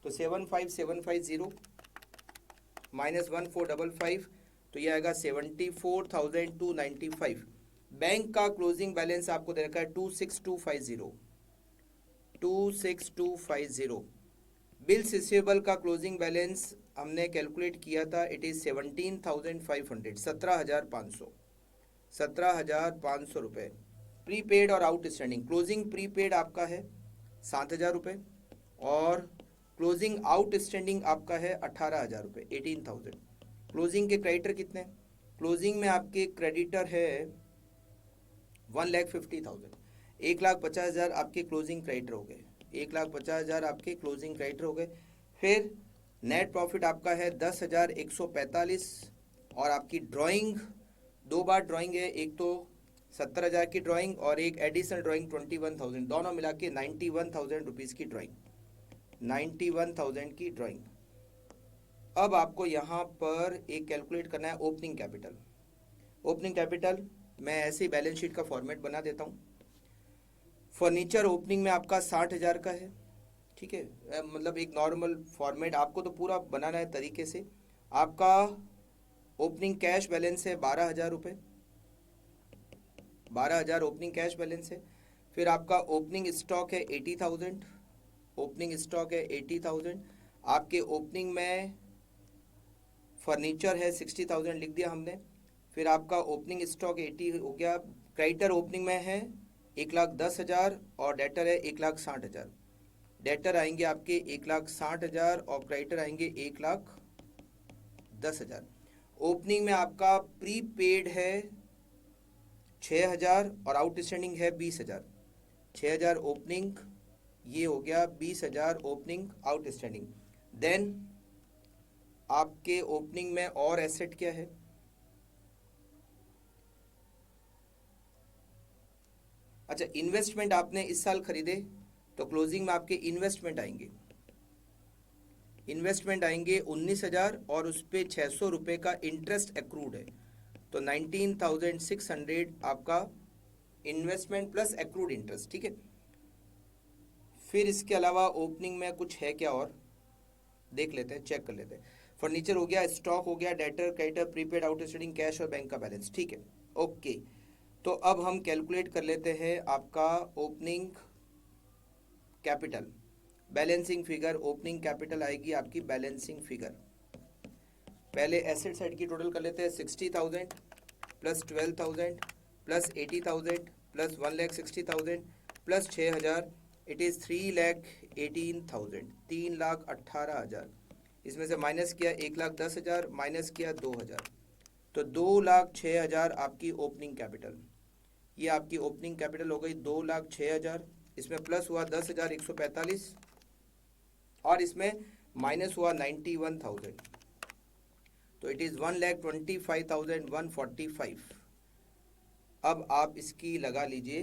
तो 75,750 माइनस 1455, तो ये आएगा 74,295। बैंक का क्लोजिंग बैलेंस आपको दे रखा है 26,250, 26,250। बिल्स रिसीवेबल का क्लोजिंग बैलेंस हमने कैलकुलेट किया था, इट इज़ 17,500, 17,500, 17,500 रुपये। प्रीपेड और आउटस्टैंडिंग, क्लोजिंग प्रीपेड आपका है 7,000 रुपये और क्लोजिंग आउटस्टैंडिंग आपका है 18,000 रुपये, 18,000। क्लोजिंग के क्रेडिटर कितने? क्लोजिंग में आपके क्रेडिटर है 1,50,000, 1,50,000 आपके क्लोजिंग क्रेडिटर हो गए। 1,50,000 आपके क्लोजिंग क्रेडिटर हो गए। फिर नेट प्रॉफिट आपका है 10,145 और आपकी ड्राइंग, दो बार ड्राइंग है, एक तो 70,000 की ड्राइंग और एक एडिशनल ड्राइंग 21,000, दोनों मिला के 91,000 रुपीज़ की ड्राइंग, 91,000 की ड्राइंग। अब आपको यहाँ पर एक कैलकुलेट करना है ओपनिंग कैपिटल। ओपनिंग कैपिटल मैं ऐसे ही बैलेंस शीट का फॉर्मेट बना देता हूँ। फर्नीचर ओपनिंग में आपका 60,000 का है, ठीक है, मतलब एक नॉर्मल फॉर्मेट, आपको तो पूरा बनाना है तरीके से। आपका ओपनिंग कैश बैलेंस है 12,000 रुपये, 12,000 ओपनिंग कैश बैलेंस है। फिर आपका ओपनिंग स्टॉक है 80,000, ओपनिंग स्टॉक है 80,000। आपके ओपनिंग में फर्नीचर है 60,000 लिख दिया हमने। फिर आपका ओपनिंग स्टॉक 80 हो गया। क्रेडिटर ओपनिंग में है 1,10,000 और डेटर है 1,60,000। डेटर आएंगे आपके 1,60,000 और क्रेडिटर आएंगे 1,10,000। ओपनिंग में आपका प्रीपेड है 6,000 और आउटस्टैंडिंग है 20,000। 6,000 ओपनिंग, ये हो गया 20,000 ओपनिंग आउटस्टैंडिंग। देन आपके ओपनिंग में और एसेट क्या है? अच्छा, इन्वेस्टमेंट आपने इस साल खरीदे तो क्लोजिंग में आपके इन्वेस्टमेंट आएंगे, इन्वेस्टमेंट आएंगे 19,000 और उस पर 600 रुपये का इंटरेस्ट एक्रूड है, तो 19,600 आपका इन्वेस्टमेंट प्लस एक्रूड इंटरेस्ट, ठीक है। फिर इसके अलावा ओपनिंग में कुछ है क्या और देख लेते हैं, चेक कर लेते हैं। फर्नीचर हो गया, स्टॉक हो गया, debtor, creditor, prepaid, outstanding, cash और बैंक का बैलेंस, ठीक है, ओके। तो अब हम कैलकुलेट कर लेते हैं आपका opening capital, balancing figure. Opening capital आएगी आपकी बैलेंसिंग फिगर। पहले एसेट साइड की टोटल कर लेते हैं। 60,000 plus 12,000 plus 80,000 plus 1,60,000 plus 6,000, it is 3,18,000, 3,18,000। इसमें से माइनस किया 1,10,000, माइनस किया 2,000, तो 2,06,000 आपकी ओपनिंग कैपिटल। ये आपकी ओपनिंग कैपिटल हो गई 2,06,000। इसमें प्लस हुआ 10,145 और इसमें माइनस हुआ 91,000, तो इट इज़ 1,25,145। अब आप इसकी लगा लीजिए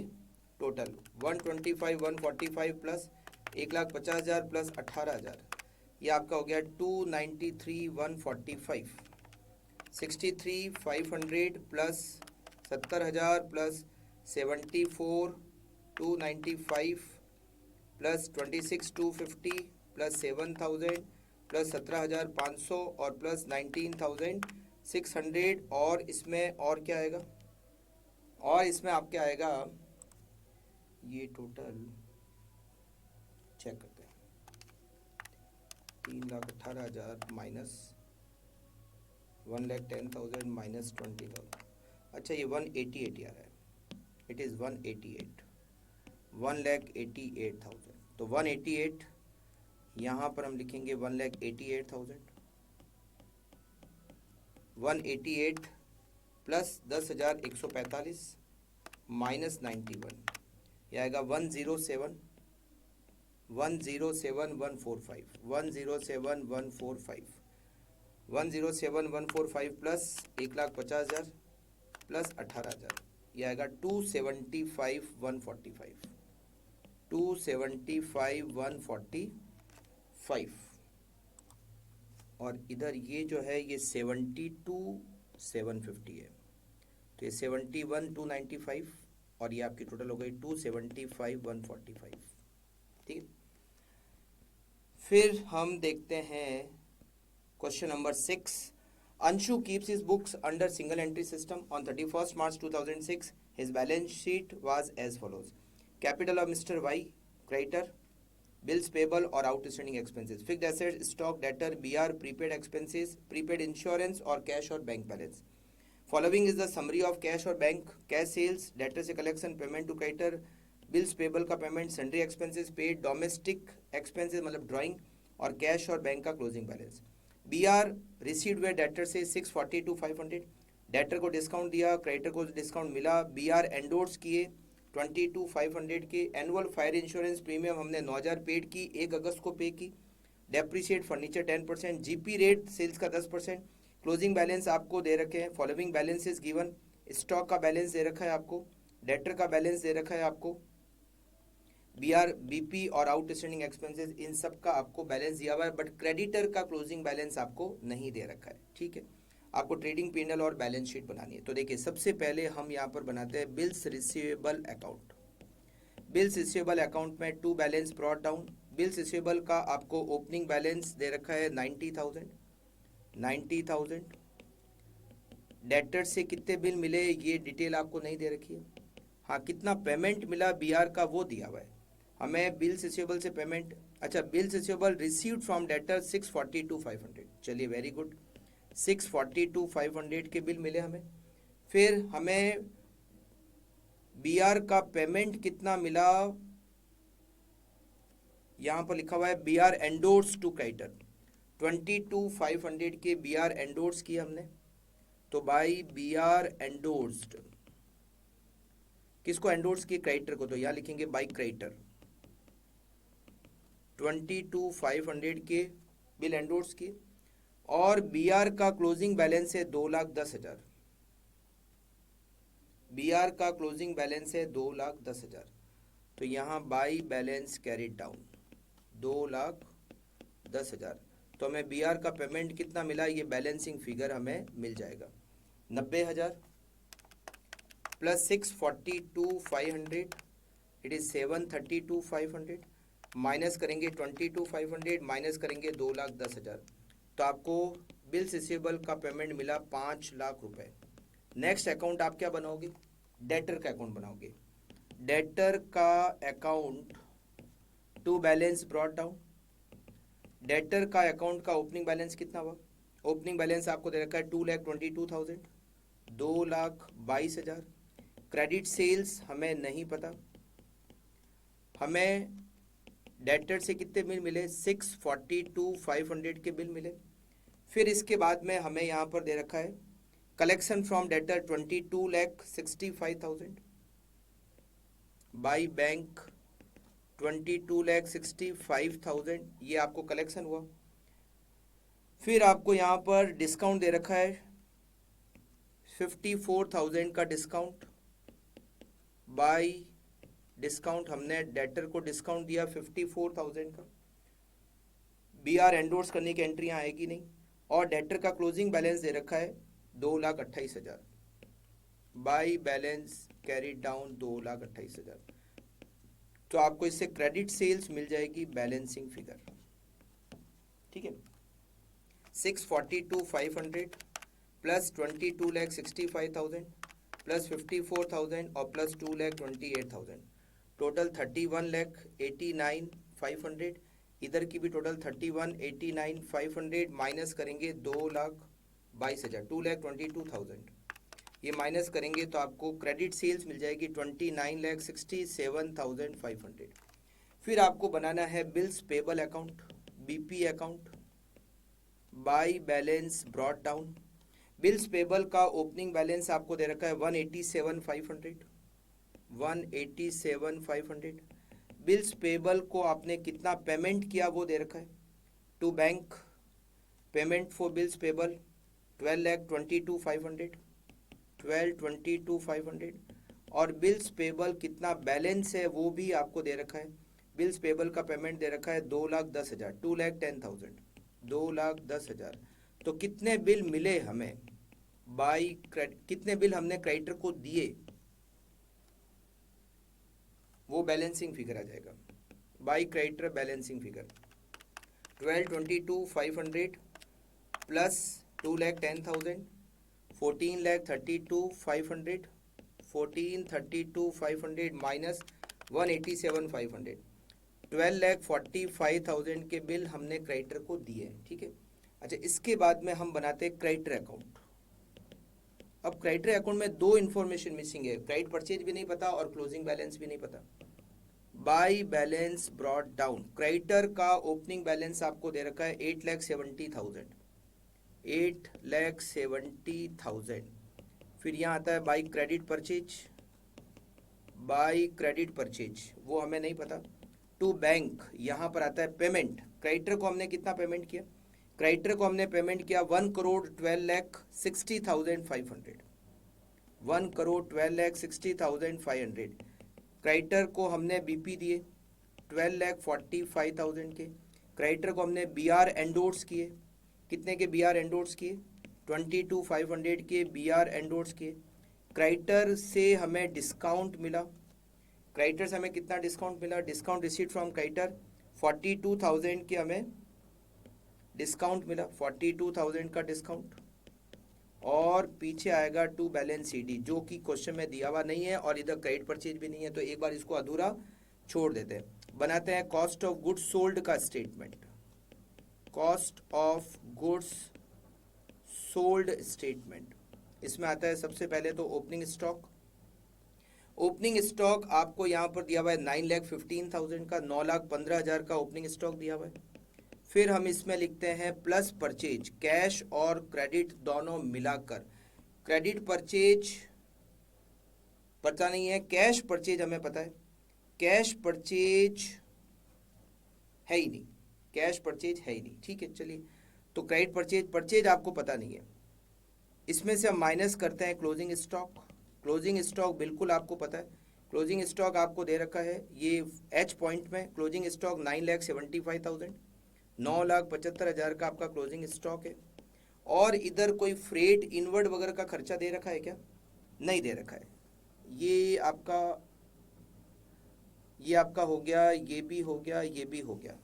टोटल, 125,145 प्लस 1,50,000 प्लस 18,000, ये आपका हो गया 293,145। 63,500 plus 70,000 plus 74,295 plus 26,250 plus 7,000 plus 17,500 और प्लस 19,600, और इसमें और क्या आएगा, और इसमें आपके आएगा ये टोटल चेक करते हैं, 3,18,000 माइनस 1,10,000 माइनस 20,000, अच्छा ये 188 आ रहा है, इट इज़ 1,88,000, तो 188 यहाँ पर हम लिखेंगे 1,88,000, 188 प्लस 10,145 माइनस 91, यह आएगा 107,145, 107,145 प्लस 1,50,000 प्लस 18,000, यह आएगा 275,145, 275,145। और इधर ये जो है ये 72,750 है, तो ये 71,295 और ये आपकी टोटल हो गई 275,145, ठीक है। फिर हम देखते हैं question number 6। Anshu keeps his books under single entry system. On 31st March 2006, his balance sheet was as follows. Capital of Mr. Y, creditor, bills payable or outstanding expenses, fixed assets, stock, debtor, BR, prepaid expenses, prepaid insurance or cash or bank balance. Following is the summary of cash or bank, cash sales, debtor से collection, payment to creditor, bills payable का payment, sundry expenses paid, domestic expenses मतलब drawing, और cash और bank का closing balance. BR रिसीव्ड हुए डेटर से 640 to 500, डेटर को डिस्काउंट दिया, क्रेडिटर को डिस्काउंट मिला, BR एंडोर्स किए 22,500 के। एनुअल फायर इंश्योरेंस प्रीमियम हमने 9,000 पेड की, 1 अगस्त को पे की। Depreciate furniture 10%, GP rate sales का 10%। क्लोजिंग बैलेंस आपको दे रखे हैं, फॉलोइंग बैलेंसेस गिवन। स्टॉक का बैलेंस दे रखा है आपको, डेटर का बैलेंस दे रखा है आपको, बीआर बीपी और आउटस्टैंडिंग एक्सपेंसेस, इन सब का आपको बैलेंस दिया हुआ है, बट क्रेडिटर का क्लोजिंग बैलेंस आपको नहीं दे रखा है। ठीक है, आपको ट्रेडिंग पीएनएल और बैलेंस शीट बनानी है। तो देखिए, सबसे पहले हम यहाँ पर बनाते हैं bills receivable account. Bills receivable account में to balance brought down. Bills receivable का आपको ओपनिंग बैलेंस दे रखा है 90,000। डेटर से कितने बिल मिले ये डिटेल आपको नहीं दे रखी है। हाँ, कितना पेमेंट मिला बीआर का वो दिया हुआ है हमें। बिल्स रिसीवेबल से पेमेंट, अच्छा, bills receivable received from debtor 642,500। चलिए, वेरी गुड, 642,500 के बिल मिले हमें। फिर हमें बीआर का पेमेंट कितना मिला, यहाँ पर लिखा हुआ है बीआर एंडोर्स टू क्रेडिटर। 22,500 के बीआर एंडोर्स किए हमने। तो बाई बीआर एंडोर्स्ड, किसको एंडोर्स किए? क्रेडिटर को। तो यहाँ लिखेंगे बाई क्रेडिटर। 22,500 के बिल एंडोर्स किए, और बीआर का क्लोजिंग बैलेंस है 2,10,000। बीआर का क्लोजिंग बैलेंस है 2,10,000। तो यहाँ बाई बैलेंस कैरिड डाउन 2,10,000। तो हमें बीआर का पेमेंट कितना मिला, ये बैलेंसिंग फिगर हमें मिल जाएगा 90,000 प्लस 642,500, इट इज 732,500, माइनस करेंगे 22,500, माइनस करेंगे 2,10,000। तो आपको बिल्स रिसीवेबल का पेमेंट मिला 5 लाख रुपए। नेक्स्ट अकाउंट आप क्या बनाओगे? डेटर का अकाउंट बनाओगे। डेटर का account to balance brought down. Debtor का अकाउंट का ओपनिंग बैलेंस कितना हुआ? ओपनिंग बैलेंस आपको दे रखा है 2,22,000, 2,22,000। क्रेडिट सेल्स हमें नहीं पता। हमें डेटर से कितने बिल मिले? 642,500 के बिल मिले। फिर इसके बाद में हमें यहाँ पर दे रखा है collection from debtor 22,65,000 by bank 22,65,000, ये आपको कलेक्शन हुआ। फिर आपको यहाँ पर डिस्काउंट दे रखा है 54,000 का डिस्काउंट। बाई डिस्काउंट, हमने डेटर को डिस्काउंट दिया 54,000 का। बीआर एंडोर्स करने की एंट्री यहाँ आएगी नहीं। और डेटर का क्लोजिंग बैलेंस दे रखा है 2,28,000। By balance carry down 2,28,000। तो आपको इससे क्रेडिट सेल्स मिल जाएगी बैलेंसिंग फिगर। ठीक है, 642,500 प्लस 22,65,000 प्लस 54,000 और प्लस 2,28,000, टोटल 31,89,500। इधर की भी टोटल 31,89,500, माइनस करेंगे 2,22,000, 2,22,000, ये माइनस करेंगे तो आपको क्रेडिट सेल्स मिल जाएगी 29,67,500। फिर आपको बनाना है bills payable account, BP account, by balance brought down. Bills payable का ओपनिंग बैलेंस आपको दे रखा है 187,500, 187,500। बिल्स पेबल को आपने कितना पेमेंट किया वो दे रखा है। To bank payment for bills payable 12,22,500, 12,22,500। और बिल्स पेबल कितना बैलेंस है वो भी आपको दे रखा है। बिल्स पेबल का पेमेंट दे रखा है 2,10,000, 2,10,000, 2,10,000। तो कितने बिल मिले हमें बाई कितने बिल हमने क्रेडिटर को दिए, वो बैलेंसिंग फिगर आ जाएगा। By creditor balancing figure 12,22,500 plus 2,10,000, 14,32,500, 14,32,500 minus 1,87,500, 12,45,000 के बिल हमने क्रेडिटर को दिए। ठीक है, अच्छा, इसके बाद में हम बनाते हैं क्रेडिटर अकाउंट। अब क्रेडिटर अकाउंट में दो इन्फॉर्मेशन मिसिंग है, क्रेडिट परचेज भी नहीं पता और क्लोजिंग बैलेंस भी नहीं पता। By balance brought down, creditor का ओपनिंग बैलेंस आपको दे रखा है 8,70,000, 8,70,000। फिर यहाँ आता है by credit purchase, by credit purchase, वो हमें नहीं पता। टू बैंक, यहाँ पर आता है पेमेंट। क्रेडिटर को हमने कितना पेमेंट किया? क्रेडिटर को हमने पेमेंट किया 1,12,60,500। 1,12,60,500। क्रेडिटर को हमने बीपी दिए 12,45,000 के। क्रेडिटर को हमने बीआर एंडोर्स किए, कितने के बीआर एंडोर्स किए? 22,500 के बीआर एंडोर्स किए। क्रेडिटर से हमें डिस्काउंट मिला, क्रेडिटर से हमें कितना डिस्काउंट मिला? डिस्काउंट रिसीट फ्रॉम क्रेडिटर 42,000 के हमें डिस्काउंट मिला, 42,000 का डिस्काउंट। और पीछे आएगा टू बैलेंस सीडी, जो कि क्वेश्चन में दिया हुआ नहीं है और इधर क्रेडिट परचेज भी नहीं है, तो एक बार इसको अधूरा छोड़ देते हैं। बनाते हैं कॉस्ट ऑफ गुड्स सोल्ड का statement. Cost of goods sold statement, इसमें आता है सबसे पहले तो ओपनिंग स्टॉक। ओपनिंग स्टॉक आपको यहाँ पर दिया हुआ है 9,15,000 का, 9,15,000 का ओपनिंग स्टॉक दिया हुआ है। फिर हम इसमें लिखते हैं प्लस परचेज, कैश और क्रेडिट दोनों मिलाकर। क्रेडिट परचेज पता नहीं है, कैश परचेज हमें पता है। कैश परचेज है ही नहीं, कैश परचेज है ही नहीं, ठीक है। चलिए, तो क्रेडिट परचेज आपको पता नहीं है। इसमें से हम माइनस करते हैं क्लोजिंग स्टॉक। क्लोजिंग स्टॉक बिल्कुल आपको पता है, क्लोजिंग स्टॉक आपको दे रखा है ये एच पॉइंट में। क्लोजिंग स्टॉक 9,75,000, 9,75,000 का आपका क्लोजिंग स्टॉक है। और इधर कोई फ्रेट इनवर्ड वगैरह का खर्चा दे रखा है क्या? नहीं दे रखा है। ये आपका हो गया, ये भी हो गया, ये भी हो गया।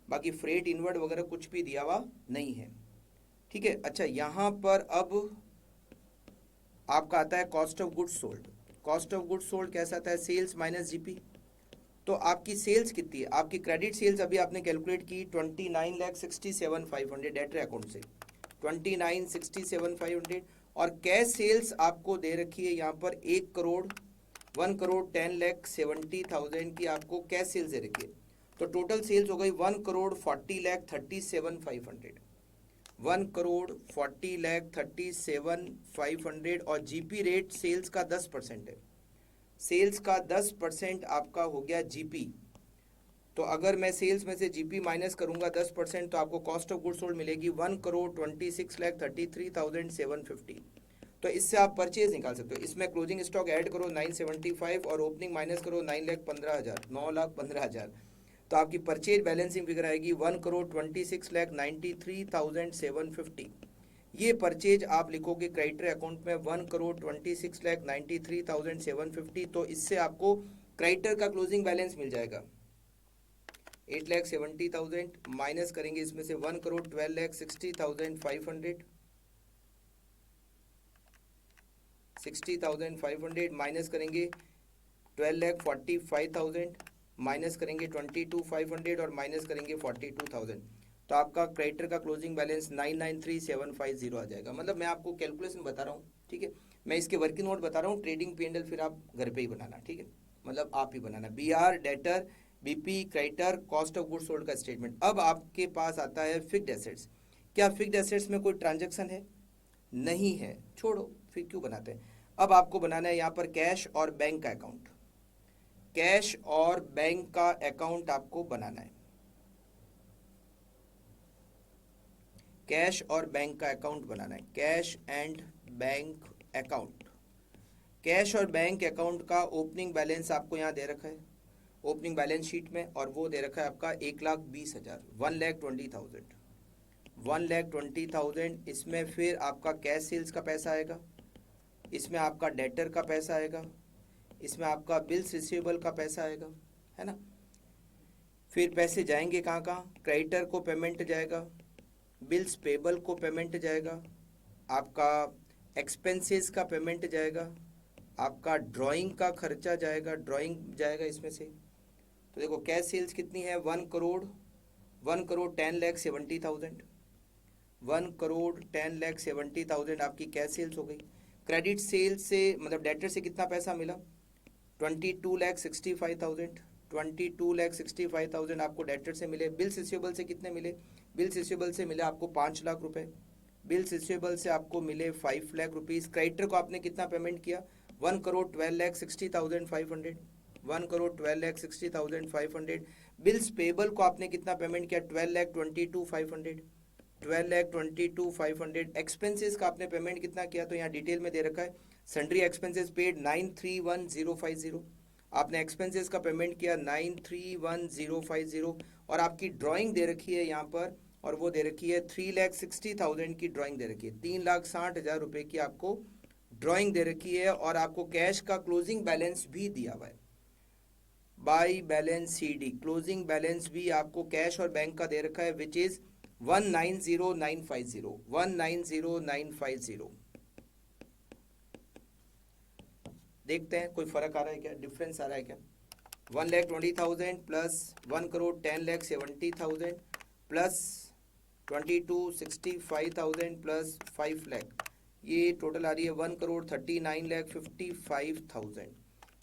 बाकी फ्रेट इनवर्ड वगैरह कुछ भी दिया हुआ नहीं है, ठीक है। अच्छा, यहाँ पर अब आपका आता है cost of goods sold. Cost of goods sold कैसा आता है? Sales minus GP. तो आपकी सेल्स कितनी है? आपकी क्रेडिट सेल्स अभी आपने कैलकुलेट की 29,67,500 डेटर अकाउंट से, 29,67,500। और कैश सेल्स आपको दे रखी है यहाँ पर 1,10,70,000 की आपको कैश सेल्स दे रखी है। तो टोटल सेल्स हो गई 1,40,37,500, 1,40,37,500। और जीपी रेट सेल्स का 10% है, सेल्स का 10% आपका हो गया जीपी। तो अगर मैं सेल्स में से जीपी माइनस करूंगा 10%, तो आपको कॉस्ट ऑफ गुड्स सोल्ड मिलेगी 1,26,33,750। तो इससे आप परचेज निकाल सकते हो। इसमें क्लोजिंग स्टॉक ऐड करो 975 और ओपनिंग माइनस करो 9,15,000। तो आपकी परचेज बैलेंसिंग फिगर आएगी 1,26,93,750। ये परचेज आप लिखोगे क्रेडिटर अकाउंट में 1,26,93,750। तो इससे आपको क्रेडिटर का क्लोजिंग बैलेंस मिल जाएगा 8,70,000। माइनस करेंगे इसमें से 1,12,60,500, 60,500 माइनस करेंगे 12,45,000, माइनस करेंगे 22,500 और माइनस करेंगे 42,000। तो आपका क्रेडिटर का क्लोजिंग बैलेंस 9,93,750 आ जाएगा। मतलब मैं आपको कैलकुलेशन बता रहा हूँ, ठीक है। मैं इसके वर्किंग नोट बता रहा हूँ, ट्रेडिंग P&L फिर आप घर पे ही बनाना, ठीक है। मतलब आप ही बनाना, BR, debtor, BP, creditor, cost of goods sold का स्टेटमेंट। अब आपके पास आता है फिक्स्ड एसेट्स। क्या फिक्स्ड एसेट्स में कोई ट्रांजेक्शन है? नहीं है, छोड़ो, फिर क्यों बनाते हैं। अब आपको बनाना है यहाँ पर कैश और बैंक का अकाउंट। कैश और बैंक का अकाउंट आपको बनाना है, कैश और बैंक का अकाउंट बनाना है, cash and bank account. Cash और बैंक अकाउंट का ओपनिंग बैलेंस आपको यहाँ दे रखा है ओपनिंग बैलेंस शीट में, और वो दे रखा है आपका 1,20,000, 1,20,000, 1,20,000। इसमें फिर आपका कैश सेल्स का पैसा आएगा, इसमें आपका डेटर का पैसा आएगा, इसमें आपका बिल्स रिसीवेबल का पैसा आएगा, है ना। फिर पैसे जाएंगे कहाँ कहाँ? क्रेडिटर को पेमेंट जाएगा, बिल्स पेबल को पेमेंट जाएगा, आपका एक्सपेंसेस का पेमेंट जाएगा, आपका ड्राइंग का खर्चा जाएगा, ड्राइंग जाएगा इसमें से। तो देखो कैश सेल्स कितनी है? 1,10,70,000, 1,10,70,000 आपकी कैश सेल्स हो गई। क्रेडिट सेल्स से मतलब डेटर से कितना पैसा मिला? 22,65,000, 22,65,000 आपको डेटर से मिले। बिल्स रिसीवेबल से कितने मिले? बिल्स रिसीवेबल से मिले आपको 5 लाख रुपए। बिल्स रिसीवेबल से आपको मिले 5 लाख रुपीज़। क्रेडिटर को आपने कितना पेमेंट किया? 1,12,60,500, 1,12,60,500। बिल्स पेबल को आपने कितना पेमेंट किया? 12,22,500, 12,22,500। एक्सपेंसेस का आपने पेमेंट कितना किया? तो यहाँ डिटेल में दे रखा है, सन्ड्री एक्सपेंसेस पेड 931,050। आपने एक्सपेंसेस का पेमेंट किया 931,050, और आपकी ड्राइंग दे रखी है यहाँ पर, और वो दे रखी है 3,60,000 की ड्राइंग दे रखी है, 3,60,000 रुपये की आपको ड्राइंग दे रखी है, और आपको कैश का क्लोजिंग बैलेंस भी दिया हुआ है by balance CD। Closing balance भी आपको कैश और बैंक का दे रखा है, विच इज 1,90,950, 1,90,950। देखते हैं कोई फर्क आ रहा है क्या, डिफरेंस आ रहा है क्या? 1,20,000 प्लस 1,10,70,000 प्लस 22,65,000 प्लस 5 लाख, ये टोटल आ रही है 1,39,55,000।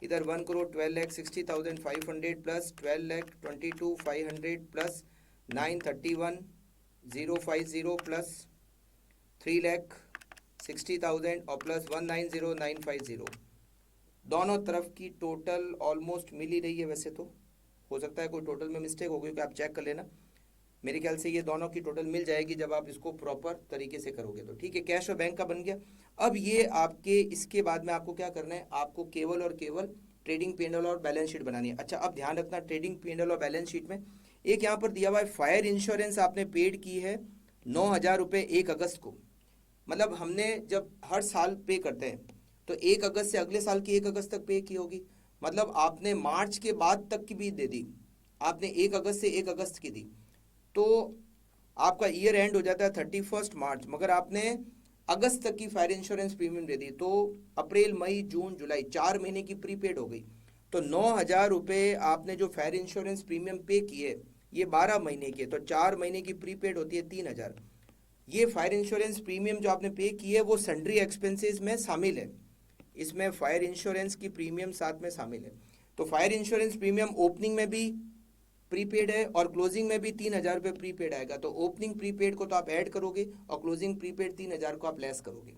इधर 1,12,60,500 प्लस 12,22,500 प्लस 931,050 प्लस 3,60,000 और प्लस 1,90,950। दोनों तरफ की टोटल ऑलमोस्ट मिल ही रही है। वैसे तो हो सकता है कोई टोटल में मिस्टेक हो गई, कि आप चेक कर लेना। मेरे ख्याल से ये दोनों की टोटल मिल जाएगी जब आप इसको प्रॉपर तरीके से करोगे तो। ठीक है, कैश और बैंक का बन गया। अब ये आपके, इसके बाद में आपको क्या करना है, आपको केवल और केवल ट्रेडिंग P&L और बैलेंस शीट बनानी है। अच्छा, अब ध्यान रखना, ट्रेडिंग P&L और बैलेंस शीट में एक यहाँ पर दिया हुआ है, फायर इंश्योरेंस आपने पेड की है 9,000 रुपये 1 अगस्त को। मतलब हमने जब हर साल पे करते हैं तो 1 अगस्त से अगले साल की 1 अगस्त तक पे की होगी। मतलब आपने मार्च के बाद तक की भी दे दी, आपने 1 अगस्त से 1 अगस्त की दी, तो आपका ईयर एंड हो जाता है 31 मार्च, मगर आपने अगस्त तक की फायर इंश्योरेंस प्रीमियम दे दी, तो अप्रैल मई जून जुलाई 4 महीने की प्रीपेड हो गई। तो 9,000 रुपये आपने जो फायर इंश्योरेंस प्रीमियम पे किए, ये 12 महीने के, तो 4 महीने की प्रीपेड होती है 3,000। ये फायर इंश्योरेंस प्रीमियम जो आपने पे की है वो सन्ड्री एक्सपेंसेस में शामिल है, इसमें फायर इंश्योरेंस की प्रीमियम साथ में शामिल है। तो फायर इंश्योरेंस प्रीमियम ओपनिंग में भी प्रीपेड है और क्लोजिंग में भी 3,000 रुपये प्रीपेड आएगा। तो ओपनिंग प्रीपेड को तो आप ऐड करोगे और क्लोजिंग प्रीपेड 3,000 को आप लेस करोगे,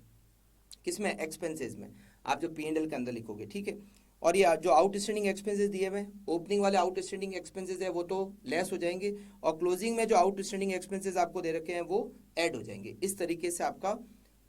किसमें? एक्सपेंसेस में, आप जो P&L के अंदर लिखोगे। ठीक है, और ये जो आउटस्टैंडिंग एक्सपेंसेस दिए हुए, ओपनिंग वाले आउटस्टैंडिंग एक्सपेंसेस है वो तो लेस हो जाएंगे, और क्लोजिंग में जो आउटस्टैंडिंग एक्सपेंसेस आपको दे रखे हैं वो ऐड हो जाएंगे। इस तरीके से आपका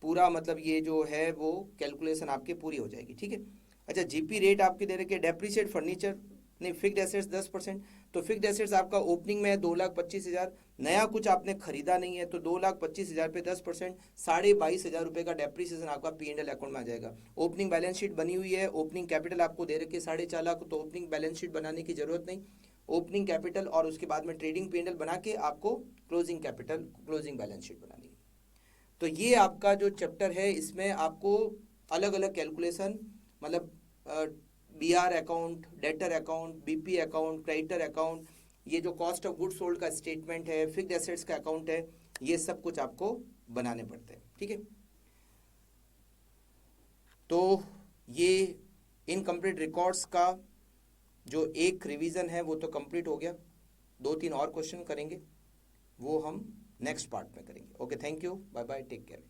पूरा मतलब ये जो है वो कैलकुलेशन आपके पूरी हो जाएगी। ठीक है। अच्छा, GP रेट आपके दे रखे, डेप्रीशिएट फर्नीचर नहीं, फिक्स्ड एसेट्स 10%। तो फिक्स्ड एसेट्स आपका ओपनिंग में है 2,25,000, नया कुछ आपने खरीदा नहीं है तो 2,25,000 पे 10%, 22,500 रुपये का डेप्रीसिएशन आपका P&L अकाउंट में आ जाएगा। ओपनिंग बैलेंस शीट बनी हुई है, ओपनिंग कैपिटल आपको दे रखे 4.5 लाख, तो ओपनिंग बैलेंस शीट बनाने की जरूरत नहीं। ओपनिंग कैपिटल और उसके बाद में ट्रेडिंग P&L बना के आपको closing capital, closing balance sheet बनानी है। तो ये आपका जो चैप्टर है इसमें आपको अलग अलग कैलकुलेशन, मतलब BR account, debtor account, BP account, creditor account, ये जो कॉस्ट ऑफ गुड्स सोल्ड का स्टेटमेंट है, फिक्स्ड एसेट्स का अकाउंट है, ये सब कुछ आपको बनाने पड़ते हैं। ठीक है, तो ये इनकम्प्लीट रिकॉर्ड्स का जो एक रिवीजन है वो तो कंप्लीट हो गया। 2-3 और क्वेश्चन करेंगे, वो हम नेक्स्ट पार्ट में करेंगे। Okay, thank you, bye bye, take care.